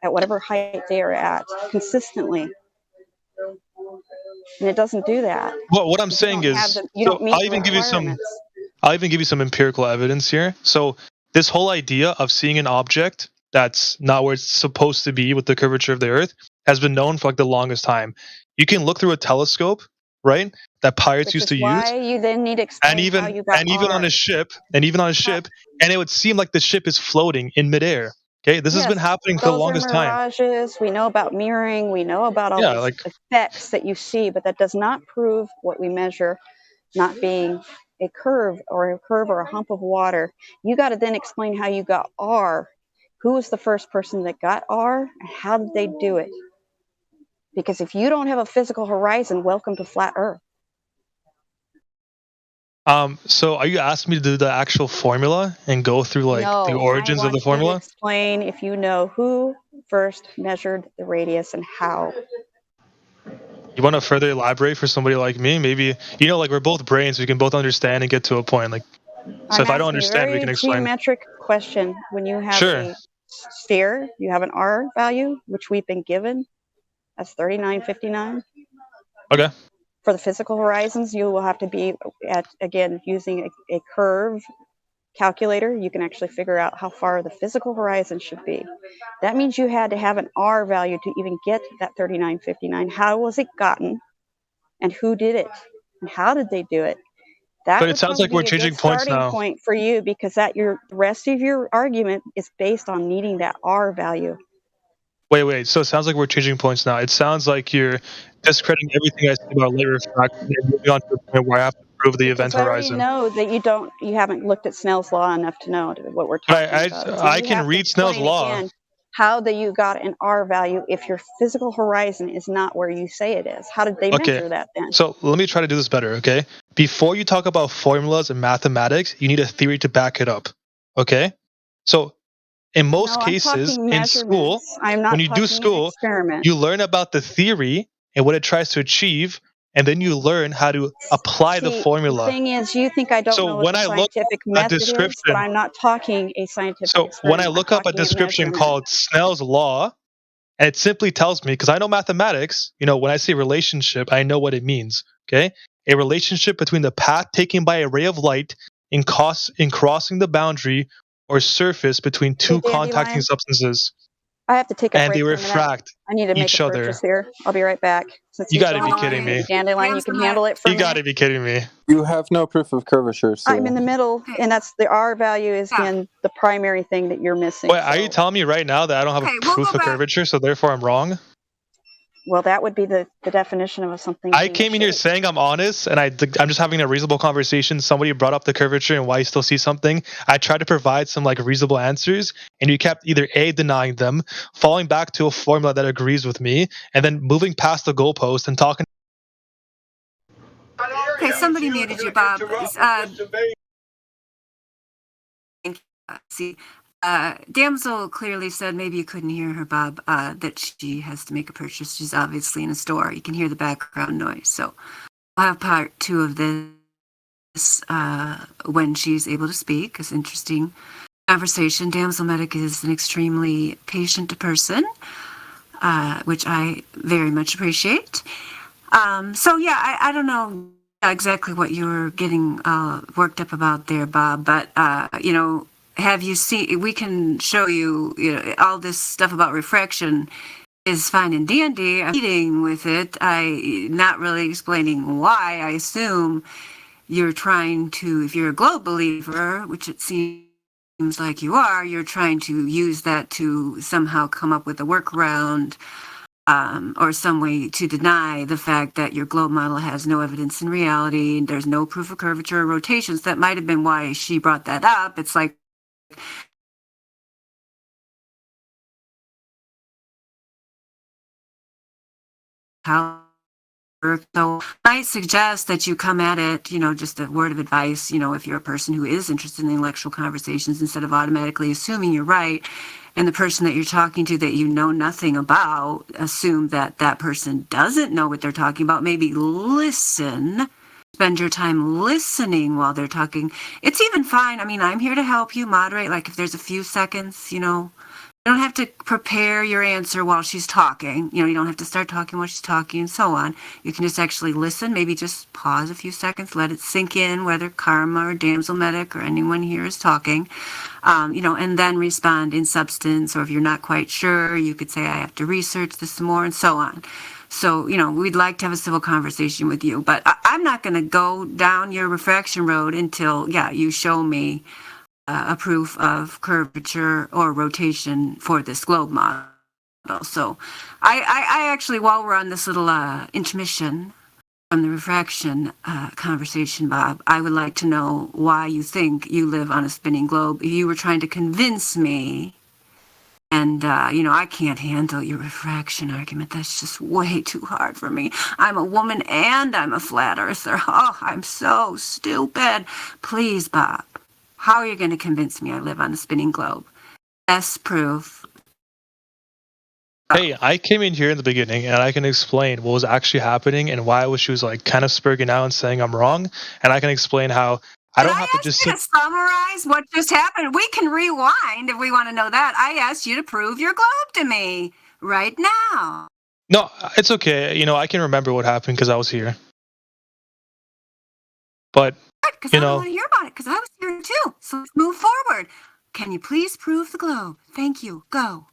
at whatever height they are at consistently. And it doesn't do that. Well, what I'm saying is, you don't meet the requirements. I'll even give you some empirical evidence here. So this whole idea of seeing an object that's not where it's supposed to be with the curvature of the Earth has been known for like the longest time. You can look through a telescope, right? That pirates used to use. Why you then need to explain how you got on a ship, and it would seem like the ship is floating in midair. Okay, this has been happening for the longest time. Mirages. We know about mirroring. We know about all these effects that you see, but that does not prove what we measure not being a curve or a hump of water. You got to then explain how you got R. Who was the first person that got R, and how did they do it? Because if you don't have a physical horizon, welcome to flat Earth. So are you asking me to do the actual formula and go through the origins of the formula? You to explain if you know who first measured the radius and how. You want to further elaborate for somebody like me? Maybe, like we're both brains, we can both understand and get to a point. Like, So I'm if I don't asking a understand, we very can explain. geometric question. When you have Sure. a sphere, you have an R value, which we've been given. That's 3959. Okay. For the physical horizons, you will have to be at, again, using a curve calculator. You can actually figure out how far the physical horizon should be. That means you had to have an R value to even get that 3959. How was it gotten? And who did it? And how did they do it? That But it would sounds probably like we're be a good changing points starting now. point for you, because that the rest of your argument is based on needing that R value. Wait. So it sounds like we're changing points now. It sounds like you're discrediting everything I said about light refraction and moving on to the point where I have to prove the event Because I already horizon. know that you haven't looked at Snell's law enough to know what we're But talking about. So I you can have to read Snell's explain law. again how that you got an R value if your physical horizon is not where you say it is. How did they Okay. measure that then? So let me try to do this better, okay? Before you talk about formulas and mathematics, you need a theory to back it up. Okay? So in most No, I'm cases talking in school, measurements. I'm when not you do talking school, experiments. you learn about the theory and what it tries to achieve, and then you learn how to apply the See, the formula. thing is, you think I don't So know what when the I look scientific at a method is, but description, I'm not talking a scientific so when I experiment. I'm look up a talking a description measurement. called Snell's law, and it simply tells me, because I know mathematics, when I say relationship, I know what it means. Okay? A relationship between the path taken by a ray of light in crossing the boundary or surface between Hey, two contacting Dandelion, substances, I have to take a and they break for a minute. refract I need to make a each purchase other. here. I'll be right back. Since You you're gotta so be kidding annoying, me. maybe Dandelion, you can handle it for a You minute. gotta be kidding me. You have no proof of curvature, I'm in sir. the middle, and that's the R value is again the primary thing that you're missing. Wait, are you telling me right now that I don't have a proof of curvature, so therefore I'm wrong? Well, that would be the definition of something. I came in here saying I'm honest, and I'm just having a reasonable conversation. Somebody brought up the curvature and why you still see something. I tried to provide some reasonable answers, and you kept either A, denying them, falling back to a formula that agrees with me, and then moving past the goalpost and talking. Okay, somebody muted you, Bob. See, Damsel clearly said, maybe you couldn't hear her, Bob, that she has to make a purchase. She's obviously in a store. You can hear the background noise. So I'll have part 2 of this when she's able to speak. It's interesting conversation. Damsel Medic is an extremely patient person, which I very much appreciate. So yeah, I don't know exactly what you were getting worked up about there, Bob, but have you seen, we can show you, all this stuff about refraction is fine in D&D. I'm eating with it. Not really explaining why. I assume you're trying to, if you're a globe believer, which it seems like you are, you're trying to use that to somehow come up with a workaround or some way to deny the fact that your globe model has no evidence in reality, and there's no proof of curvature or rotations. That might have been why she brought that up. It's like, how so I suggest that you come at it, just a word of advice, if you're a person who is interested in intellectual conversations, instead of automatically assuming you're right, and the person that you're talking to that you know nothing about, assume that that person doesn't know what they're talking about. Maybe listen, spend your time listening while they're talking. It's even fine. I mean, I'm here to help you moderate. Like if there's a few seconds, you don't have to prepare your answer while she's talking. You don't have to start talking while she's talking and so on. You can just actually listen, maybe just pause a few seconds, let it sink in, whether Karma or Damsel Medic or anyone here is talking, and then respond in substance. Or if you're not quite sure, you could say, I have to research this some more and so on. So, we'd like to have a civil conversation with you, but I'm not going to go down your refraction road until, you show me a proof of curvature or rotation for this globe model. So I actually, while we're on this little intermission from the refraction conversation, Bob, I would like to know why you think you live on a spinning globe. If you were trying to convince me, and, I can't handle your refraction argument. That's just way too hard for me. I'm a woman and I'm a flat earther. Oh, I'm so stupid. Please, Bob. How are you going to convince me I live on a spinning globe? Best proof. Hey, I came in here in the beginning and I can explain what was actually happening and why she was kind of spurging out and saying I'm wrong. And I can explain how I don't have to just You sit. to summarize what just happened. We can rewind if we want to know that. I asked you to prove your globe to me right now. No, it's okay. You know, I can remember what happened because I was here. But Because you I don't know, want to hear about it because I was here too. So let's move forward. Can you please prove the globe? Thank you. Go.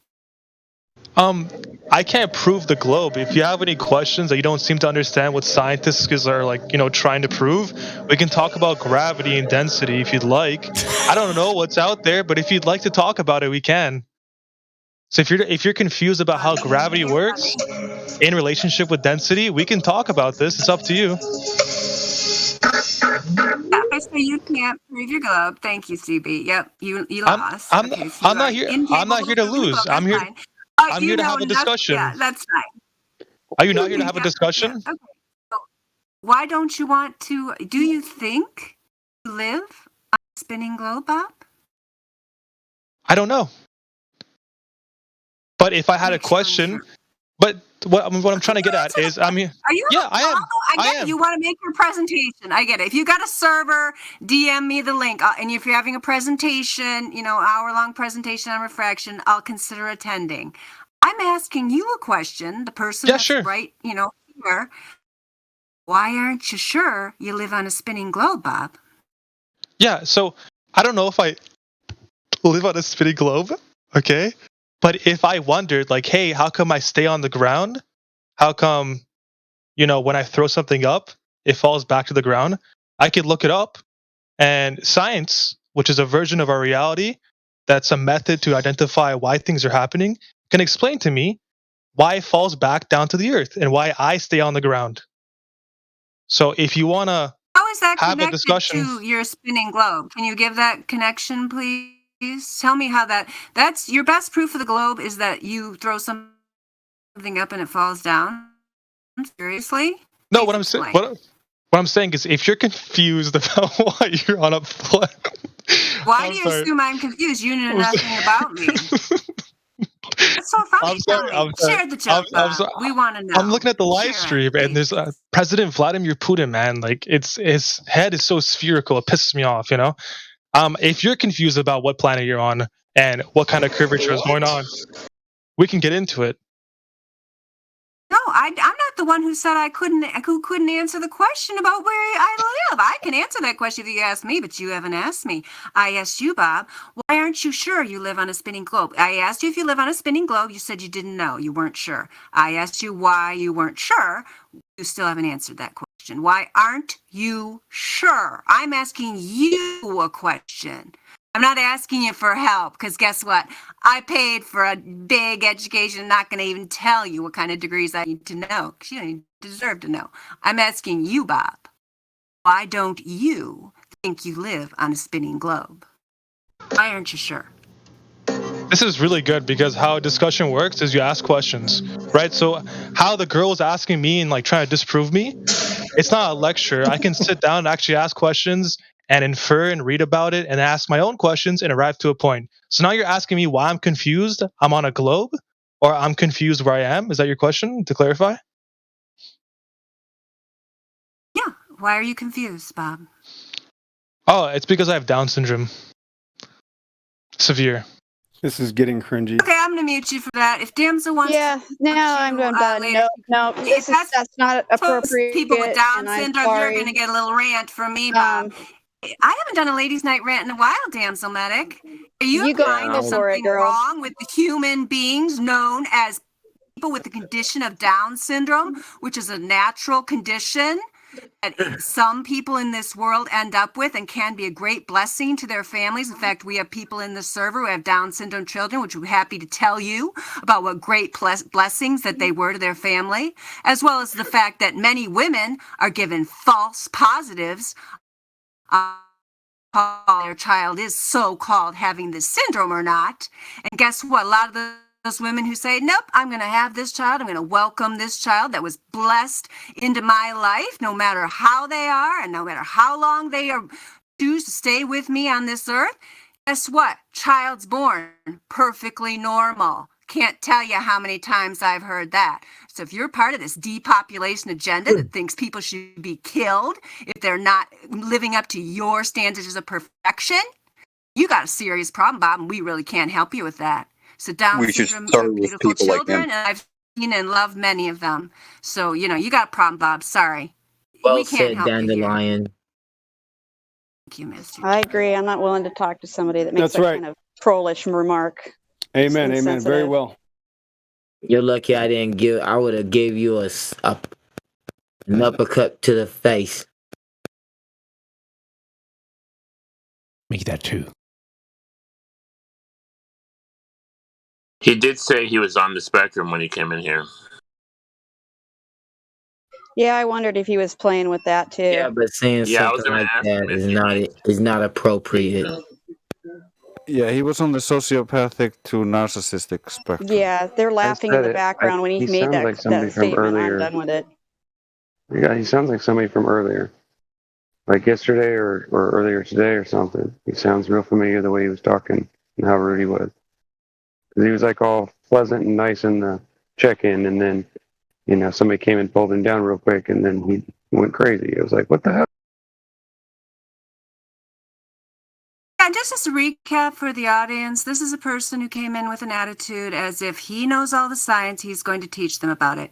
I can't prove the globe. If you have any questions that you don't seem to understand what scientists are like, trying to prove, we can talk about gravity and density if you'd like. I don't know what's out there, but if you'd like to talk about it, we can. So if you're confused about how gravity works in relationship with density, we can talk about this. It's up to you. Okay, so you can't prove your globe. Thank you, CB. Yep, you I'm lost. I'm Okay, so you I'm are not here. I'm incapable not of here to proving the lose. globe. That's fine. I'm You here to know have a nothing. discussion. Yeah, that's fine. Are you not here to have a Yeah, yeah. discussion? Okay. So why don't you want to? Do you think you live on a spinning globe, Bob? I don't know. But if I had a Makes you question, unsure. but what I'm trying to get at is, I mean, Are you yeah, I am. I I get it. am. You want to make your presentation. I get it. If you got a server, DM me the link. And if you're having a presentation, hour-long presentation on refraction, I'll consider attending. I'm asking you a question, the person Yeah, that's sure. right, here. Why aren't you sure you live on a spinning globe, Bob? Yeah, so I don't know if I live on a spinning globe, okay? But if I wondered, like, hey, how come I stay on the ground? How come, when I throw something up, it falls back to the ground? I could look it up, and science, which is a version of our reality, that's a method to identify why things are happening, can explain to me why it falls back down to the earth and why I stay on the ground. So if you want to How is that have a connected discussion, to your spinning globe? Can you give that connection, please? Tell me how that's your best proof of the globe is that you throw something up and it falls down. Seriously? no, Please explain. what I'm saying is, if you're confused about why you're on a planet, Why I'm do you sorry. assume I'm confused? You know I'm sorry. nothing about me. That's so funny. I'm Tell sorry. me. I'm sorry. Share the joke, I'm Bob. sorry. We want to I'm know. looking at the live Share it, stream, and please. there's President Vladimir Putin. Man, like his head is so spherical, it pisses me off. If you're confused about what planet you're on and what kind of curvature is going on, we can get into it. No, I'm not the one who said who couldn't answer the question about where I live. I can answer that question if you ask me, but you haven't asked me. I asked you, Bob, why aren't you sure you live on a spinning globe? I asked you if you live on a spinning globe. You said you didn't know. You weren't sure. I asked you why you weren't sure. You still haven't answered that question. Why aren't you sure? I'm asking you a question. I'm not asking you for help because guess what? I paid for a big education. I'm not going to even tell you what kind of degrees I need to know because you don't even deserve to know. I'm asking you, Bob, why don't you think you live on a spinning globe? Why aren't you sure? This is really good because how a discussion works is you ask questions, right? So how the girl was asking me and like trying to disprove me, it's not a lecture. I can sit down and actually ask questions and infer and read about it and ask my own questions and arrive to a point. So now you're asking me why I'm confused. I'm on a globe, or I'm confused where I am. Is that your question, to clarify? Yeah. Why are you confused, Bob? Oh, it's because I have Down syndrome. Severe. This is getting cringy. Okay, I'm gonna mute you for that. If Damsel wants Yeah, to now you I'm done. later, No, if that's not people with appropriate, Down and I'm syndrome, you're gonna sorry. get a little rant from me, Bob. I haven't done a ladies' night rant in a while, Damsel Medic. Are you You implying there's for it, something girl. wrong with the human beings known as people with the condition of Down syndrome, which is a natural condition that some people in this world end up with and can be a great blessing to their families. In fact, we have people in the server who have Down syndrome children, which we're happy to tell you about what great blessings that they were to their family, as well as the fact that many women are given false positives their child is so-called having this syndrome or not. And guess what? A lot of those women who say, nope, I'm going to have this child. I'm going to welcome this child that was blessed into my life, no matter how they are and no matter how long they are choose to stay with me on this earth. Guess what? Child's born perfectly normal. can't tell you how many times I've heard that. So if you're part of this depopulation agenda that thinks people should be killed if they're not living up to your standards of perfection, you got a serious problem, Bob, and we really can't help you with that. So Down We should syndrome start are with beautiful people like children, him. and I've seen and loved many of them. So, you got a problem, Bob. Sorry. Well We can't said, help you here. Dandelion. Thank you, Mr. I agree. I'm not willing to talk to somebody that makes That's that right. kind of trollish remark. Amen. Amen. Very well. You're lucky I didn't give. I would have gave you an uppercut to the face. Make that too. He did say he was on the spectrum when he came in here. Yeah, I wondered if he was playing with that too. Yeah, but saying Yeah, I was something gonna like ask that him if is not appropriate. Yeah, he was on the sociopathic to narcissistic spectrum. Yeah, they're laughing in the background when he made sounds like somebody that from statement. earlier. I'm done with it. Yeah, he sounds like somebody from earlier, like yesterday or earlier today or something. He sounds real familiar the way he was talking and how rude he was. 'Cause he was like all pleasant and nice in the check-in, and then somebody came and pulled him down real quick, and then he went crazy. It was like, what the hell? Yeah, just as a recap for the audience, this is a person who came in with an attitude as if he knows all the science, he's going to teach them about it.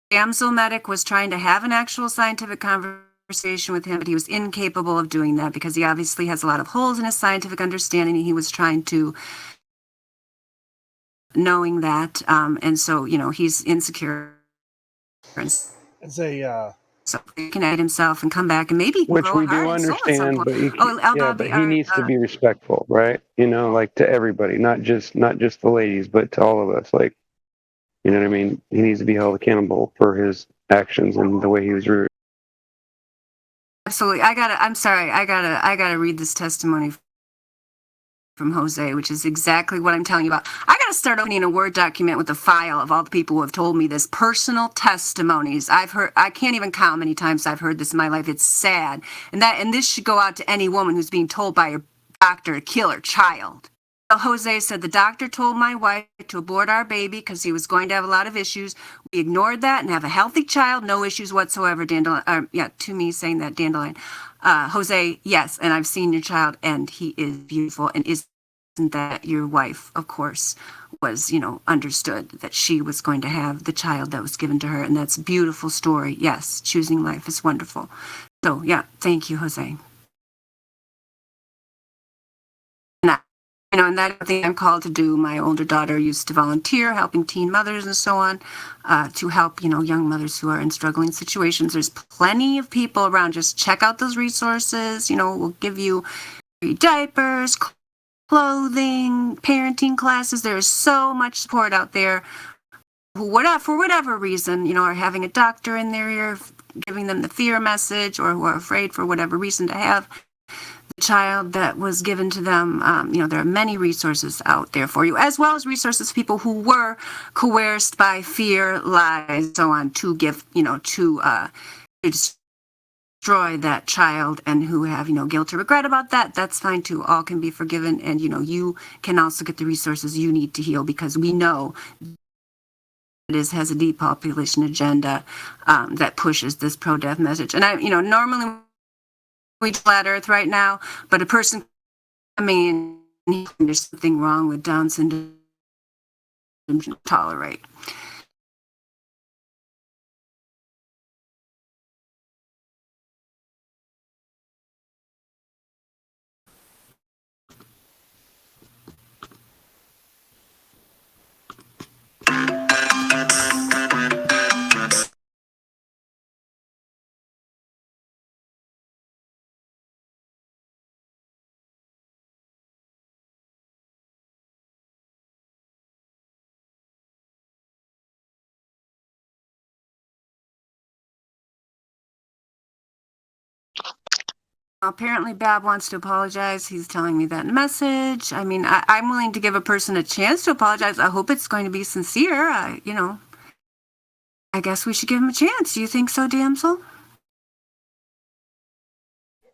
Damsel Medic was trying to have an actual scientific conversation with him, but he was incapable of doing that because he obviously has a lot of holes in his scientific understanding, and he was trying to knowing that, and so he's insecure. As a So he can edit himself and come back, and maybe he can Which grow we a heart do and soul at some understand, point. but Oh, he needs to be respectful, right? Like to everybody, not just the ladies, but to all of us. Like, you know what I mean? He needs to be held accountable for his actions and the way he was rude. Absolutely. I'm sorry. I gotta read this testimony from Jose, which is exactly what I'm telling you about. I gotta start opening a Word document with a file of all the people who have told me this, personal testimonies. I can't even count how many times I've heard this in my life. It's sad. And this should go out to any woman who's being told by her doctor to kill her child. Jose said, the doctor told my wife to abort our baby because he was going to have a lot of issues. We ignored that and have a healthy child, no issues whatsoever. Dandelion, to me saying that, Dandelion. Jose, yes, and I've seen your child, and he is beautiful. And isn't that your wife, of course, was, understood that she was going to have the child that was given to her, and that's a beautiful story. Yes, choosing life is wonderful. So, yeah, thank you, Jose. And that thing I'm called to do. My older daughter used to volunteer, helping teen mothers and so on, to help, young mothers who are in struggling situations. There's plenty of people around. Just check out those resources. We'll give you free diapers, clothing, parenting classes. There's so much support out there. For whatever reason, are having a doctor in their ear, giving them the fear message, or who are afraid for whatever reason to have the child that was given to them. There are many resources out there for you, as well as resources for people who were coerced by fear, lies, so on, to give, to destroy that child, and who have, guilt or regret about that. That's fine too. All can be forgiven, and, you can also get the resources you need to heal, because we know it has a depopulation agenda that pushes this pro-death message. And normally we flat Earth right now, but a person coming in, there's something wrong with Down syndrome to tolerate. Apparently, Bab wants to apologize. He's telling me that in a message. I mean, I'm willing to give a person a chance to apologize. I hope it's going to be sincere. I guess we should give him a chance. Do you think so, damsel?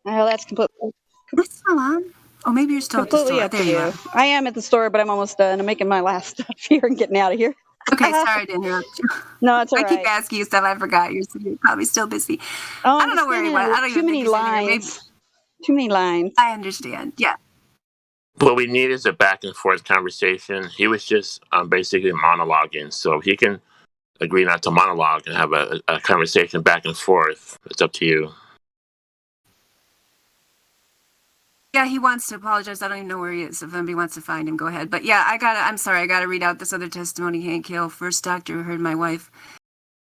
Well, that's completely. Salam. Oh, maybe you're still at the Completely store. up There to you you. are. I am at the store, but I'm almost done. I'm making my last stuff here and getting out of here. Okay, sorry to interrupt you. No, it's all I keep right. asking you stuff. I forgot. You're probably still busy. Oh, I I'm don't just know where he standing went. in I don't too even think many he's in here. Maybe lines. Too many lines. I understand. Yeah. What we need is a back and forth conversation. He was just basically monologuing, so he can agree not to monologue and have a conversation back and forth. It's up to you. Yeah, he wants to apologize. I don't even know where he is. If anybody wants to find him, go ahead. But yeah, I'm sorry. I gotta read out this other testimony. Hank Hill, first doctor who heard my wife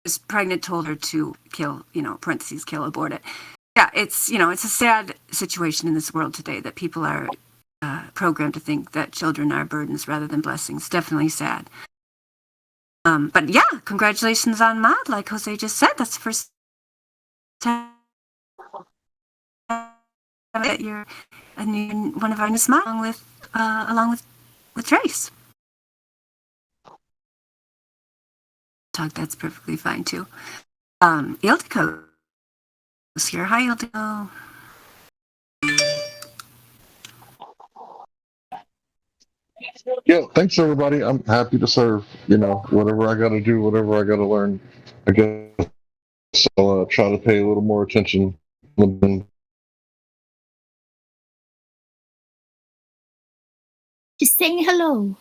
was pregnant, told her to kill, parentheses, kill, abort it. Yeah, it's a sad situation in this world today that people are programmed to think that children are burdens rather than blessings. Definitely sad. But yeah, congratulations on Maud. Like Jose just said, that's the first time that you're one of our newest Maud along with Trace. Talk, that's perfectly fine too. Ildiko is here. Hi, Ildiko. Yeah, thanks everybody. I'm happy to serve. Whatever I got to do, whatever I got to learn. I guess I'll try to pay a little more attention. Just saying hello.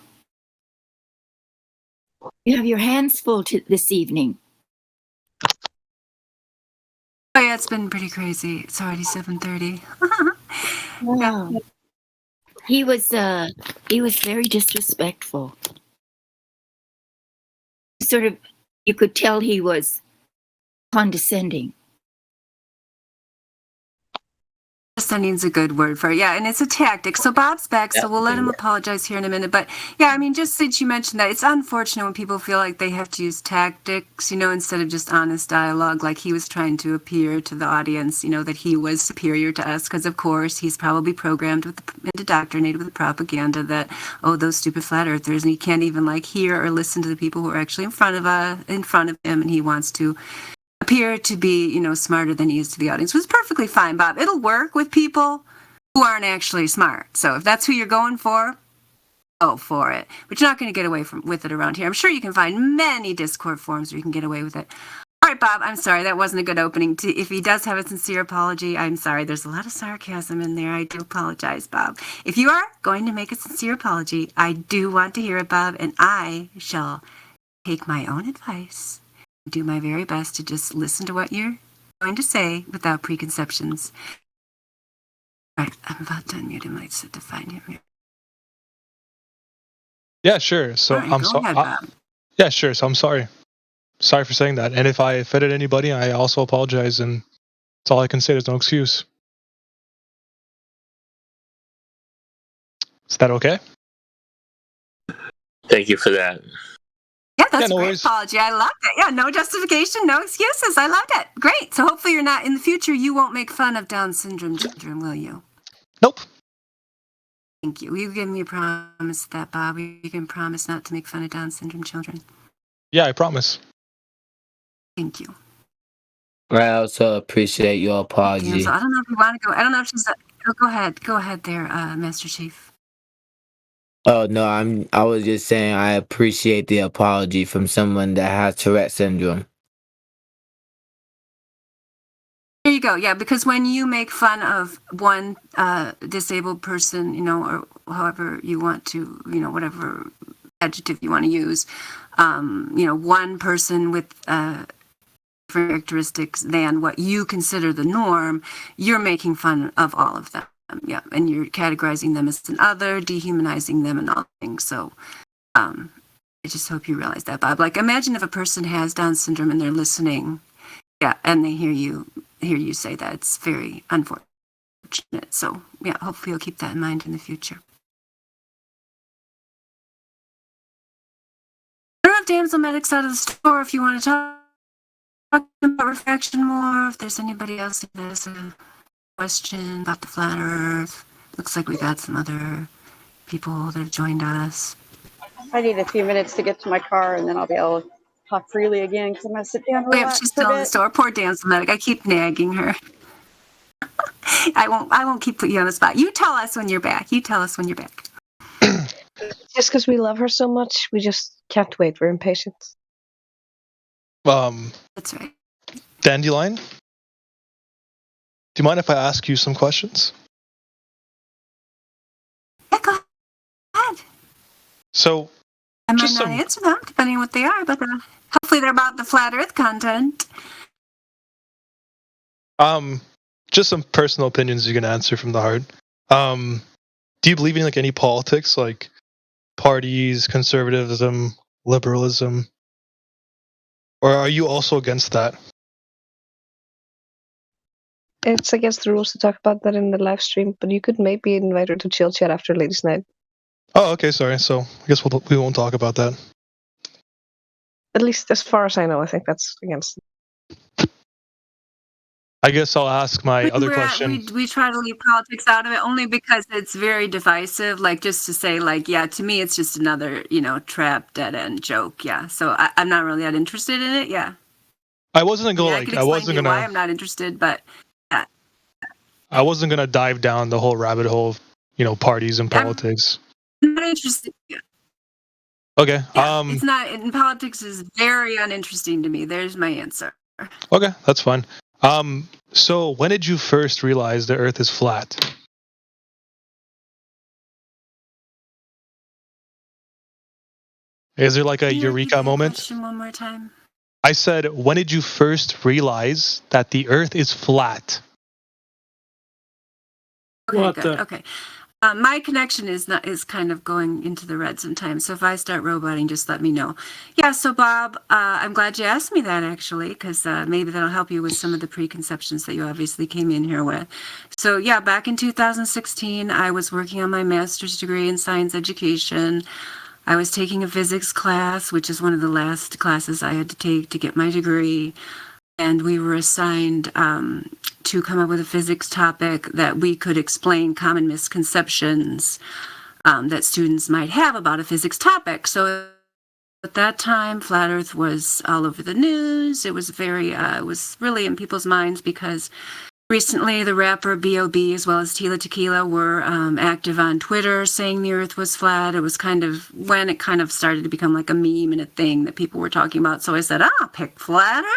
You have your hands full this evening. Oh yeah, it's been pretty crazy. It's already 7:30. Wow. Yeah. He was very disrespectful. You could tell he was condescending. Condescending's a good word for it. Yeah, and it's a tactic. So Bob's back, so we'll let him apologize here in a minute. But yeah, I mean, just since you mentioned that, it's unfortunate when people feel like they have to use tactics, instead of just honest dialogue, like he was trying to appear to the audience, that he was superior to us, because of course he's probably programmed and indoctrinated with the propaganda that, oh, those stupid flat earthers, and he can't even hear or listen to the people who are actually in front of him, and he wants to appear to be, smarter than he is to the audience, which is perfectly fine, Bob. It'll work with people who aren't actually smart. So if that's who you're going for, go for it. But you're not going to get away with it around here. I'm sure you can find many Discord forums where you can get away with it. All right, Bob, I'm sorry. That wasn't a good opening. If he does have a sincere apology, I'm sorry. There's a lot of sarcasm in there. I do apologize, Bob. If you are going to make a sincere apology, I do want to hear it, Bob, and I shall take my own advice. Do my very best to just listen to what you're going to say without preconceptions. All right, I'm about to unmute him. I said to find him. Yeah, sure. So All right, I'm go sorry. ahead, Bob. Yeah, sure. So I'm sorry. Sorry for saying that. And if I offended anybody, I also apologize. And that's all I can say. There's no excuse. Is that okay? Thank you for that. Yeah, that's no a great worries. apology. I loved it. Yeah, no justification, no excuses. I loved it. Great. So hopefully you're not, in the future, you won't make fun of Down syndrome children, will you? Nope. Thank you. Will you give me a promise of that, Bob? You can promise not to make fun of Down syndrome children. Yeah, I promise. Thank you. I also appreciate your apology. So I don't know if you want to go. I don't know if she's. Go ahead. Go ahead there, Master Chief. Oh no, I was just saying I appreciate the apology from someone that has Tourette syndrome. There you go. Yeah, because when you make fun of one disabled person, or however you want to, whatever adjective you want to use, one person with different characteristics than what you consider the norm, you're making fun of all of them. Yeah, and you're categorizing them as an other, dehumanizing them, and all things. So, I just hope you realize that, Bob. Imagine if a person has Down syndrome and they're listening, yeah, and they hear you say that. It's very unfortunate. So, yeah, hopefully you'll keep that in mind in the future. I don't have damsel medics out of the store if you want to talk about refraction more. If there's anybody else who has a question about the flat Earth, looks like we got some other people that have joined us. I need a few minutes to get to my car, and then I'll be able to talk freely again because I'm going to sit down and Wait, relax she's for a still in the bit. store. Poor damsel medic. I keep nagging her. I won't keep putting you on the spot. You tell us when you're back. You tell us when you're back. Just because we love her so much, we just can't wait. We're impatient. That's right. Dandelion, do you mind if I ask you some questions? Yeah, go ahead. So, I might not answer them, depending on what they are, but hopefully they're about the flat Earth content. just some personal opinions you can answer from the heart. Do you believe in like any politics, like parties, conservatism, liberalism, or are you also against that? It's against the rules to talk about that in the live stream, but you could maybe invite her to chill chat after ladies' night. Oh, okay, sorry. So I guess we won't talk about that. At least as far as I know, I think that's against. I guess I'll ask my other question. We try to leave politics out of it only because it's very divisive. Like, just to say, like, yeah, to me, it's just another, trap, dead end joke. Yeah. So I'm not really that interested in it. Yeah. I wasn't gonna I can explain to you why I'm not interested, but yeah. I wasn't gonna dive down the whole rabbit hole of, parties and politics. I'm not interested. Okay. Yeah, it's not. In politics is very uninteresting to me. There's my answer. Okay, that's fine. So when did you first realize the Earth is flat? Is there like a eureka moment? Question one more time. I said, when did you first realize that the Earth is flat? Okay, good. Okay. My connection is kind of going into the red sometimes. So if I start roboting, just let me know. Yeah. So Bob, I'm glad you asked me that actually, because maybe that'll help you with some of the preconceptions that you obviously came in here with. So yeah, back in 2016, I was working on my master's degree in science education. I was taking a physics class, which is one of the last classes I had to take to get my degree. And we were assigned to come up with a physics topic that we could explain common misconceptions that students might have about a physics topic. So at that time, flat Earth was all over the news. It was it was really in people's minds because recently the rapper B.O.B. as well as Tila Tequila were active on Twitter saying the Earth was flat. It was kind of when it kind of started to become like a meme and a thing that people were talking about. So I said, I'll pick flat Earth.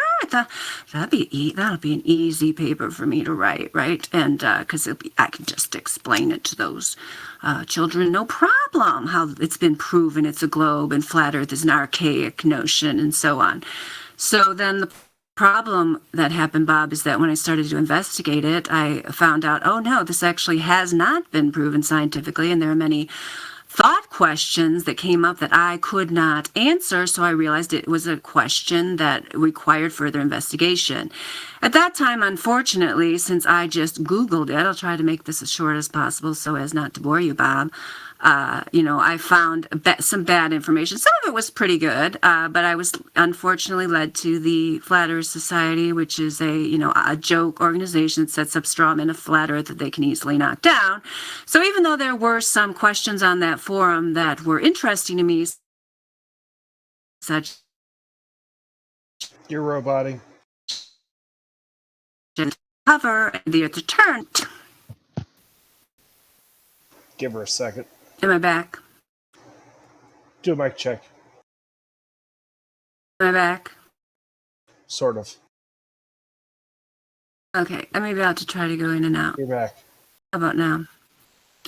That'll be an easy paper for me to write, right? And because I can just explain it to those children, no problem, how it's been proven it's a globe and flat Earth is an archaic notion and so on. So then the problem that happened, Bob, is that when I started to investigate it, I found out, oh no, this actually has not been proven scientifically, and there are many thought questions that came up that I could not answer, so I realized it was a question that required further investigation. At that time, unfortunately, since I just Googled it, I'll try to make this as short as possible so as not to bore you, Bob. I found some bad information. Some of it was pretty good, but I was unfortunately led to the Flat Earth Society, which is a joke organization that sets up straw men of flat Earth that they can easily knock down. So even though there were some questions on that forum that were interesting to me, such You're roboting. Cover the Earth Return. Give her a second. Am I back? Do a mic check. Am I back? Sort of. Okay, maybe I'll have to try to go in and out. You're back. How about now?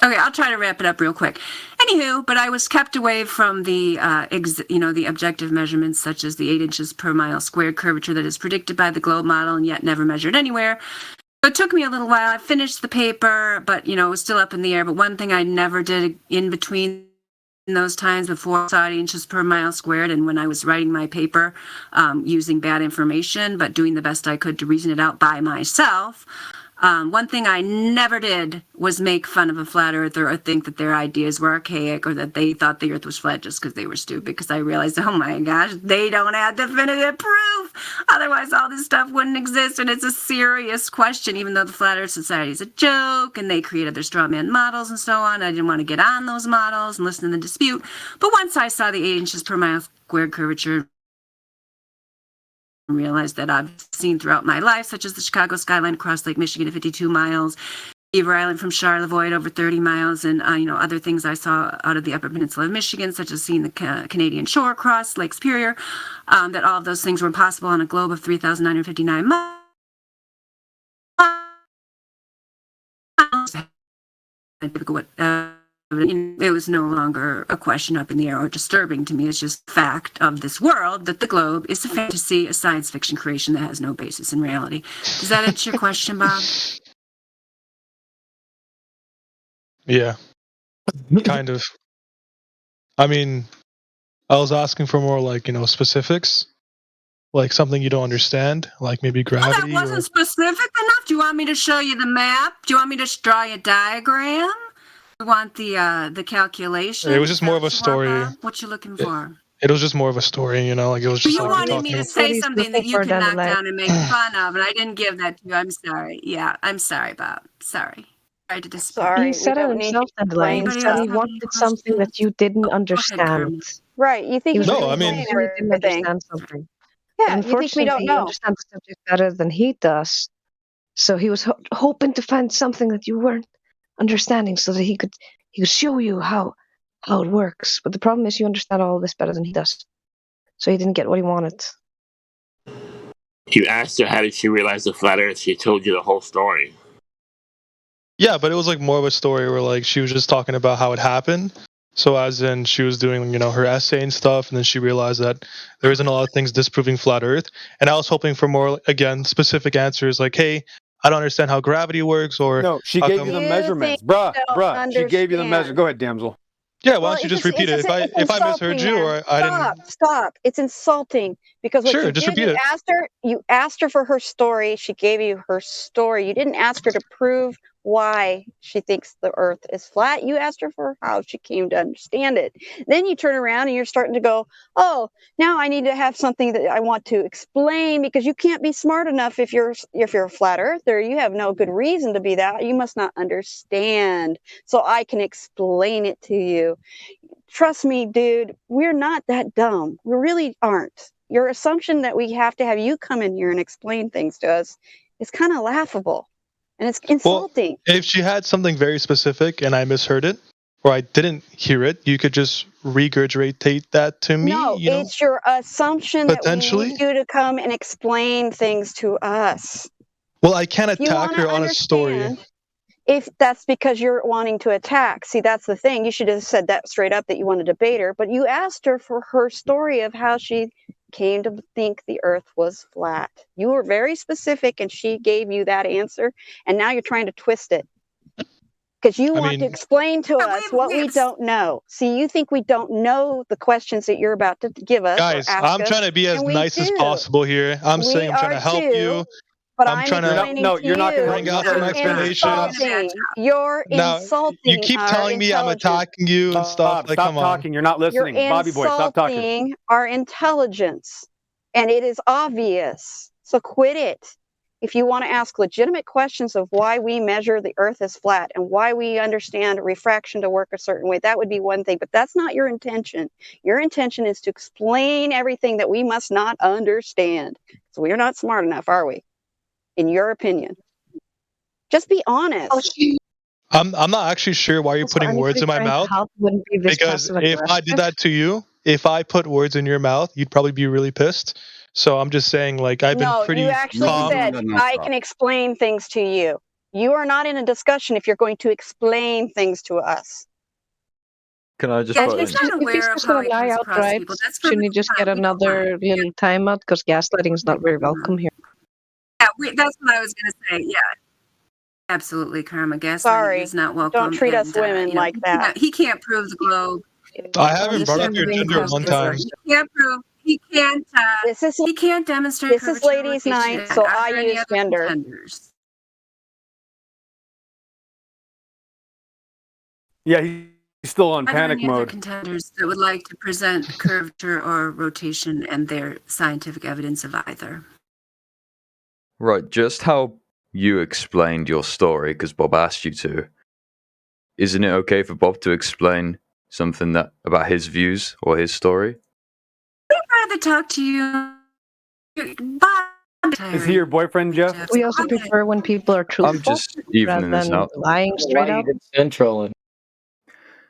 Okay, I'll try to wrap it up real quick. Anywho, but I was kept away from the, the objective measurements such as the 8 inches per mile squared curvature that is predicted by the globe model and yet never measured anywhere. So it took me a little while. I finished the paper, but, it was still up in the air. But one thing I never did in between those times before I saw 8 inches per mile squared and when I was writing my paper using bad information, but doing the best I could to reason it out by myself. One thing I never did was make fun of a flat earther or think that their ideas were archaic or that they thought the earth was flat just because they were stupid, because I realized, oh my gosh, they don't have definitive proof. Otherwise, all this stuff wouldn't exist. And it's a serious question, even though the Flat Earth Society is a joke and they created their straw man models and so on. I didn't want to get on those models and listen to the dispute. But once I saw the 8 inches per mile squared curvature realized that I've seen throughout my life, such as the Chicago skyline across Lake Michigan at 52 miles, Beaver Island from Charlevoix at over 30 miles, and other things I saw out of the Upper Peninsula of Michigan, such as seeing the Canadian shore across Lake Superior, that all of those things were impossible on a globe of 3,959 miles. It was no longer a question up in the air or disturbing to me. It's just fact of this world that the globe is a fantasy, a science fiction creation that has no basis in reality. Does that answer your question, Bob? Yeah, kind of. I mean, I was asking for more like, specifics, like something you don't understand, like maybe Well, that gravity wasn't or. specific enough. Do you want me to show you the map? Do you want me to draw you a diagram? You want the calculation? It was just more of a story. What you looking for? It was just more of a story, like it was just You like wanted me talking. to say something that you can knock down and make fun of, and I didn't give that to you. I'm sorry. Yeah, I'm sorry, Bob. Sorry. Sorry to disappoint. He Sorry, we said it don't need himself, you to Dandelion. He explain said stuff. he wanted something that you didn't understand. Right, you think He you was should No, I really mean, explain hoping you didn't everything. understand something. But Yeah, you think we don't unfortunately, you know. understand the subject better than he does. So he was hoping to find something that you weren't understanding, so that he could show you how it works. But the problem is, you understand all this better than he does. So he didn't get what he wanted. You asked her how did she realize the flat Earth. She told you the whole story. yeah, but it was like more of a story where like she was just talking about how it happened. So as in she was doing, her essay and stuff, and then she realized that there isn't a lot of things disproving flat Earth. And I was hoping for more, again, specific answers like, hey, I don't understand how gravity works, or No, she how gave come. you the You measurements. think we don't Bruh. She gave you the measure. understand. Go ahead, damsel. Yeah, why Well, don't you just repeat it? it's If I misheard insulting you then. or I didn't. Stop. It's insulting because what Sure, you just did, repeat it. you asked her for her story. She gave you her story. You didn't ask her to prove why she thinks the earth is flat. You asked her for how she came to understand it. Then you turn around and you're starting to go, "Oh, now I need to have something that I want to explain because you can't be smart enough if you're a flat earther. You have no good reason to be that. You must not understand. So I can explain it to you." Trust me, dude, we're not that dumb. We really aren't. Your assumption that we have to have you come in here and explain things to us is kind of laughable and it's Well, insulting. if she had something very specific and I misheard it or I didn't hear it, you could just regurgitate that to me, No, it's your assumption that we need potentially. you to come and explain things to us. Well, I can't If you attack want to her on a story. understand, if that's because you're wanting to attack, see, that's the thing. You should have said that straight up that you want to debate her, but you asked her for her story of how she came to think the earth was flat. You were very specific and she gave you that answer, and now you're trying to twist it because you I want to mean, explain to us what we don't know. See, you think we don't know the questions that you're about to give us or guys, ask I'm us, trying to be as and we nice as do. possible here. I'm saying We I'm trying are to help too. you. But I'm I'm trying to explaining to you're not you, bring out gonna some you're let her finish. explanations. insulting. You're Now, you insulting keep our telling me I'm intelligence. attacking you and stuff. Bob, Like, stop come on. talking. You're not You're listening. Bobby boy, stop talking. insulting our intelligence. And it is obvious. So quit it. If you want to ask legitimate questions of why we measure the earth as flat and why we understand refraction to work a certain way, that would be one thing. But that's not your intention. Your intention is to explain everything that we must not understand. So we're not smart enough, are we? In your opinion. Just be honest. I'm not actually sure why you're Also, putting words anybody in my trying to mouth, help wouldn't be this because passive if I did aggressive. that to you, if I put words in your mouth, you'd probably be really pissed. So I'm just saying, like, I've been No, you pretty actually calm. said, I can explain things to you. You are not in a discussion if you're going to explain things to us. Can I just Yeah, butt he's in? not If he's aware of just how going he to lie comes across to outright, people. That's shouldn't he perfectly just fine. get We don't mind. another little timeout? Because gaslighting is not very welcome here. Yeah, that's what I was going to say. Yeah, absolutely, Karma. Gaslighting Sorry. is not welcome. Don't treat us and, women like that. He can't prove the globe. I haven't He brought up can't your prove gender one time. He can't prove. He can't demonstrate This is curvature or ladies' rotation night, so I either any use other gender. contenders. Yeah, he's still on Are there panic any other mode. contenders that would like to present curvature or rotation and their scientific evidence of either? Right, just how you explained your story, because Bob asked you to, isn't it okay for Bob to explain something that about his views or his story? I'd rather talk to you Is he your boyfriend, Jeff? We also prefer when people are truthful I'm just evening rather this than out. lying straight up. Central.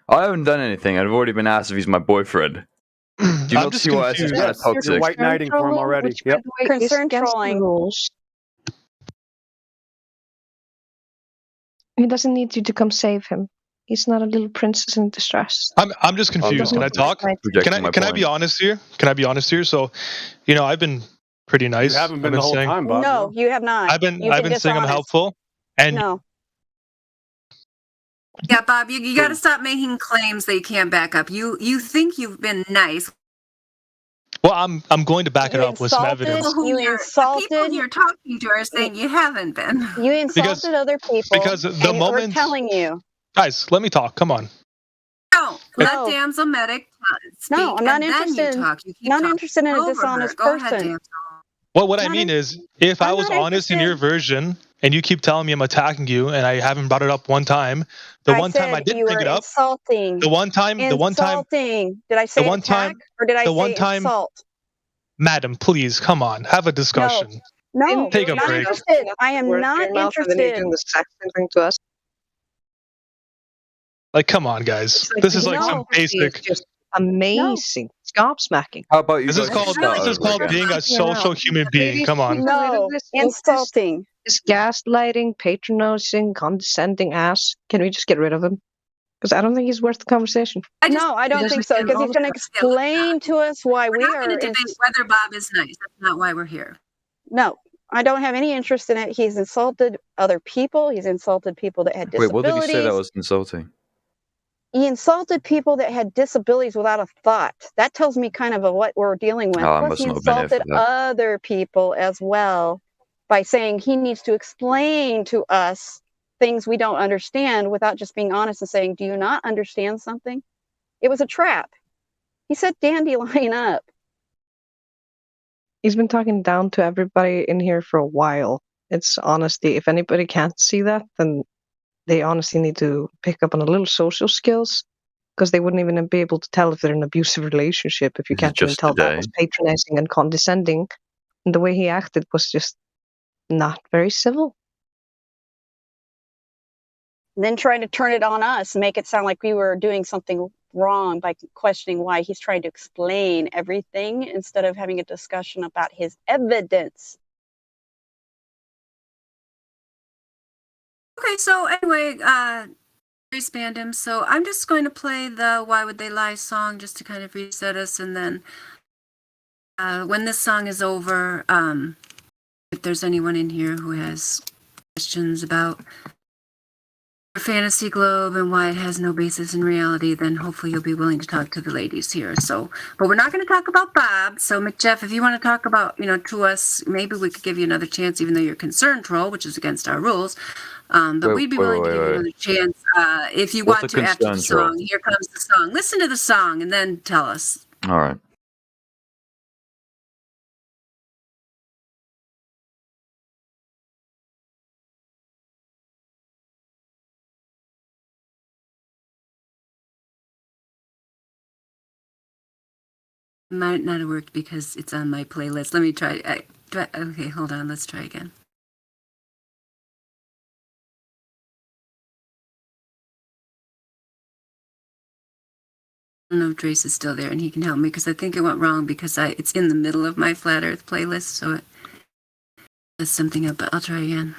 I haven't done anything. I've already been asked if he's my boyfriend. Do you I'm not just see why this is kind of confused. toxic? You're white knighting for him already. Which, by Yep. the way, is Concern against the trolling. rules. He doesn't need you to come save him. He's not a little princess in distress. I'm just confused. Can I talk? Projecting my Can I point. be honest here? Can I be honest here? So, I've been pretty nice. You haven't I've been the whole saying, time, Bob. No, you have not. I've been You've saying I'm dishonest. helpful, and No. Yeah, Bob, you got to stop making claims that you can't back up. You think you've been nice. well, I'm going to back it You up with some insulted. evidence. You The insulted. people you're talking to are saying you haven't been. You insulted other people. Because the and moment, we're telling you. guys, let me talk. Come on. No, let Damsel Medic speak, No, I'm not and then interested. you talk. You keep Not talking interested in a over her. dishonest Go ahead, person. Damsel. Well, what I mean is, if I was not honest in your version, and you keep telling me I'm attacking you, and I haven't brought it up one time, the one time I said didn't you bring were it up, insulting. the one time, Insulting. Did I say the one attack time, or did I the one say time, insult? madam, please come on, have a discussion. No, Take a not break. interested. I am not interested. the exact same thing to us. Like, come on, guys. This is like some basic. It's just amazing. Gobsmacking. How about you This is guys called start this is over called again? being a social human being. Come on. No, insulting. This gaslighting, patronizing, condescending ass. Can we just get rid of him? Because I don't think he's worth the conversation. No, I don't think so. Because he's going to explain to us why we We're are. not going to debate whether Bob is nice. That's not why we're here. No, I don't have any interest in it. He's insulted other people. He's insulted people that had Wait, disabilities. what did he say that was insulting? He insulted people that had disabilities without a thought. That tells me kind of what we're dealing with. Oh, I Plus, must he not have been here for insulted that. other people as well by saying he needs to explain to us things we don't understand without just being honest and saying, do you not understand something? It was a trap. He said dandelion up. He's been talking down to everybody in here for a while. It's honesty. If anybody can't see that, then they honestly need to pick up on a little social skills, because they wouldn't even be able to tell if they're in an abusive relationship if you can't even just tell that today. was patronizing and condescending. And the way he acted was just not very civil. And then trying to turn it on us, make it sound like we were doing something wrong by questioning why he's trying to explain everything instead of having a discussion about his evidence. Okay, so anyway, disband him. So I'm just going to play the Why Would They Lie song just to kind of reset us, and then when this song is over, if there's anyone in here who has questions about Fantasy Globe and why it has no basis in reality, then hopefully you'll be willing to talk to the ladies here. So, but we're not going to talk about Bob. So, McJeff, if you want to talk about, to us, maybe we could give you another chance, even though you're concerned troll, which is against our rules. But we'd be willing to give you another chance if you want to after the song. Here comes the song. Listen to the song and then tell us. All right. Might not have worked because it's on my playlist. Let me try. Okay, hold on. Let's try again. I don't know if Trace is still there and he can help me because I think it went wrong because it's in the middle of my Flat Earth playlist, so it does something up, but I'll try again.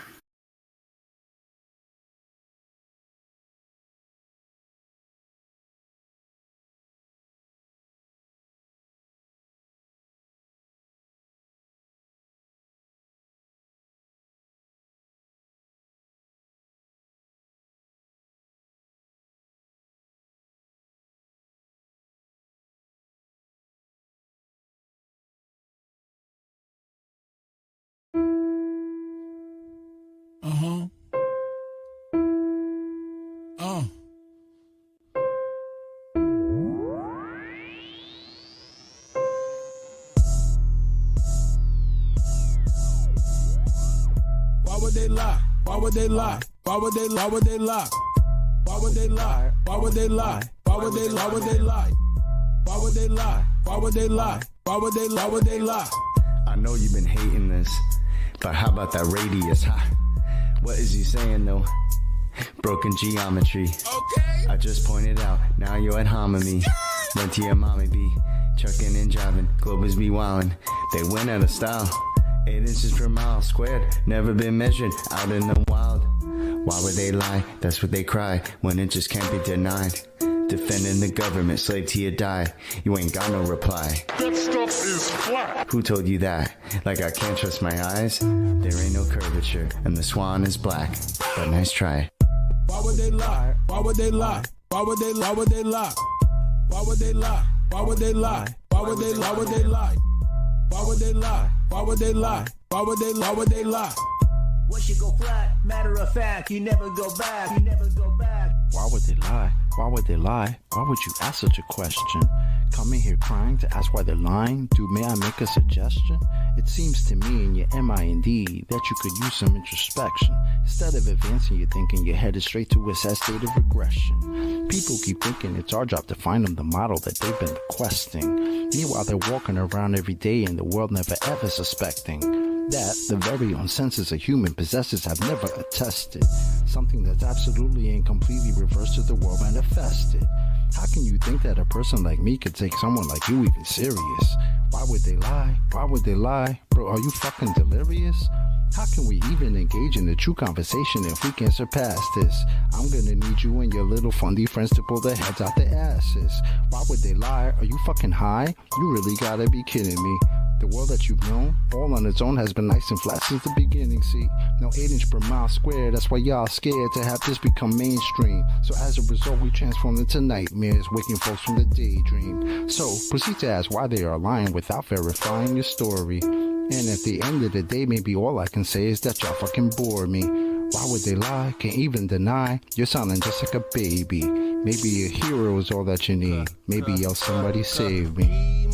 Why would they lie? Why would they lie? Why would they lie? Why would they lie? Why would they lie? Why would they lie? Why would they lie? Why would they lie? Why would they lie? Why would they lie? Why would they lie? Why would they lie? I know you've been hating this, but how about that radius, huh? What is he saying though? Broken geometry. Okay. I just pointed out, now you're at hominy. Went to your mommy be chucking and jiving, Globers be wildin'. They went out of style, 8 inches per mile squared, never been measured out in the wild. Why would they lie? That's what they cry when it just can't be denied. Defending the government, slave till you die. You ain't got no reply. That stuff is flat. Who told you that? Like I can't trust my eyes? There ain't no curvature, and the swan is black. But nice try. Why would they lie? Why would they lie? Why would they lie? Why would they lie? Why would they lie? Why would they lie? Why would they lie? Why would they lie? Why would they lie? Why would they lie? Why would they lie? Why would they lie? Once you go flat, matter of fact, you never go back, you never go back. Why would they lie? Why would they lie? Why would you ask such a question? Coming here crying to ask why they're lying? Dude, may I make a suggestion? It seems to me in your mind that you could use some introspection. Instead of advancing your thinking, you're headed straight to a sad state of regression. People keep thinking it's our job to find them the model that they've been requesting. Meanwhile, they're walking around every day and the world never ever suspecting that the very own senses a human possesses have never attested. Something that's absolutely and completely reversed to the world manifested. How can you think that a person like me could take someone like you even serious? Why would they lie? Why would they lie? Bro, are you fucking delirious? How can we even engage in a true conversation if we can't surpass this? I'm gonna need you and your little fundy friends to pull their heads out their asses. Why would they lie? Are you fucking high? You really gotta be kidding me. The world that you've known, all on its own, has been nice and flat since the beginning, see? No 8 inch per mile square, that's why y'all scared to have this become mainstream. So as a result, we transform into nightmares, waking folks from the daydream. So proceed to ask why they are lying without verifying your story. And at the end of the day, maybe all I can say is that y'all fucking bore me. Why would they lie? Can't even deny. You're sounding just like a baby. Maybe a hero is all that you need. Maybe yell somebody save me.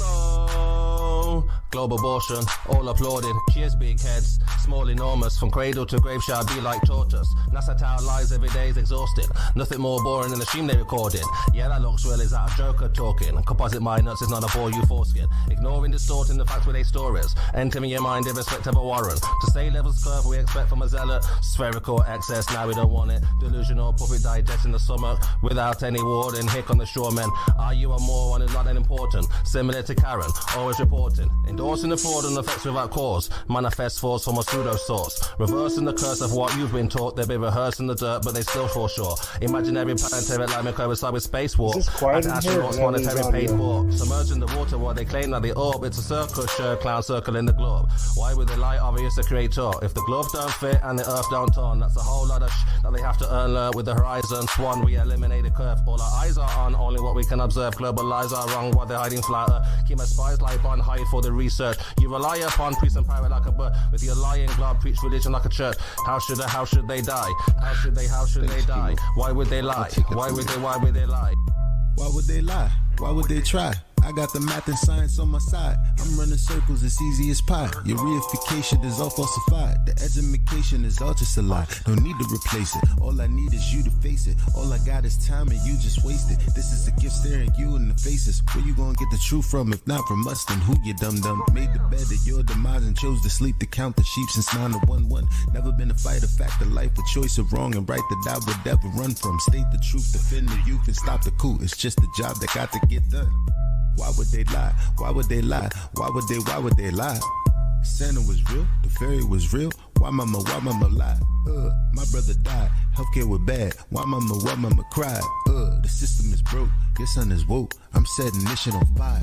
Global abortion, all applauding. Cheers, big heads, small, enormous. From cradle to grave shall be like tortoise. NASA tower lies every day is exhausted. Nothing more boring than the stream they recorded. Yeah, that looks real, is that a joker talking? Composite mind nuts is not a bore you foreskin. Ignoring, distorting the facts with their stories. Entering your mind in respect of a warrant. To say levels curve we expect from a zealot. Spherical excess, now we don't want it. Delusional puppet digesting the stomach. Without any warning, hick on the shoremen. Are you a moron who's not that important? Similar to Karen, always reporting. Endorsing the fraud and effects without cause. Manifest force from a pseudo source. Reversing the curse of what you've been taught. They've been rehearsing the dirt, but they still fall short. Imaginary planetary alignment coincide with spacewalk. As astronauts monetary paid for. Submerging the water while they claim that they orb. It's a circus show, clown circle in the globe. Why would they lie? Obvious the creator. If the glove don't fit and the earth don't turn, that's a whole lot of that they have to earn. With the horizon swan, we eliminate the curve. All our eyes are on, only what we can observe. Global lies are wrong, what they're hiding flatter. Keep my spies like on hide for the research. You rely upon priest and pirate like a bird. With your lying glove, preach religion like a church. How should they die? How should they die? Why would they lie? Why would they lie? Why would they lie? Why would they try? I got the math and science on my side. I'm running circles, it's easy as pie. Your reification is all falsified. The education is all just a lie. No need to replace it. All I need is you to face it. All I got is time and you just waste it. This is a gift staring you in the faces. Where you gonna get the truth from? If not from us, then who you dum-dum? Made the bed of your demise and chose to sleep to count the sheep since 9 to 1-1. Never been a fighter, fact of life, a choice of wrong and right that I would ever run from. State the truth, defend the youth and stop the coup. It's just a job that got to get done. Why would they lie? Why would they lie? Why would they lie? Santa was real, the fairy was real. Why mama lie? My brother died, healthcare was bad. Why mama cried? The system is broke, your son is woke. I'm setting this shit on fire.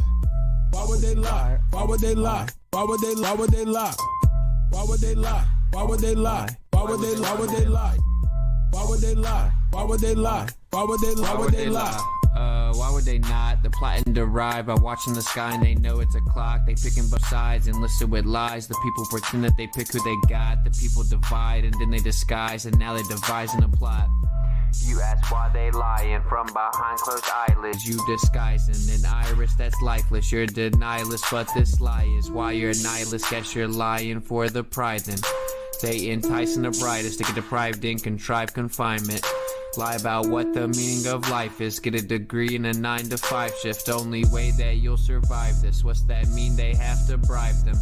Why would they lie? Why would they lie? Why would they lie? Why would they lie? Why would they lie? Why would they lie? Why would they lie? Why would they lie? Why would they lie? Why would they lie? Why would they lie? Why would they lie? Why would they not? The plot and derive by watching the sky and they know it's a clock. They picking both sides and listed with lies. The people pretend that they pick who they got. The people divide and then they disguise and now they're devising a plot. You ask why they lying from behind closed eyelids. You disguising an iris that's lifeless. You're denialist, but this lie is why you're a nihilist. Guess you're lying for the pride then. They enticing the brightest to get deprived in contrived confinement. Lie about what the meaning of life is. Get a degree in a 9 to 5 shift. Only way that you'll survive this. What's that mean? They have to bribe them.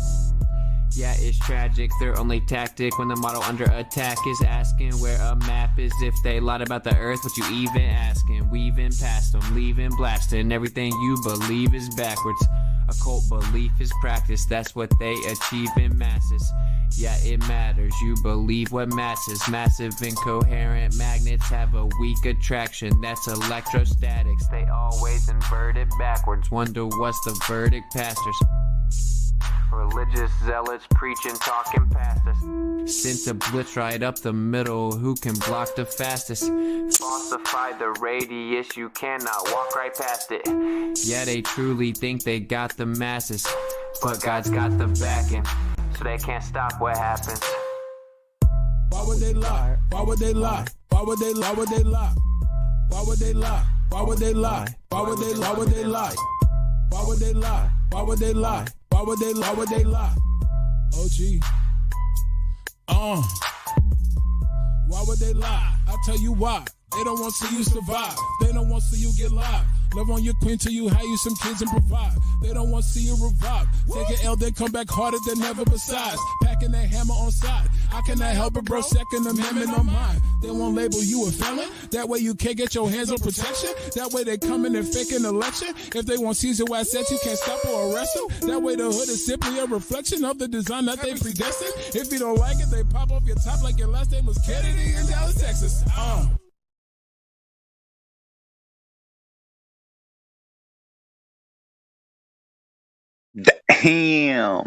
Yeah, it's tragic, their only tactic when the model under attack is asking where a map is. If they lied about the earth, what you even asking? Weaving past them, leaving blasting. Everything you believe is backwards. Occult belief is practice, that's what they achieve in masses. Yeah, it matters, you believe what masses. Massive incoherent magnets have a weak attraction, that's electrostatics. They always invert it backwards, wonder what's the verdict, pastors. Religious zealots preaching, talking past us. Sent a blitz right up the middle, who can block the fastest? Falsify the radius, you cannot walk right past it. Yeah, they truly think they got the masses, but God's got the backing, so they can't stop what happens. Why would they lie? Why would they lie? Why would they lie? Why would they lie? Why would they lie? Why would they lie? Why would they lie? Why would they lie? Why would they lie? Why would they lie? Why would they lie? Why would they lie? Oh gee. Why would they lie? I'll tell you why. They don't want to see you survive. They don't want to see you get live. Love on your queen till you hire you some kids and provide. They don't want to see you revive. Take an L, they come back harder than ever besides. Packing that hammer on side. I cannot help it, bro. Second Amendment on mine. They won't label you a felon. That way you can't get your hands on protection. That way they come in and fake an election. If they want Caesar assets, you can't stop or arrest them. That way the hood is simply a reflection of the design that they predestined. If you don't like it, they pop off your top like your last name was Kennedy in Dallas, Texas. Damn.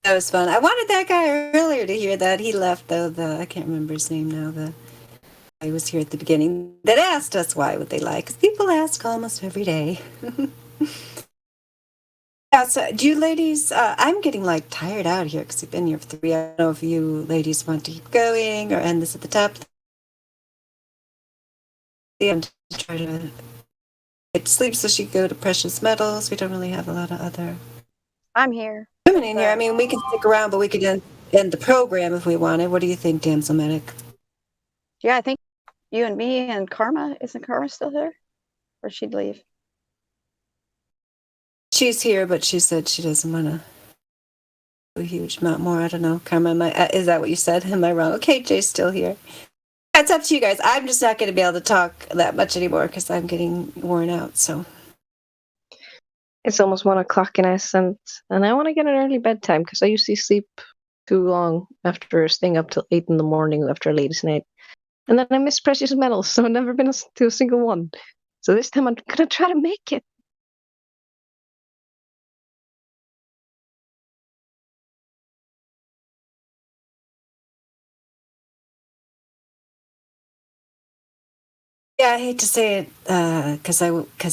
That was fun. I wanted that guy earlier to hear that. He left, though. I can't remember his name now. The guy was here at the beginning that asked us why would they lie. Because people ask almost every day. Yeah, so do you ladies, I'm getting like tired out here because I've been here for 3 hours. I don't know if you ladies want to keep going or end this at the top. I'm trying to get to sleep so she can go to precious metals. We don't really have a lot of other I'm here. women in here. I mean, we could stick around, but we could end the program if we wanted. What do you think, Damsel Medic? Yeah, I think you and me and Karma. Isn't Karma still here? Or she'd leave? She's here, but she said she doesn't want to do a huge amount more. I don't know. Karma, is that what you said? Am I wrong? Okay, Jay's still here. It's up to you guys. I'm just not going to be able to talk that much anymore because I'm getting worn out. So it's almost 1 o'clock, and I want to get an early bedtime because I usually sleep too long after staying up till 8 in the morning after a ladies' night, and then I miss precious metals, so I've never been to a single one. So this time I'm gonna try to make it. yeah, I hate to say it because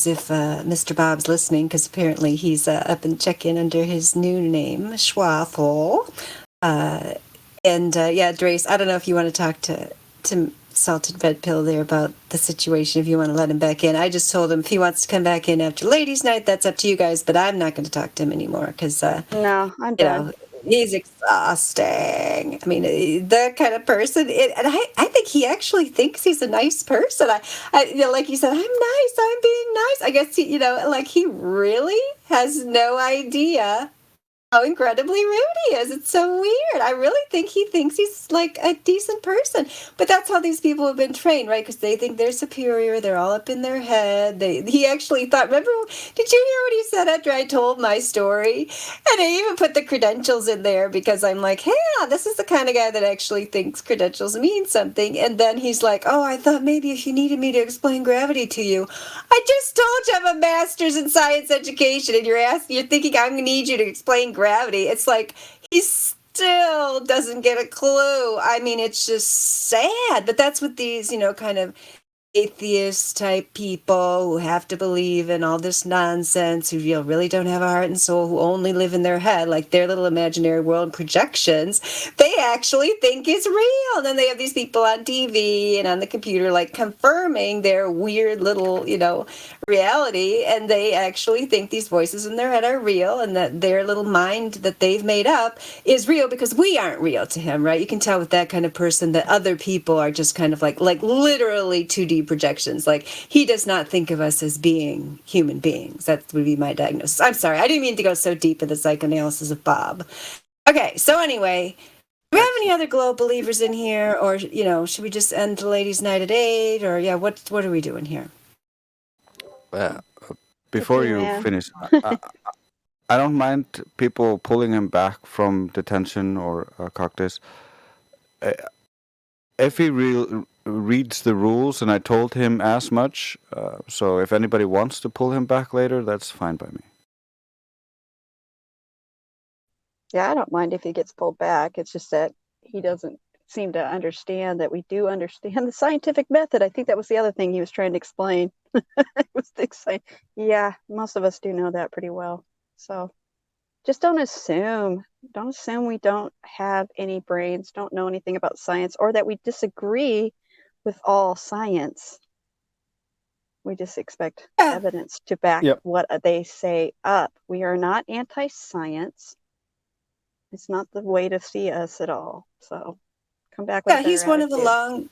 if Mr. Bob's listening, because apparently he's up and check-in under his new name, Schwaffle. Yeah, Drace, I don't know if you want to talk to Salted Red Pill there about the situation, if you want to let him back in. I just told him if he wants to come back in after ladies' night, that's up to you guys, but I'm not going to talk to him anymore because no, I'm done. He's exhausting. I mean, the kind of person, and I think he actually thinks he's a nice person. Like you said, I'm nice, I'm being nice. I guess he really has no idea how incredibly rude he is. It's so weird. I really think he thinks he's like a decent person. But that's how these people have been trained, right? Because they think they're superior. They're all up in their head. He actually thought, remember, did you hear what he said after I told my story? And I even put the credentials in there because I'm like, hey, this is the kind of guy that actually thinks credentials mean something. And then he's like, oh, I thought maybe if you needed me to explain gravity to you. I just told you I have a master's in science education and you're thinking I'm going to need you to explain gravity. It's like he still doesn't get a clue. I mean, it's just sad. But that's what these, kind of atheist type people who have to believe in all this nonsense, who really don't have a heart and soul, who only live in their head, like their little imaginary world projections, they actually think is real. And then they have these people on TV and on the computer like confirming their weird little, reality, and they actually think these voices in their head are real and that their little mind that they've made up is real because we aren't real to him, right? You can tell with that kind of person that other people are just kind of like literally too deep 3D projections. Like, he does not think of us as being human beings. That would be my diagnosis. I'm sorry. I didn't mean to go so deep in the psychoanalysis of Bob. Okay, so anyway, do we have any other globe believers in here? Or, should we just end the ladies' night at 8? Or, what are we doing here? Before Okay, you man. finish, I don't mind people pulling him back from detention or cocktails. If he reads the rules, and I told him as much, so if anybody wants to pull him back later, that's fine by me. Yeah, I don't mind if he gets pulled back. It's just that he doesn't seem to understand that we do understand the scientific method. I think that was the other thing he was trying to explain. Yeah, most of us do know that pretty well. So just don't assume. Don't assume we don't have any brains, don't know anything about science, or that we disagree with all science. We just expect evidence to back what they say up. We are not anti-science. It's not the way to see us at all. So come back with a better He's one attitude.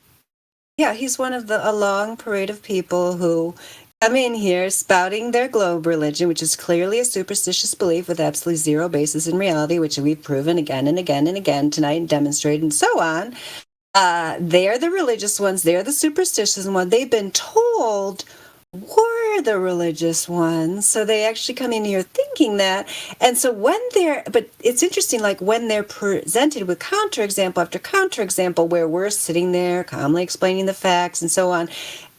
he's one of a long parade of people who come in here spouting their globe religion, which is clearly a superstitious belief with absolutely zero basis in reality, which we've proven again and again and again tonight and demonstrated and so on. They're the religious ones. They're the superstitious ones. They've been told we're the religious ones. So they actually come in here thinking that. And so but it's interesting, like when they're presented with counterexample after counterexample, where we're sitting there calmly explaining the facts and so on,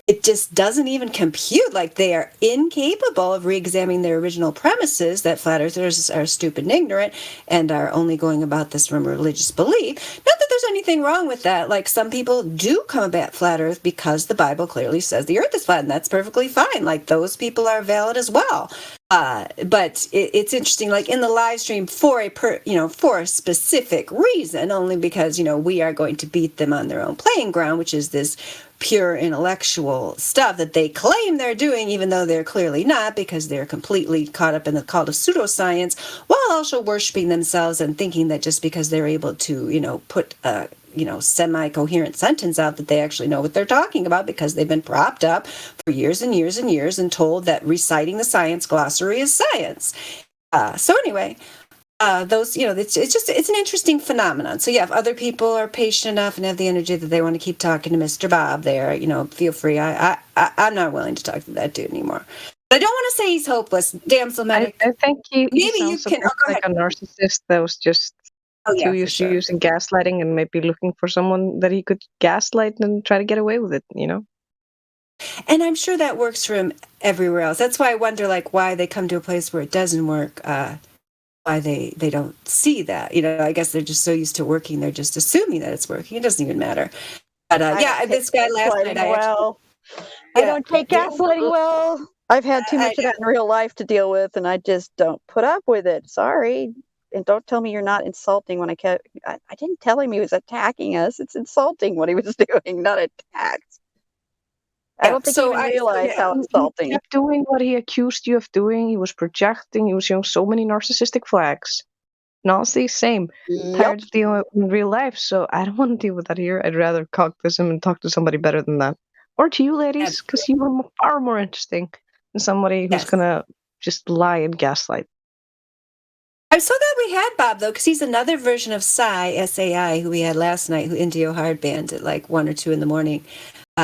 it just doesn't even compute. Like, they are incapable of re-examining their original premises that flat earthers are stupid and ignorant and are only going about this from a religious belief. Not that there's anything wrong with that. Like, some people do come about flat earth because the Bible clearly says the earth is flat, and that's perfectly fine. Like, those people are valid as well. But it's interesting, like in the live stream, for a specific reason, only because, we are going to beat them on their own playing ground, which is this pure intellectual stuff that they claim they're doing, even though they're clearly not, because they're completely caught up in the cult of pseudoscience, while also worshiping themselves and thinking that just because they're able to, put a semi-coherent sentence out, that they actually know what they're talking about, because they've been propped up for years and years and years and told that reciting the science glossary is science. So anyway, it's an interesting phenomenon. So yeah, if other people are patient enough and have the energy that they want to keep talking to Mr. Bob there, feel free. I'm not willing to talk to that dude anymore. But I don't want to say he's hopeless. Damsel Medic. I think he Maybe you sounds can. a bit like a narcissist that was just too used to using gaslighting and maybe looking for someone that he could gaslight and try to get away with it, And I'm sure that works for him everywhere else. That's why I wonder, like, why they come to a place where it doesn't work. Why they don't see that. I guess they're just so used to working, they're just assuming that it's working. It doesn't even matter. But this guy last night, I don't take gaslighting well. I've had too much of that in real life to deal with, and I just don't put up with it. Sorry. And don't tell me you're not insulting when I didn't tell him he was attacking us. It's insulting what he was doing, not attacked. I don't think he even realized how insulting. He kept doing what he accused you of doing. He was projecting. He was showing so many narcissistic flags. Honestly, same. Tired of dealing with in real life, so I don't want to deal with that here. I'd rather cocktails him and talk to somebody better than that. Or to you ladies, because you are far more interesting than somebody who's gonna just lie and gaslight. I'm so glad we had Bob, though, because he's another version of SAI, who we had last night, who Indio hard banned at like 1 or 2 in the morning.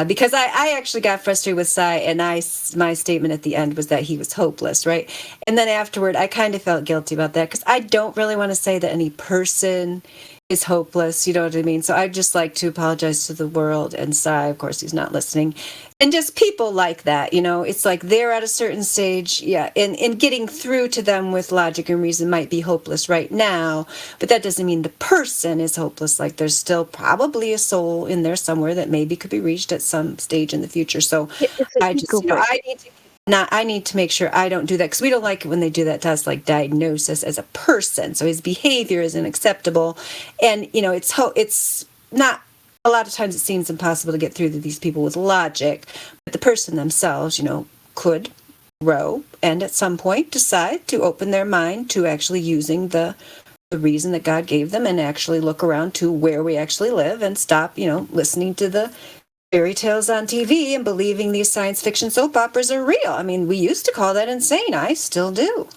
Because I actually got frustrated with Cy, and my statement at the end was that he was hopeless, right? And then afterward, I kind of felt guilty about that, because I don't really want to say that any person is hopeless, you know what I mean? So I'd just like to apologize to the world, and Cy, of course, he's not listening. And just people like that, it's like they're at a certain stage, and getting through to them with logic and reason might be hopeless right now, but that doesn't mean the person is hopeless. Like, there's still probably a soul in there somewhere that maybe could be reached at some stage in the future. So I need to make sure I don't do that, because we don't like it when they do that to us, like diagnose us as a person. So his behavior isn't acceptable, and it's not. A lot of times it seems impossible to get through to these people with logic, but the person themselves, could grow and at some point decide to open their mind to actually using the reason that God gave them, and actually look around to where we actually live and stop, listening to the fairy tales on TV and believing these science fiction soap operas are real. I mean, we used to call that insane. I still do.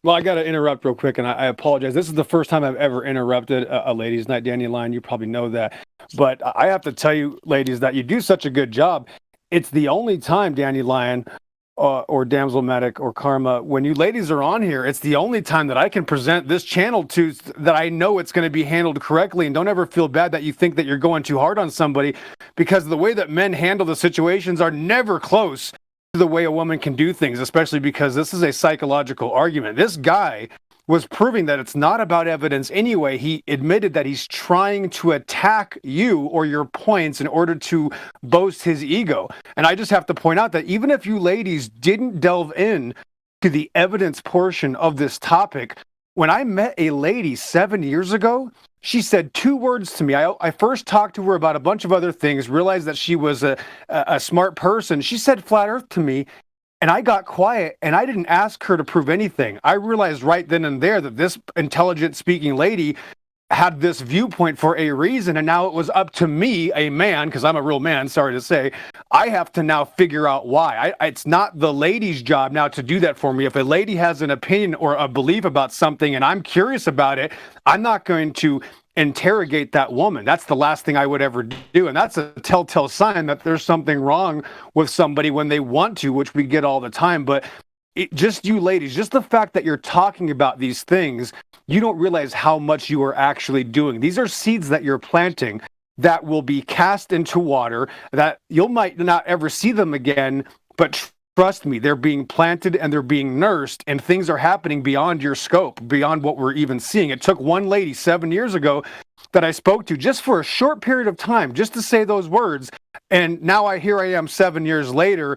Well, I got to interrupt real quick, and I apologize. This is the first time I've ever interrupted a ladies' night, Dandelion. You probably know that. But I have to tell you, ladies, that you do such a good job. It's the only time, Dandelion, or Damsel Medic, or Karma, when you ladies are on here, it's the only time that I can present this channel to that I know it's going to be handled correctly. And don't ever feel bad that you think that you're going too hard on somebody, because the way that men handle the situations are never close the way a woman can do things, especially because this is a psychological argument. This guy was proving that it's not about evidence anyway. He admitted that he's trying to attack you or your points in order to boast his ego. And I just have to point out that even if you ladies didn't delve in to the evidence portion of this topic, when I met a lady 7 years ago, she said 2 words to me. I first talked to her about a bunch of other things, realized that she was a smart person. She said flat earth to me, and I got quiet, and I didn't ask her to prove anything. I realized right then and there that this intelligent speaking lady had this viewpoint for a reason, and now it was up to me, a man, because I'm a real man, sorry to say, I have to now figure out why. It's not the lady's job now to do that for me. If a lady has an opinion or a belief about something and I'm curious about it, I'm not going to interrogate that woman. That's the last thing I would ever do, and that's a telltale sign that there's something wrong with somebody when they want to, which we get all the time. But just you ladies, just the fact that you're talking about these things, you don't realize how much you are actually doing. These are seeds that you're planting that will be cast into water, that you might not ever see them again, but trust me, they're being planted and they're being nursed, and things are happening beyond your scope, beyond what we're even seeing. It took one lady 7 years ago that I spoke to just for a short period of time, just to say those words, and now here I am 7 years later.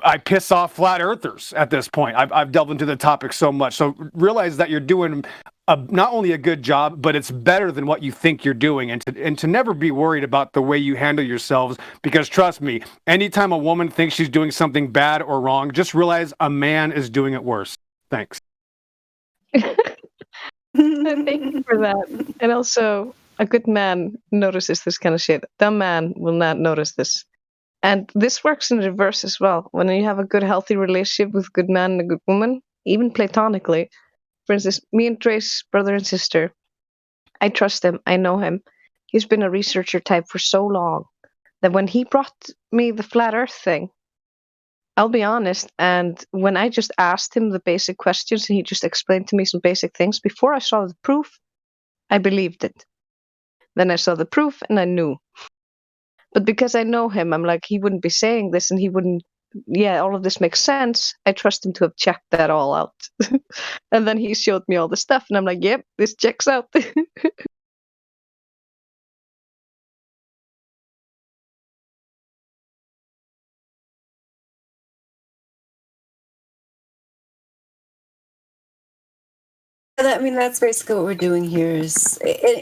I piss off flat earthers at this point. I've delved into the topic so much. So realize that you're doing not only a good job, but it's better than what you think you're doing. And to never be worried about the way you handle yourselves, because trust me, anytime a woman thinks she's doing something bad or wrong, just realize a man is doing it worse. Thanks. Thank you for that. And also, a good man notices this kind of shit. Dumb man will not notice this. And this works in reverse as well. When you have a good, healthy relationship with a good man and a good woman, even platonically, for instance, me and Dre's brother and sister, I trust him. I know him. He's been a researcher type for so long that when he brought me the flat earth thing, I'll be honest, and when I just asked him the basic questions and he just explained to me some basic things, before I saw the proof, I believed it. Then I saw the proof and I knew. But because I know him, I'm like, he wouldn't be saying this and he wouldn't, all of this makes sense. I trust him to have checked that all out. And then he showed me all the stuff and I'm like, yep, this checks out. I mean, that's basically what we're doing here is,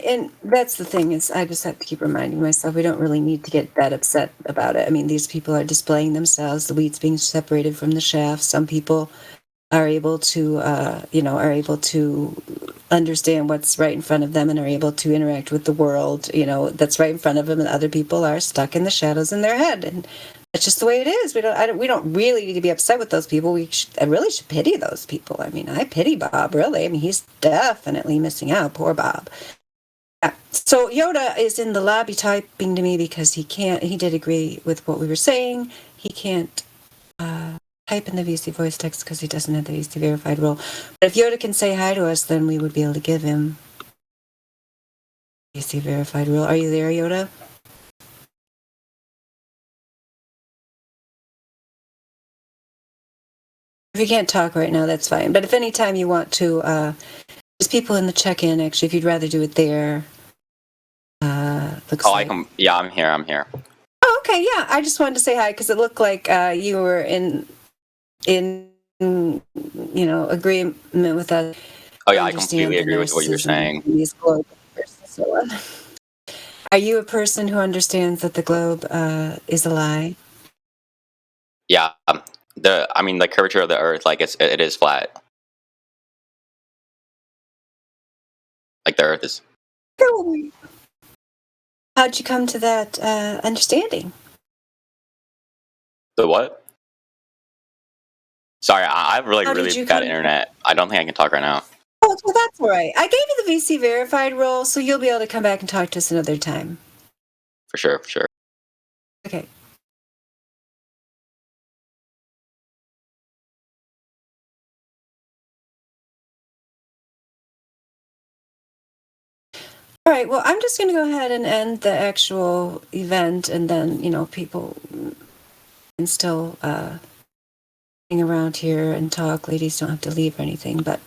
and that's the thing is, I just have to keep reminding myself, we don't really need to get that upset about it. I mean, these people are displaying themselves, the wheat's being separated from the chaff. Some people are able to, are able to understand what's right in front of them and are able to interact with the world, that's right in front of them, and other people are stuck in the shadows in their head. And that's just the way it is. We don't really need to be upset with those people. I really should pity those people. I mean, I pity Bob, really. I mean, he's definitely missing out. Poor Bob. Yeah. So Yoda is in the lobby typing to me because he did agree with what we were saying. He can't type in the VC voice text because he doesn't have the VC verified role. But if Yoda can say hi to us, then we would be able to give him VC verified role. Are you there, Yoda? If you can't talk right now, that's fine. But if any time you want to, there's people in the check-in, actually, if you'd rather do it there. I can. Yeah, I'm here. Oh, okay, yeah. I just wanted to say hi because it looked like you were in agreement with us. Oh yeah, I completely agree with what you're saying. These globe so on. Are you a person who understands that the globe is a lie? Yeah. The curvature of the Earth, like it is flat. Like the Earth is How'd you come to that understanding? The what? Sorry, I have How did really you bad come? internet. I don't think I can talk right now. Oh, well, that's all right. I gave you the VC verified role, so you'll be able to come back and talk to us another time. For sure, for sure. Okay. All right, well, I'm just going to go ahead and end the actual event, and then, people can still hang around here and talk. Ladies don't have to leave or anything, but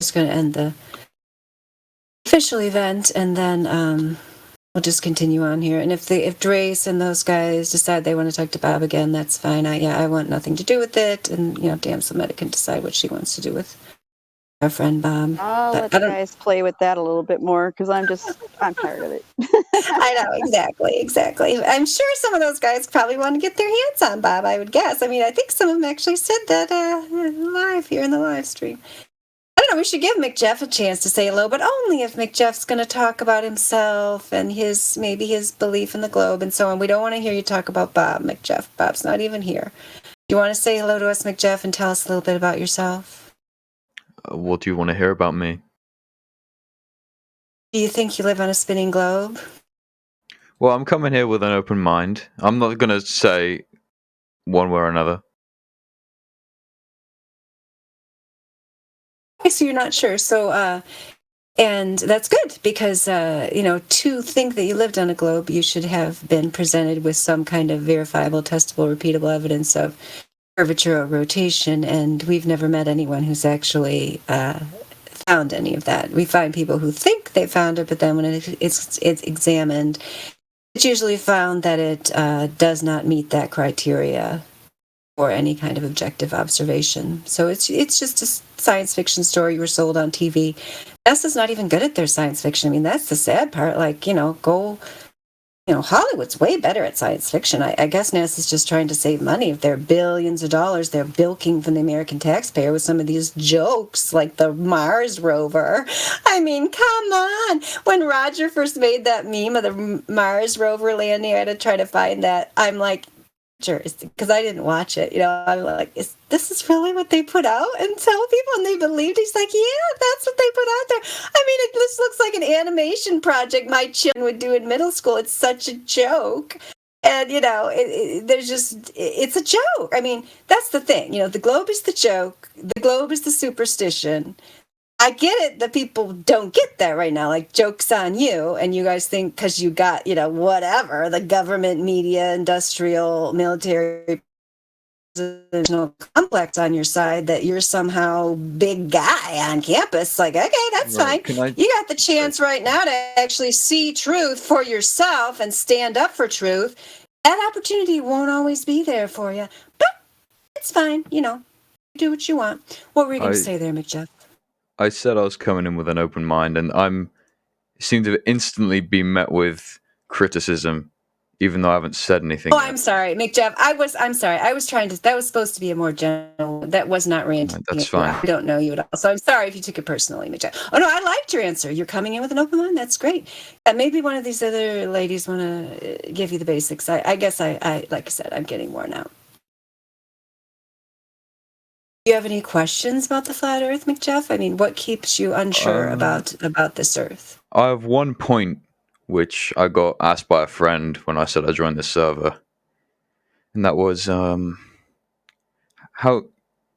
just going to end the official event, and then we'll just continue on here. And if Drace and those guys decide they want to talk to Bob again, that's fine. I want nothing to do with it, and, damn, Sameta can decide what she wants to do with our friend Bob. I'll But let the guys play with that a little bit more because I'm tired of it. I know, exactly. I'm sure some of those guys probably want to get their hands on Bob, I would guess. I mean, I think some of them actually said that live here in the live stream. I don't know, we should give McJeff a chance to say hello, but only if McJeff's going to talk about himself and maybe his belief in the globe and so on. We don't want to hear you talk about Bob, McJeff. Bob's not even here. Do you want to say hello to us, McJeff, and tell us a little bit about yourself? What do you want to hear about me? Do you think you live on a spinning globe? Well, I'm coming here with an open mind. I'm not going to say one way or another. Okay, so you're not sure. So, and that's good because, to think that you lived on a globe, you should have been presented with some kind of verifiable, testable, repeatable evidence of curvature or rotation. And we've never met anyone who's actually found any of that. We find people who think they found it, but then when it's examined, it's usually found that it does not meet that criteria for any kind of objective observation. So it's just a science fiction story you were sold on TV. NASA's not even good at their science fiction. I mean, that's the sad part. Like, Hollywood's way better at science fiction. I guess NASA's just trying to save money. If they're billions of dollars, they're bilking from the American taxpayer with some of these jokes, like the Mars rover. I mean, come on. When Roger first made that meme of the Mars rover landing, I had to try to find that. I'm like, sure, because I didn't watch it. I'm like, this is really what they put out and tell people, and they believed. He's like, yeah, that's what they put out there. I mean, this looks like an animation project my children would do in middle school. It's such a joke. And, it's a joke. I mean, that's the thing. The globe is the joke. The globe is the superstition. I get it that people don't get that right now. Like, joke's on you, and you guys think because you got, whatever, the government, media, industrial, military, there's no complex on your side that you're somehow big guy on campus. Like, okay, that's fine. You got the chance right now to actually see truth for yourself and stand up for truth. That opportunity won't always be there for you, but it's fine. Do what you want. What were you going to say there, McJeff? I said I was coming in with an open mind, and seem to instantly be met with criticism, even though I haven't said anything. Oh, yet. I'm sorry, McJeff. I'm sorry. I was trying to. That was supposed to be a more general. That was not ranting. That's fine. I don't know you at all, so I'm sorry if you took it personally, McJeff. Oh no, I liked your answer. You're coming in with an open mind. That's great. Maybe one of these other ladies want to give you the basics. I guess I like I said, I'm getting worn out. Do you have any questions about the flat Earth, McJeff? I mean, what keeps you unsure about this Earth? I have one point which I got asked by a friend when I said I joined the server, and that was how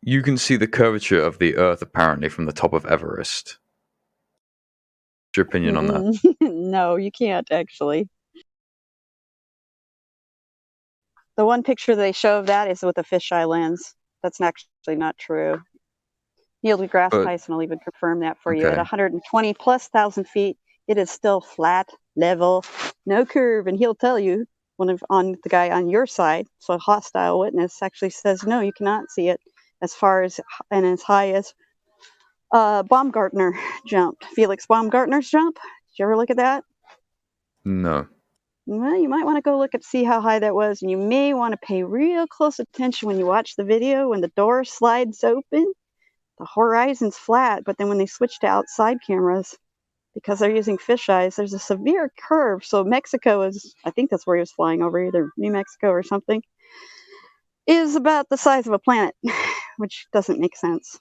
you can see the curvature of the Earth apparently from the top of Everest. What's your opinion on that? No, you can't actually. The one picture they show of that is with a fisheye lens. That's actually not true. Neil deGrasse Tyson will even confirm that for you. At 120 plus thousand feet, it is still flat, level, no curve, and he'll tell you on the guy on your side. So a hostile witness actually says no, you cannot see it as far as and as high as Baumgartner jumped. Felix Baumgartner's jump. Did you ever look at that? No. Well, you might want to go look and see how high that was, and you may want to pay real close attention when you watch the video. When the door slides open, the horizon's flat, but then when they switch to outside cameras, because they're using fisheyes. There's a severe curve. So Mexico is, I think that's where he was flying over, either New Mexico or something, is about the size of a planet, which doesn't make sense.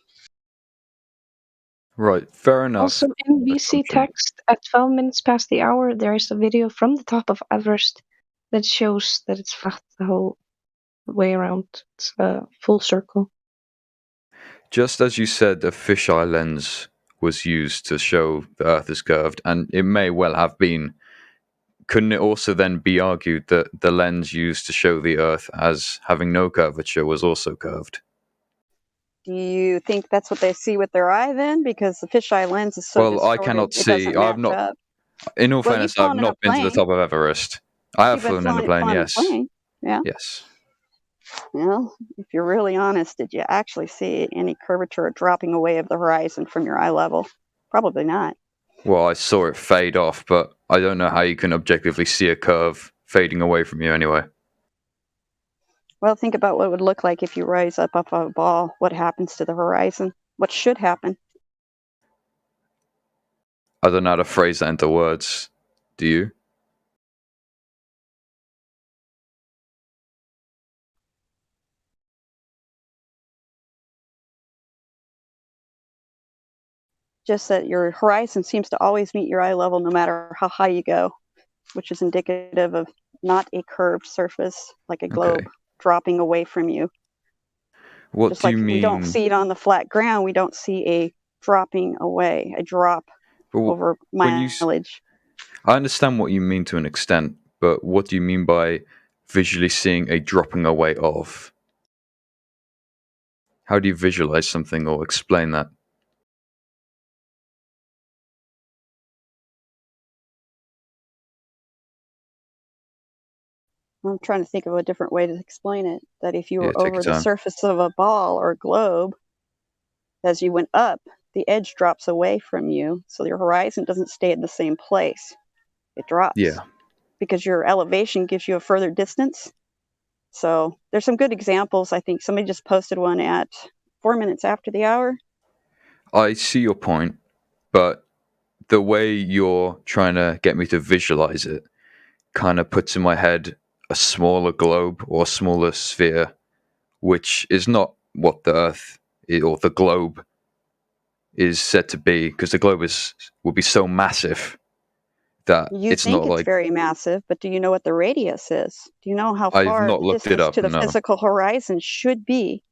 Right, fair enough. Also, in VC text, at 12 minutes past the hour, there is a video from the top of Everest that shows that it's flat the whole way around. It's a full circle. Just as you said, a fisheye lens was used to show the Earth is curved, and it may well have been. Couldn't it also then be argued that the lens used to show the Earth as having no curvature was also curved? Do you think that's what they see with their eye then? Because the fisheye lens is so Well, I distorted, cannot it see. doesn't I've match not. up. In all Well, fairness, you've I've flown in a not been to the plane. top of Everest. I have You've been flown in a plane. flown in a Yes. plane. Yeah. Yes. Well, if you're really honest, did you actually see any curvature or dropping away of the horizon from your eye level? Probably not. Well, I saw it fade off, but I don't know how you can objectively see a curve fading away from you anyway. Well, think about what it would look like if you rise up off a ball. What happens to the horizon? What should happen? I don't know how to phrase that into words. Do you? Just that your horizon seems to always meet your eye level no matter how high you go, which is indicative of not a curved surface like a globe dropping away from you. What Just do like you mean? we don't see it on the flat ground, we don't see a dropping away, a drop over mileage. I understand what you mean to an extent, but what do you mean by visually seeing a dropping away of? How do you visualize something or explain that? I'm trying to think of a different way to explain it. That if you Yeah, were take your over the time. surface of a ball or a globe, as you went up, the edge drops away from you, so your horizon doesn't stay at the same place. It drops. Yeah. Because your elevation gives you a further distance. So there's some good examples. I think somebody just posted one at 4 minutes after the hour. I see your point, but the way you're trying to get me to visualize it kind of puts in my head a smaller globe or a smaller sphere, which is not what the Earth or the globe is said to be, because the globe will be so massive that You it's think not it's like. very massive, but do you know what the radius is? Do you know how I've far not the looked it distance up, to the no. physical horizon should be?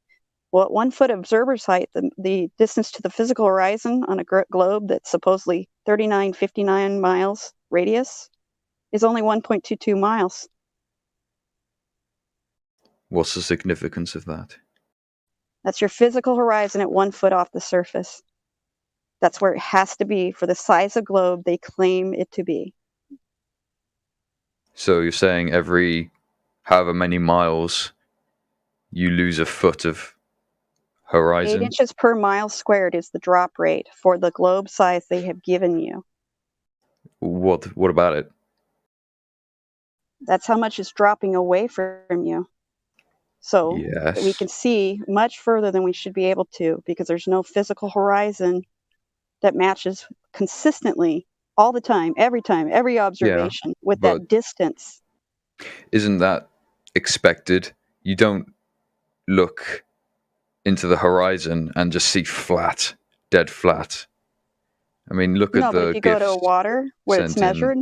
Well, at 1 foot observer's height, the distance to the physical horizon on a globe that's supposedly 3959 miles radius is only 1.22 miles. What's the significance of that? That's your physical horizon at 1 foot off the surface. That's where it has to be for the size of globe they claim it to be. So you're saying every however many miles you lose a foot of 8 horizon? inches per mile squared is the drop rate for the globe size they have given you. What about it? That's how much is dropping away from you. So that we Yes. can see much further than we should be able to, because there's no physical horizon that matches consistently all the time, every observation with but that distance. isn't that expected? You don't look into the horizon and just see flat, dead flat. I mean, look at No, but if the you go to gifts water where it's sent in. measured,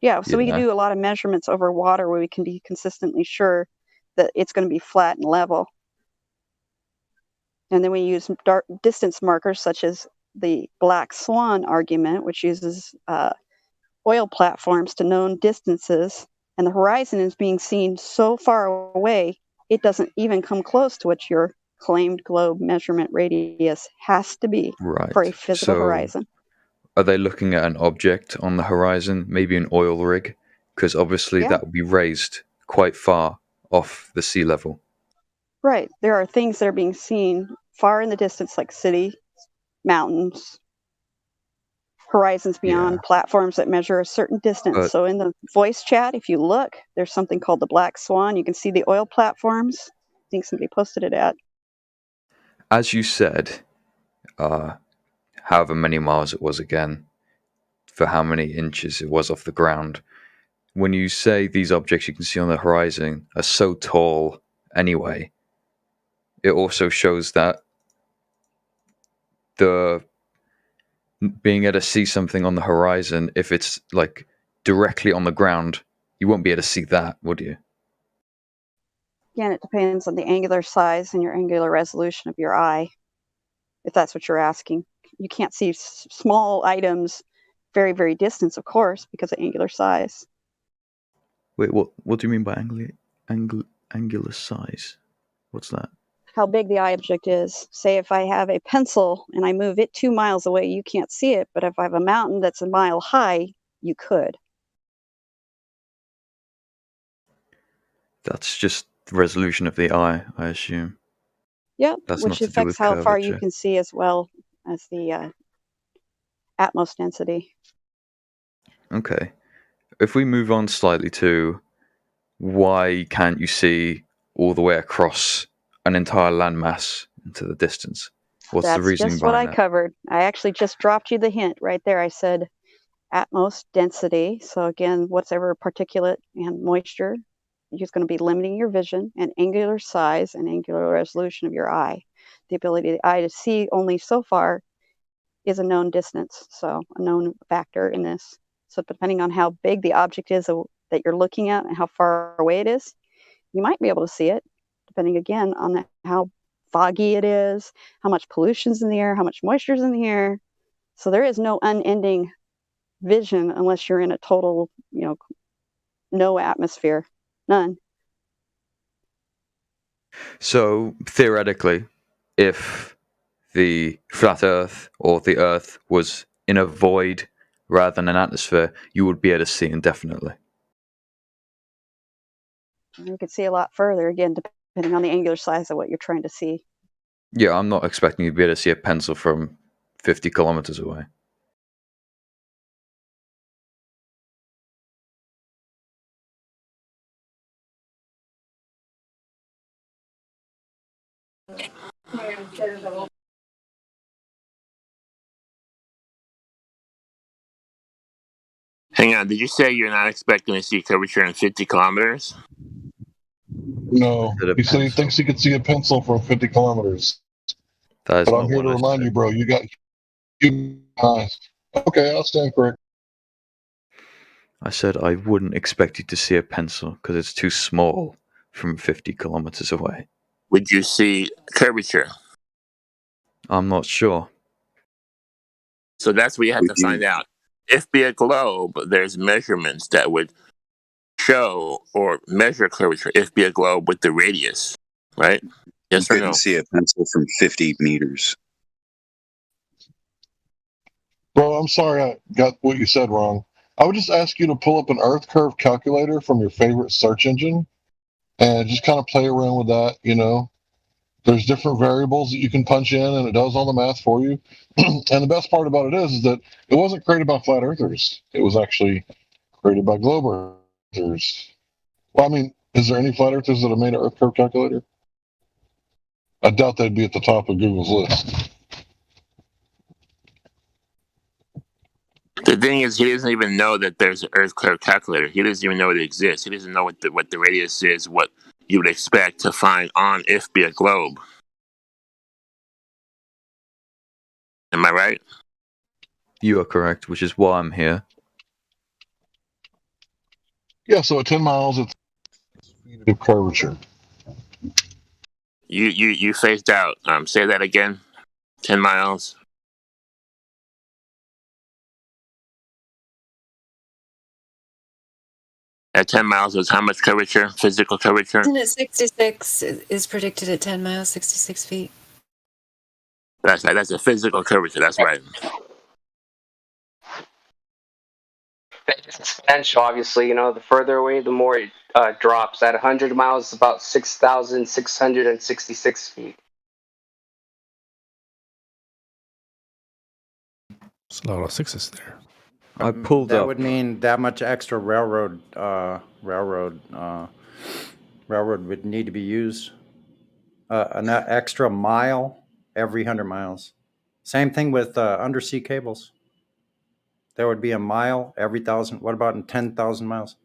yeah, so we can Yeah. do a lot of measurements over water where we can be consistently sure that it's going to be flat and level. And then we use distance markers such as the black swan argument, which uses oil platforms to known distances, and the horizon is being seen so far away, it doesn't even come close to what your claimed globe measurement radius has to be for a Right. physical So horizon. are they looking at an object on the horizon, maybe an oil rig? Because obviously Yeah. that would be raised quite far off the sea level. Right. There are things that are being seen far in the distance, like city, mountains, horizons beyond, platforms that measure a certain distance. But- So in the voice chat, if you look, there's something called the black swan. You can see the oil platforms. I think somebody posted it at. As you said, however many miles it was again, for how many inches it was off the ground. When you say these objects you can see on the horizon are so tall anyway, it also shows that the being able to see something on the horizon, if it's like directly on the ground, you won't be able to see that, would you? Again, it depends on the angular size and your angular resolution of your eye, if that's what you're asking. You can't see small items very, very distant, of course, because of angular size. Wait, what do you mean by angular size? What's that? How big the eye object is. Say if I have a pencil and I move it 2 miles away, you can't see it, but if I have a mountain that's a mile high, you could. That's just the resolution of the eye, I assume. Yep, That's which not to do affects with how far you curvature. can see as well as the atmos density. Okay. If we move on slightly to why can't you see all the way across an entire landmass into the distance? What's the That's reasoning just what I behind that? covered. I actually just dropped you the hint right there. I said atmos density. So again, whatever particulate and moisture is going to be limiting your vision, and angular size and angular resolution of your eye. The ability of the eye to see only so far is a known distance, so a known factor in this. So depending on how big the object is that you're looking at and how far away it is, you might be able to see it, depending again on how foggy it is, how much pollution's in the air, how much moisture's in the air. So there is no unending vision unless you're in a total, no atmosphere, none. So theoretically, if the flat Earth or the Earth was in a void rather than an atmosphere, you would be able to see indefinitely. You could see a lot further, again, depending on the angular size of what you're trying to see. Yeah, I'm not expecting you to be able to see a pencil from 50 kilometers away. Hang on, did you say you're not expecting to see curvature in 50 kilometers? No, he said he thinks he could see a pencil from 50 kilometers. That is But not I'm here what to I remind said. you, bro, you got huge eyes. Okay, I'll stand correct. I said I wouldn't expect you to see a pencil because it's too small from 50 kilometers away. Would you see curvature? I'm not sure. So that's what you have Would to you- find out. If be a globe, there's measurements that would show or measure curvature. If be a globe with the radius, right? Yes You or couldn't no? see a pencil from 50 meters. Bro, I'm sorry I got what you said wrong. I would just ask you to pull up an Earth curve calculator from your favorite search engine and just kind of play around with that, There's different variables that you can punch in and it does all the math for you. And the best part about it is that it wasn't created by flat earthers. It was actually created by globe earthers. Well, I mean, is there any flat earthers that have made an Earth curve calculator? I doubt they'd be at the top of Google's list. The thing is, he doesn't even know that there's an Earth curve calculator. He doesn't even know it exists. He doesn't know what the radius is, what you would expect to find on if be a globe. Am I right? You are correct, which is why I'm here. Yeah, so at 10 miles, it's speed of curvature. You phased out. Say that again. 10 miles. At 10 miles was how much curvature? Physical curvature? Isn't it 66 is predicted at 10 miles, 66 feet? That's right. That's a physical curvature. That's right. It's exponential, obviously. The further away, the more it drops. At 100 miles, it's about 6,666 feet. It's a lot of sixes there. I pulled that up. would mean that much extra railroad would need to be used. An extra mile every 100 miles. Same thing with undersea cables. That would be a mile every 1,000. What about in 10,000 miles?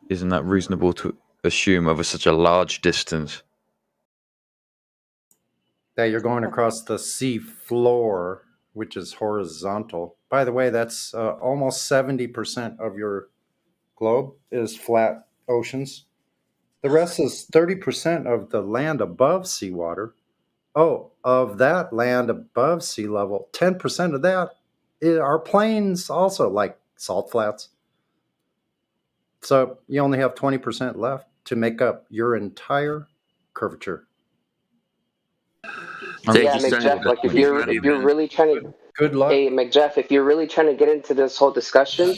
Isn't that reasonable to assume over such a large distance? That you're going across the sea floor, which is horizontal. By the way, that's almost 70% of your globe is flat oceans. The rest is 30% of the land above seawater. Oh, of that land above sea level, 10% of that are plains also, like salt flats. So you only have 20% left to make up your entire curvature. Yeah, McJeff, like if you're really trying to Good luck. Hey McJeff, if you're really trying to get into this whole discussion,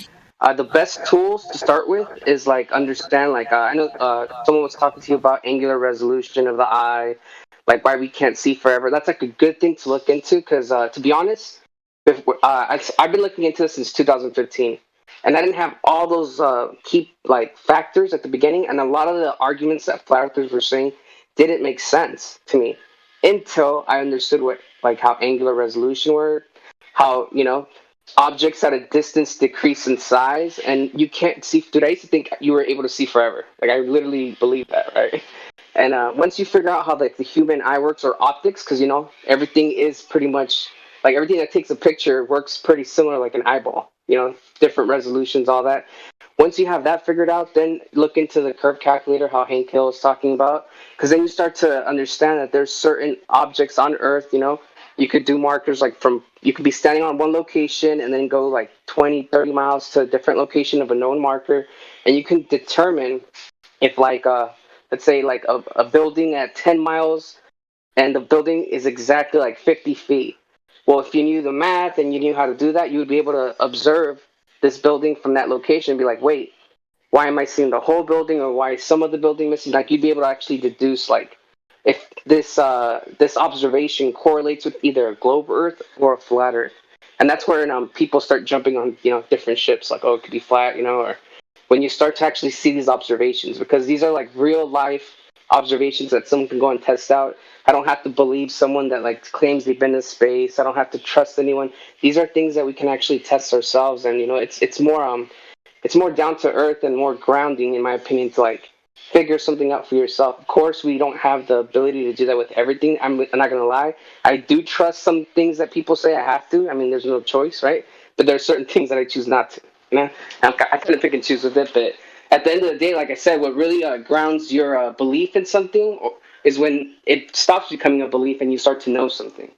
the best tools to start with is like understand like I know someone was talking to you about angular resolution of the eye, like why we can't see forever. That's like a good thing to look into because to be honest, I've been looking into this since 2015, and I didn't have all those key like factors at the beginning, and a lot of the arguments that flat earthers were saying didn't make sense to me until I understood what like how angular resolution worked, how objects at a distance decrease in size, and you can't see. Dude, I used to think you were able to see forever. Like I literally believe that, right? And once you figure out how like the human eye works or optics, because everything is pretty much like everything that takes a picture works pretty similar like an eyeball. Different resolutions, all that. Once you have that figured out, then look into the curve calculator, how Hank Hill is talking about, because then you start to understand that there's certain objects on Earth. You could do markers like you could be standing on one location and then go like 20, 30 miles to a different location of a known marker, and you can determine if like let's say like a building at 10 miles and the building is exactly like 50 feet. Well, if you knew the math and you knew how to do that, you would be able to observe this building from that location and be like, wait, why am I seeing the whole building or why is some of the building missing? Like you'd be able to actually deduce like if this observation correlates with either a globe Earth or a flat Earth. And that's where people start jumping on different ships like, oh, it could be flat, or when you start to actually see these observations, because these are like real life observations that someone can go and test out. I don't have to believe someone that like claims they've been to space. I don't have to trust anyone. These are things that we can actually test ourselves, and it's more down to earth and more grounding, in my opinion, to like figure something out for yourself. Of course, we don't have the ability to do that with everything. I'm not gonna lie. I do trust some things that people say I have to. I mean, there's no choice, right? But there are certain things that I choose not to. I kind of pick and choose with it. But at the end of the day, like I said, what really grounds your belief in something is when it stops becoming a belief and you start to know something.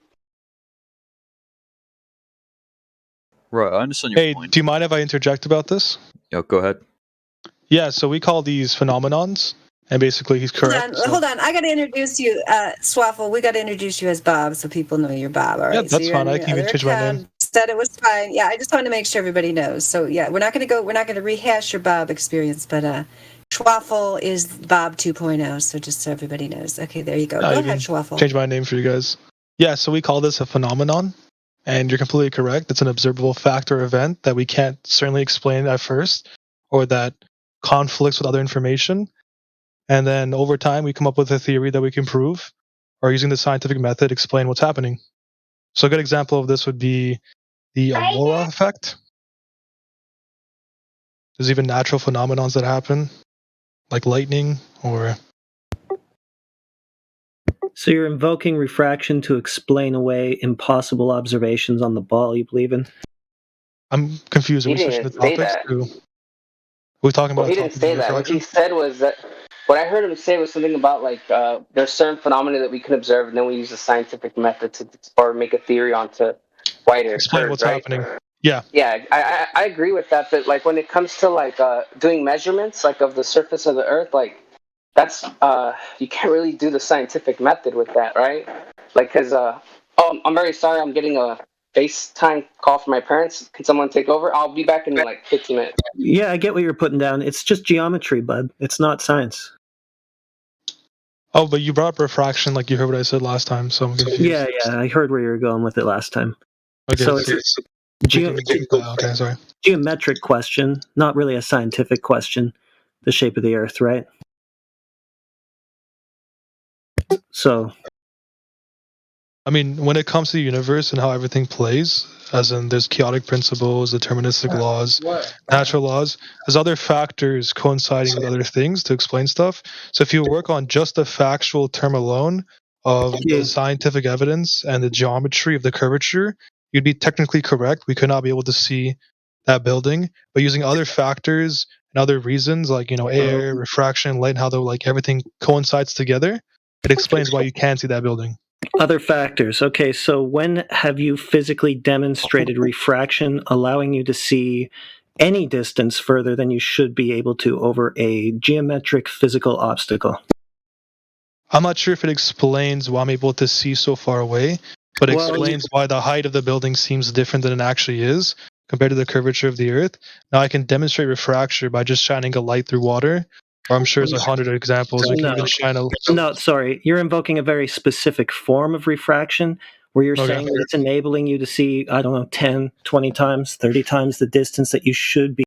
Right, I understand your Hey, point. do you mind if I interject about this? Yeah, go ahead. Yeah, so we call these phenomenons, and basically he's correct. Hold on. I got to introduce you, Swaffle. We got to introduce you as Bob so people know you're Bob. All right. Yeah, that's so fine. I can even change my name. Said it was fine. Yeah, I just wanted to make sure everybody knows. So yeah, we're not going to rehash your Bob experience, but Schwaffle is Bob 2.0. So just so everybody knows. Okay, there you go. Go ahead, Schwaffle. Change my name for you guys. Yeah, so we call this a phenomenon, and you're completely correct. It's an observable fact or event that we can't certainly explain at first, or that conflicts with other information. And then over time, we come up with a theory that we can prove, or using the scientific method, explain what's happening. So a good example of this would be the aurora effect. There's even natural phenomena that happen, like lightning or... So you're invoking refraction to explain away impossible observations on the ball you believe in? I'm confused. Are we switching the topics? Are we talking about He didn't say that. What he said was that what I heard him say was something about like there's certain phenomena that we can observe, and then we use a scientific method to or make a theory onto why it explain occurred, what's right? happening. Yeah. Yeah, I agree with that. But like when it comes to like doing measurements like of the surface of the Earth, like that's you can't really do the scientific method with that, right? Like because oh, I'm very sorry, I'm getting a FaceTime call from my parents. Can someone take over? I'll be back in like 15 minutes. Yeah, I get what you're putting down. It's just geometry, bud. It's not science. Oh, but you brought up refraction, like you heard what I said last time, so I'm confused. Yeah, I heard where you were going with it last time. Okay, so it's okay, sorry. Geometric question, not really a scientific question. The shape of the Earth, right? So I mean, when it comes to the universe and how everything plays, as in there's chaotic principles, deterministic laws, natural laws, there's other factors coinciding with other things to explain stuff. So if you work on just the factual term alone of the scientific evidence and the geometry of the curvature, you'd be technically correct. We could not be able to see that building, but using other factors and other reasons like, air, refraction, light, and how everything coincides together, it explains why you can see that building. Other factors. Okay, so when have you physically demonstrated refraction allowing you to see any distance further than you should be able to over a geometric physical obstacle? I'm not sure if it explains why I'm able to see so far away, but it explains why the height of the building seems different than it actually is compared to the curvature of the Earth. Now I can demonstrate refraction by just shining a light through water, or I'm sure there's 100 examples. We can even shine a... No, sorry. You're invoking a very specific form of refraction where you're saying that it's enabling you to see, I don't know, 10, 20 times, 30 times the distance that you should be